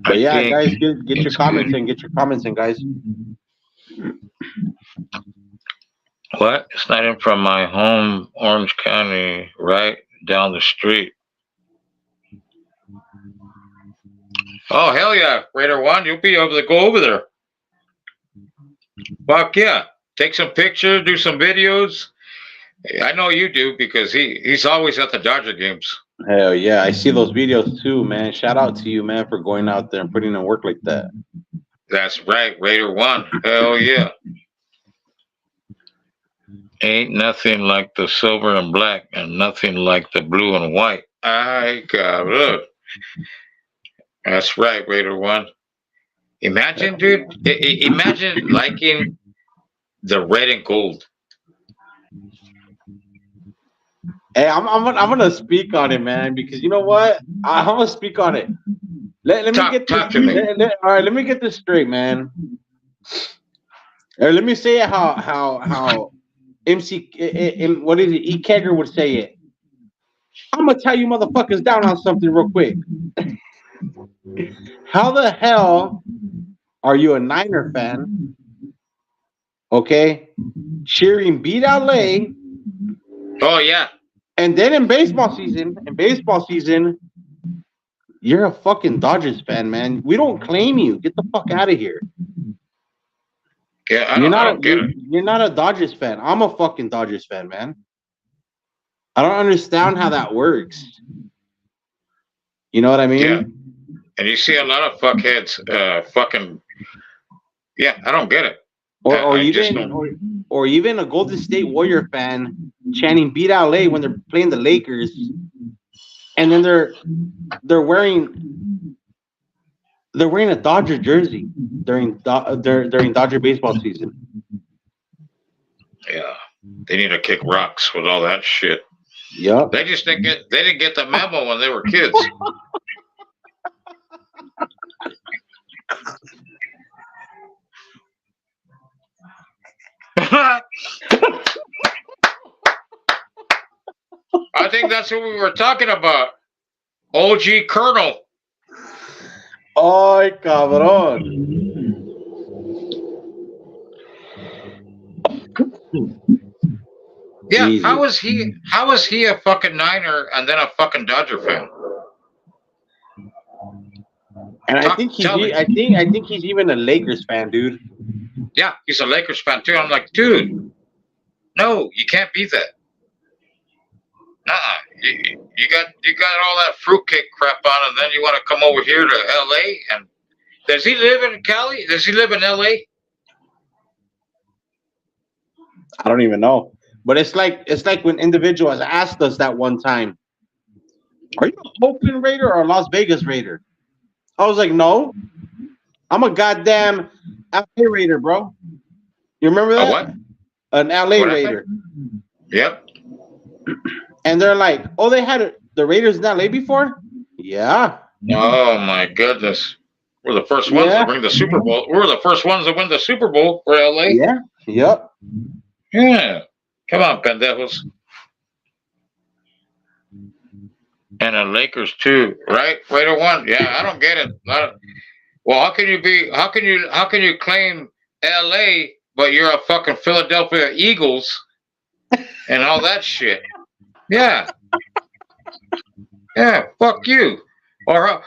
But yeah, guys, get your comments in. Get your comments in, guys. What? It's not in from my home, Orange County, right down the street. Oh, hell yeah. Raider 1, you'll be able to go over there. Fuck yeah. Take some pictures, do some videos. I know you do because he's always at the Dodger games. Hell yeah. I see those videos too, man. Shout out to you, man, for going out there and putting in work like that. That's right. Raider 1. Hell yeah. Ain't nothing like the silver and black and nothing like the blue and white. I got it. That's right, Raider 1. Imagine, dude. Imagine liking the red and gold. Hey, I'm gonna speak on it, man, because you know what? I'm gonna speak on it. Let me get this. All right, let me get this straight, man. Or let me say it how what is it? E. Kegger would say it. I'm gonna tell you motherfuckers down on something real quick. How the hell are you a Niner fan? Okay, cheering beat LA. Oh yeah. And then in baseball season, you're a fucking Dodgers fan, man. We don't claim you. Get the fuck out of here. Yeah, you're not a Dodgers fan. I'm a fucking Dodgers fan, man. I don't understand how that works. You know what I mean? Yeah. And you see a lot of fuckheads, yeah, I don't get it. Or even a Golden State Warrior fan chanting "Beat LA" when they're playing the Lakers, and then they're wearing a Dodger jersey during Dodger baseball season. Yeah, they need to kick rocks with all that shit. Yep. They didn't get the memo when they were kids. I think that's what we were talking about. OG Colonel. Ay, cabrón. Yeah, Jesus. How was he a fucking Niner and then a fucking Dodger fan? And I think he's even a Lakers fan, dude. Yeah, he's a Lakers fan too. I'm like, dude, no, you can't be that. You got all that fruitcake crap on, and then you want to come over here to LA? And does he live in Cali? Does he live in LA? I don't even know. But it's like when individuals asked us that one time, "Are you a Oakland Raider or a Las Vegas Raider?" I was like, "No, I'm a goddamn LA Raider, bro." You remember that? A what? An LA Raider. Yep. And they're like, "Oh, they had the Raiders in LA before?" Yeah. Oh my goodness. We're the first ones to bring the Super Bowl. We're the first ones to win the Super Bowl for LA. Yeah. Yep. Yeah. Come on, pendejos. And the Lakers too, right? Right at one. Yeah, I don't get it. Well, how can you claim LA, but you're a fucking Philadelphia Eagles and all that shit? Yeah. Yeah, fuck you. Or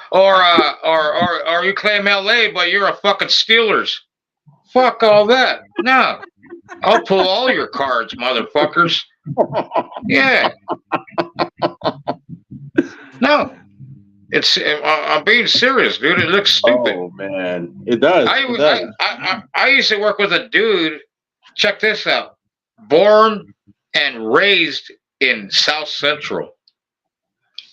you claim LA, but you're a fucking Steelers. Fuck all that. No. I'll pull all your cards, motherfuckers. Yeah. No. I'm being serious, dude. It looks stupid. Oh man, it does. I used to work with a dude. Check this out. Born and raised in South Central.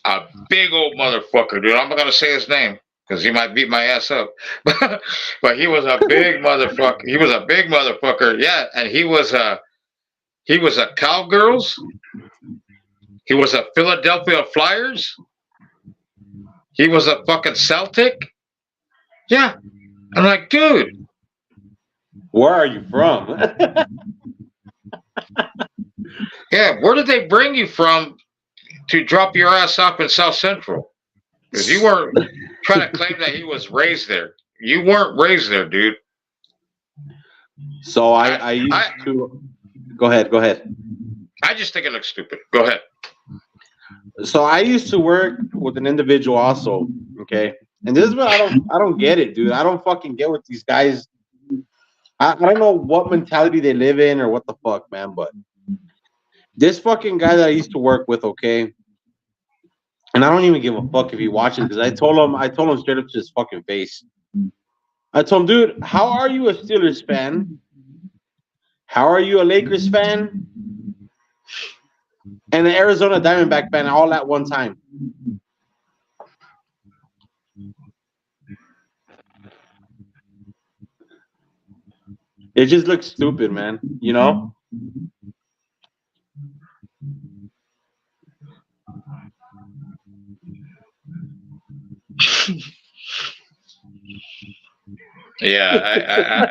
A big old motherfucker, dude. I'm not gonna say his name because he might beat my ass up. But he was a big motherfucker. He was a big motherfucker. Yeah, and he was a Cowgirls. He was a Philadelphia Flyers. He was a fucking Celtic. Yeah. I'm like, dude. Where are you from? Yeah, where did they bring you from to drop your ass off in South Central? Because you weren't trying to claim that he was raised there. You weren't raised there, dude. So I used to... Go ahead. I just think it looks stupid. Go ahead. So I used to work with an individual also, okay? And this is what I don't get it, dude. I don't fucking get what these guys... I don't know what mentality they live in or what the fuck, man, but this fucking guy that I used to work with, okay? And I don't even give a fuck if he watches because I told him straight up to his fucking face. I told him, dude, how are you a Steelers fan? How are you a Lakers fan? And an Arizona Diamondback fan all at one time. It just looks stupid, man. You know? Yeah,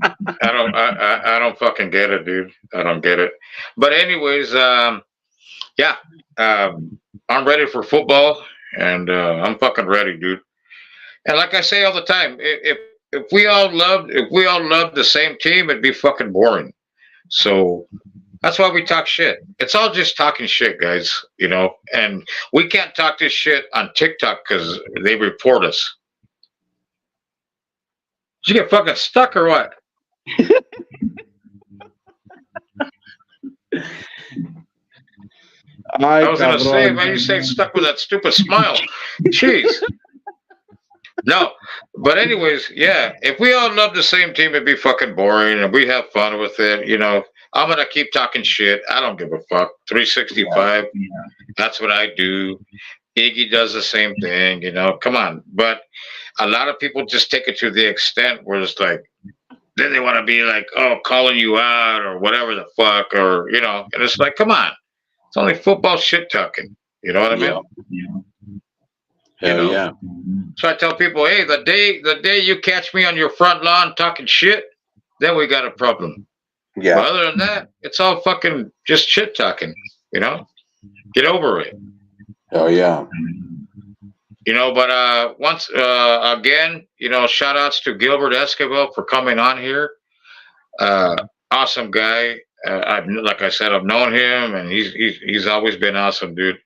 I don't fucking get it, dude. I don't get it. But anyways, yeah, I'm ready for football, and I'm fucking ready, dude. And like I say all the time, if we all loved the same team, it'd be fucking boring. So that's why we talk shit. It's all just talking shit, guys. You know, and we can't talk this shit on TikTok because they report us. Did you get fucking stuck or what? I was gonna say, man, you say stuck with that stupid smile. Jeez. No, but anyways, yeah. If we all love the same team, it'd be fucking boring, and we have fun with it. You know, I'm gonna keep talking shit. I don't give a fuck. 365. Yeah. That's what I do. Iggy does the same thing. You know, come on. But a lot of people just take it to the extent where it's like, then they want to be like, oh, calling you out or whatever the fuck, or you know, and it's like, come on. It's only football shit talking. You know what I mean? Yeah. Hell yeah. So I tell people, hey, the day you catch me on your front lawn talking shit, then we got a problem. Yeah. But other than that, it's all fucking just shit talking. You know, get over it. Hell yeah. You know, but once again, you know, shout outs to Gilbert Esquivel for coming on here. Awesome guy. Like I said, I've known him, and he's always been awesome, dude.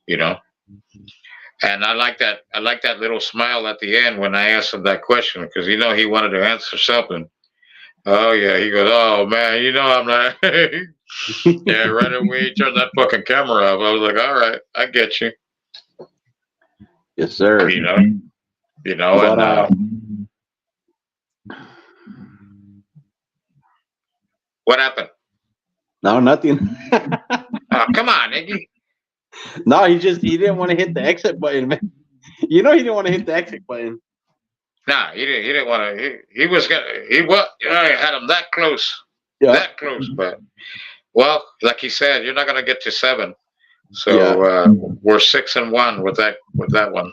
You know, and I like that little smile at the end when I asked him that question because you know he wanted to answer something. Oh yeah, he goes, oh man, you know I'm not. Yeah, right away he turned that fucking camera off. I was like, all right, I get you. Yes, sir. You know, but, and what happened? No, nothing. Oh, come on, Iggy. No, he didn't want to hit the exit button, man. You know he didn't want to hit the exit button. Nah, he didn't want to. He had him that close. Yeah. That close, but well, like he said, you're not gonna get to 7. So we're 6-1 with that one.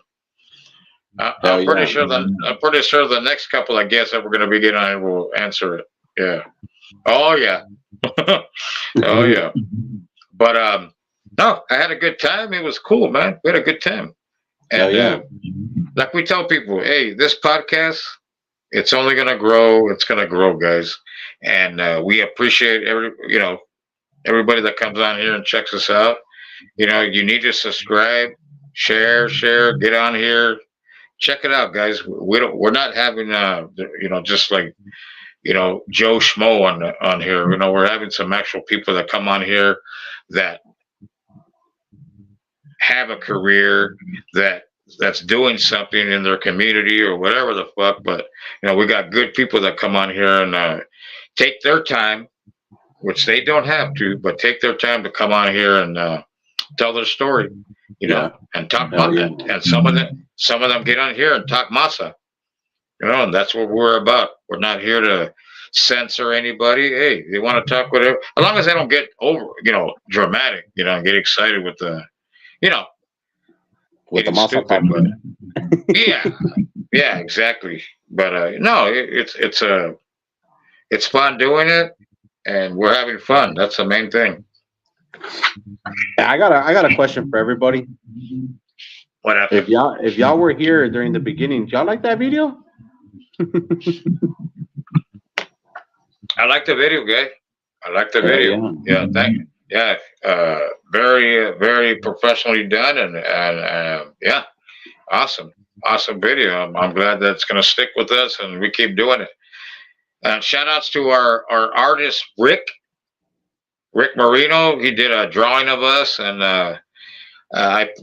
I'm pretty sure the next couple of guests that we're going to be getting on will answer it. Yeah. Oh yeah. Oh yeah. But no, I had a good time. It was cool, man. We had a good time. And like we tell people, hey, this podcast, it's only going to grow. It's going to grow, guys. And we appreciate everybody that comes on here and checks us out. You know, you need to subscribe, share, get on here, check it out, guys. We're not having just like Joe Schmo on here. You know, we're having some actual people that come on here that have a career that's doing something in their community or whatever the fuck. But we got good people that come on here and take their time, which they don't have to, but take their time to come on here and tell their story, and talk about it. And some of them get on here and talk masa, and that's what we're about. We're not here to censor anybody. Hey, they want to talk whatever, as long as they don't get over, dramatic, and get excited with the, with the masa part. Yeah, exactly. But no, it's fun doing it, and we're having fun. That's the main thing. I got a question for everybody. What happened? If y'all were here during the beginning, did y'all like that video? I like the video, guy. I like the video. Yeah, thank you. Yeah, very, very professionally done, and yeah, awesome video. I'm glad that it's gonna stick with us, and we keep doing it. And shout outs to our artist Rick Marino. He did a drawing of us, and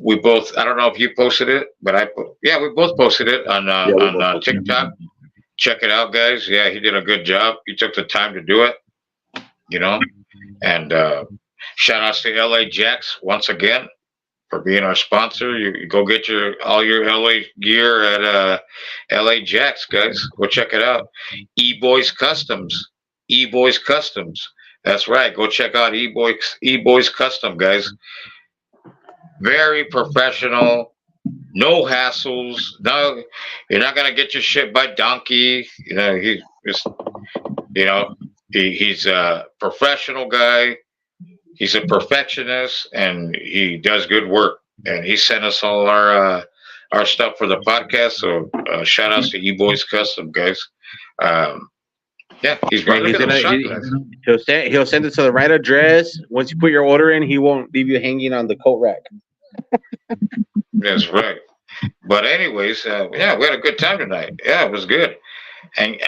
we both. I don't know if you posted it, but we both posted it on TikTok. Check it out, guys. Yeah, he did a good job. He took the time to do it, and shout outs to LA Jacks once again for being our sponsor. You go get all your LA gear at LA Jacks, guys. Go check it out. EBOYZ Customs. EBOYZ Customs. That's right. Go check out EBOYZ Custom, guys. Very professional. No hassles. No, you're not gonna get your shit by donkey. He's a professional guy. He's a perfectionist, and he does good work. And he sent us all our stuff for the podcast. So shout outs to EBOYZ Custom, guys. Yeah, he's great. He'll send it to the right address. Once you put your order in, he won't leave you hanging on the coat rack. That's right. But anyways, we had a good time tonight. Yeah, it was good. And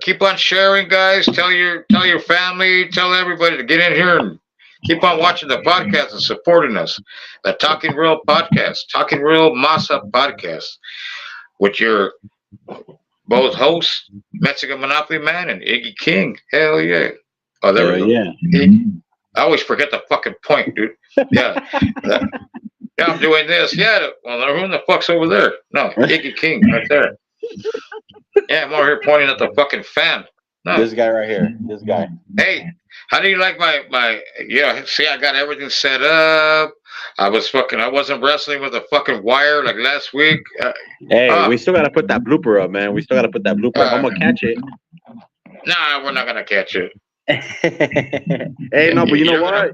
keep on sharing, guys. Tell your family, tell everybody to get in here and keep on watching the podcast and supporting us. The Talking Real podcast, Talking Real Masa podcast, with your both hosts, Mexican Monopoly Man and Iggy King. Hell yeah. Oh, there we go. Yeah. I always forget the fucking point, dude. Yeah. Yeah, I'm doing this. Yeah. Well, who the fuck's over there? No, Iggy King right there. Yeah, I'm over here pointing at the fucking fan. No. This guy right here. This guy. Hey, how do you like my see, I got everything set up. I wasn't wrestling with a fucking wire like last week. We still got to put that blooper up, man. We still got to put that blooper up. I'm going to catch it. Nah, we're not going to catch it. Hey, no, but you know what?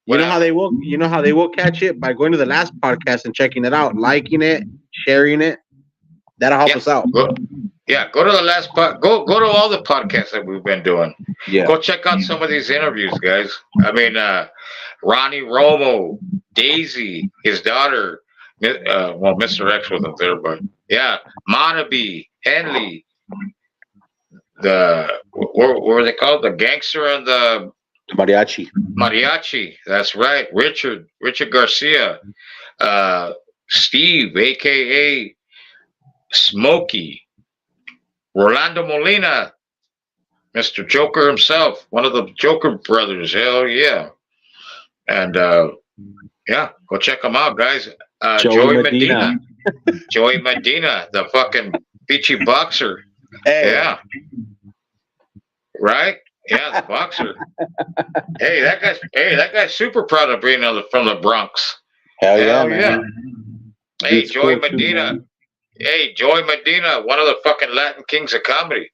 You know how they will catch it? By going to the last podcast and checking it out, liking it, sharing it. That'll help us out. Go to the last go to all the podcasts that we've been doing. Yeah. Go check out some of these interviews, guys. I mean, Ronnie Romo, Daisy, his daughter. Well, Mr. X wasn't there, but yeah, Monaby, Henley, what were they called? The gangster and the Mariachi. That's right. Richard Garcia, Steve, aka Smokey, Rolando Molina, Mr. Joker himself, one of the Joker brothers. Hell yeah. And go check them out, guys. Joey Medina. Joey Medina, the fucking beachy boxer. Hey. Yeah. Right? Yeah, the boxer. Hey, that guy's super proud of being from the Bronx. Hell yeah, man. Hey, Joey Medina. Hey, Joey Medina, one of the fucking Latin kings of comedy.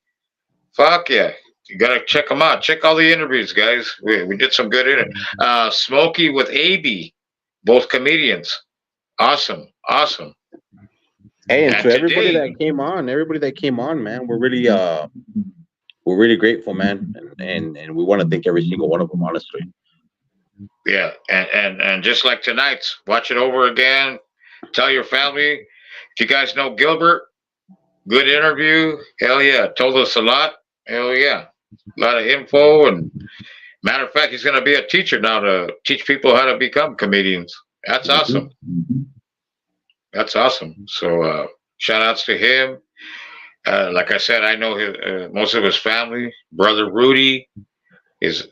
Fuck yeah. You gotta check them out. Check all the interviews, guys. We did some good in it. Smokey with AB, both comedians. Awesome. Hey, and to everybody that came on, man, we're really grateful, man, and we want to thank every single one of them, honestly. Yeah, and just like tonight's, watch it over again. Tell your family. If you guys know Gilbert, good interview. Hell yeah, told us a lot. Hell yeah, a lot of info. And matter of fact, he's going to be a teacher now to teach people how to become comedians. That's awesome. That's awesome. So shout outs to him. Like I said, I know most of his family. Brother Rudy, his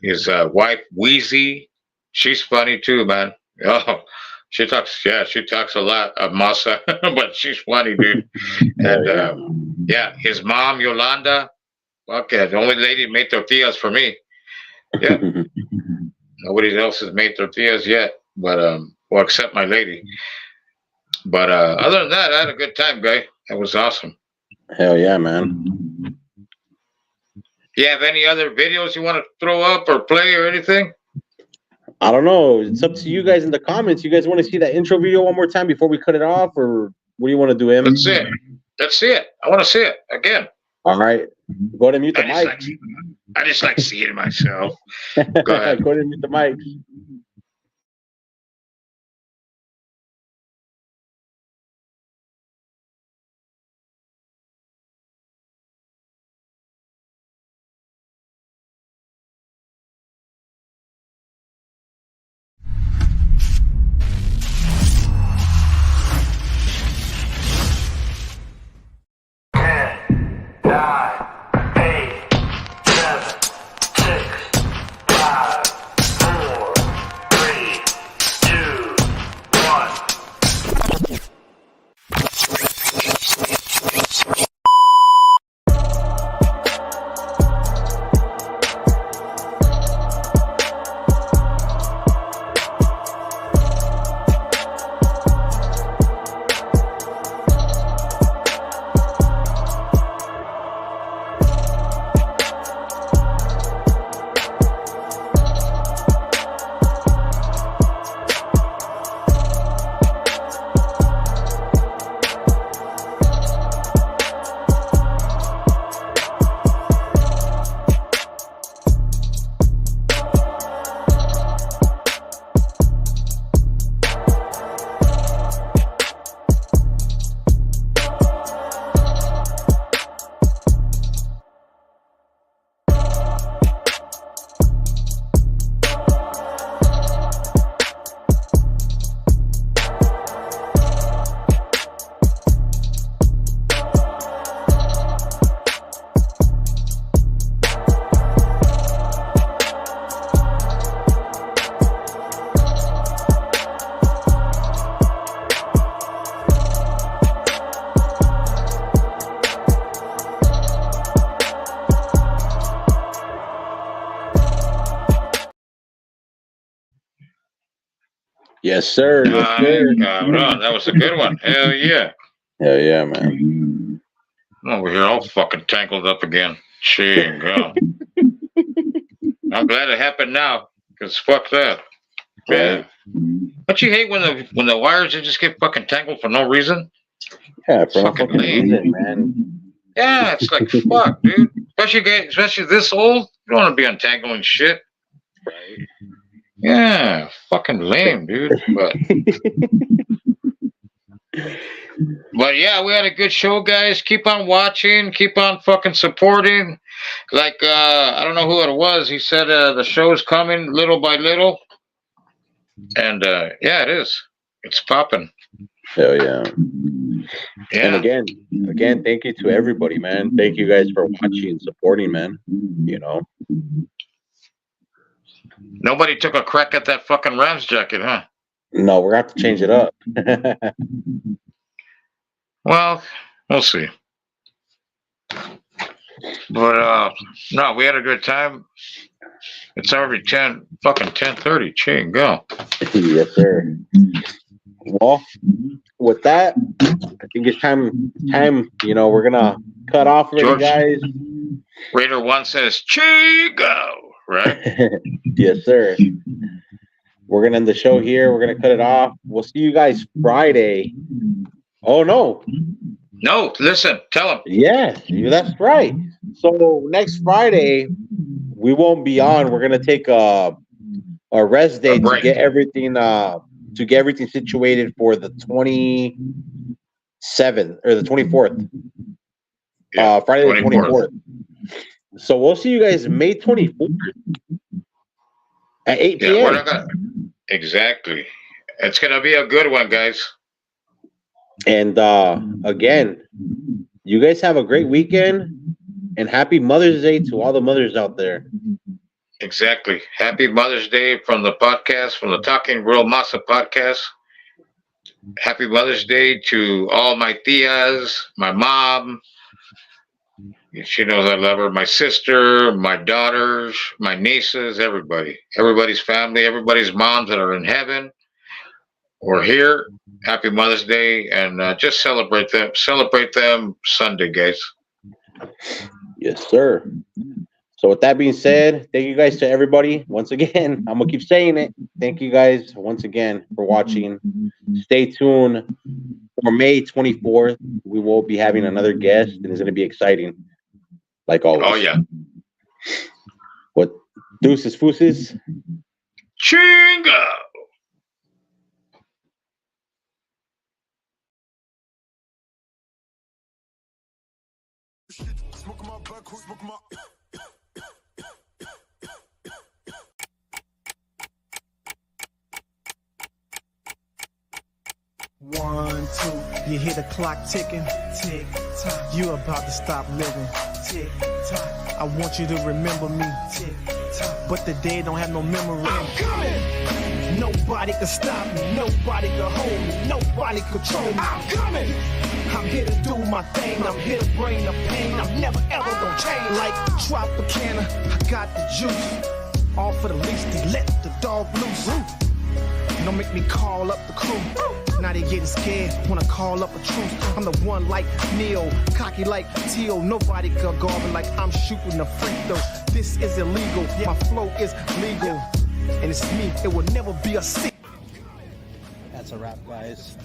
wife Wheezy. She's funny too, man. Oh, she talks a lot of masa, but she's funny, dude. And yeah, his mom Yolanda. Okay, the only lady who made tortillas for me. Yeah, nobody else has made tortillas yet, but well, except my lady. But other than that, I had a good time, guy. That was awesome. Hell yeah, man. You have any other videos you want to throw up or play or anything? I don't know. It's up to you guys in the comments. You guys want to see that intro video one more time before we cut it off, or what do you want to do, Em? Let's see it. Let's see it. I want to see it again. All right. Go ahead and mute the mic. I just like seeing it myself. Go ahead. Go ahead and mute the mic. Yes, sir. Yes, sir. That was a good one. Hell yeah. Hell yeah, man. I'm over here all fucking tangled up again. Shit, God. I'm glad it happened now, because fuck that. Yeah. Don't you hate when the wires just get fucking tangled for no reason? Yeah, for no fucking reason, man. Yeah, it's like fuck, dude. Especially this old, you don't want to be untangling shit. Right. Yeah, fucking lame, dude. But yeah, we had a good show, guys. Keep on watching, keep on fucking supporting. Like I don't know who it was. He said the show's coming little by little. And yeah, it is. It's popping. Hell yeah. Yeah. And again, thank you to everybody, man. Thank you guys for watching and supporting, man. You know. Nobody took a crack at that fucking Rams jacket, huh? No, we're gonna have to change it up. Well, we'll see. But no, we had a good time. It's already 10:30. Ching, go. Yes, sir. Well, with that, I think it's time. You know, we're gonna cut off already, guys. Raider 1 says, Chigo, right? Yes, sir. We're gonna end the show here. We're gonna cut it off. We'll see you guys Friday. Oh no. No, listen, tell them. Yes, that's right. So next Friday, we won't be on. We're gonna take a rest day to get everything situated for the 27th or the 24th. Yeah, Friday the 24th. So we'll see you guys May 24th at 8 p.m. Exactly. It's gonna be a good one, guys. And again, you guys have a great weekend and happy Mother's Day to all the mothers out there. Exactly. Happy Mother's Day from the podcast, from the Talking Real Masa podcast. Happy Mother's Day to all my tias, my mom. She knows I love her. My sister, my daughters, my nieces, everybody. Everybody's family, everybody's moms that are in heaven or here. Happy Mother's Day, and just celebrate them. Celebrate them Sunday, guys. Yes, sir. So with that being said, thank you guys to everybody. Once again, I'm going to keep saying it. Thank you guys once again for watching. Stay tuned for May 24th. We will be having another guest, and it's going to be exciting, like always. Oh, yeah. What? Deuces, fooses. Chingo! One, two, you hear the clock ticking, tick tock. You about to stop living, tick tock. I want you to remember me, tick tock. But the day don't have no memory. I'm coming. Nobody can stop me, nobody can hold me, nobody control me. I'm coming. I'm here to do my thing, I'm here to bring the pain. I'm never ever gonna change. Like Tropicana, I got the juice. All for the least, they let the dog loose. Don't make me call up the crew. Now they getting scared, wanna call up a truce. I'm the one like Neil, cocky like Teal. Nobody can guard me like I'm shooting a free throw. This is illegal, my flow is legal. And it's me, it will never be a secret. That's a wrap, guys.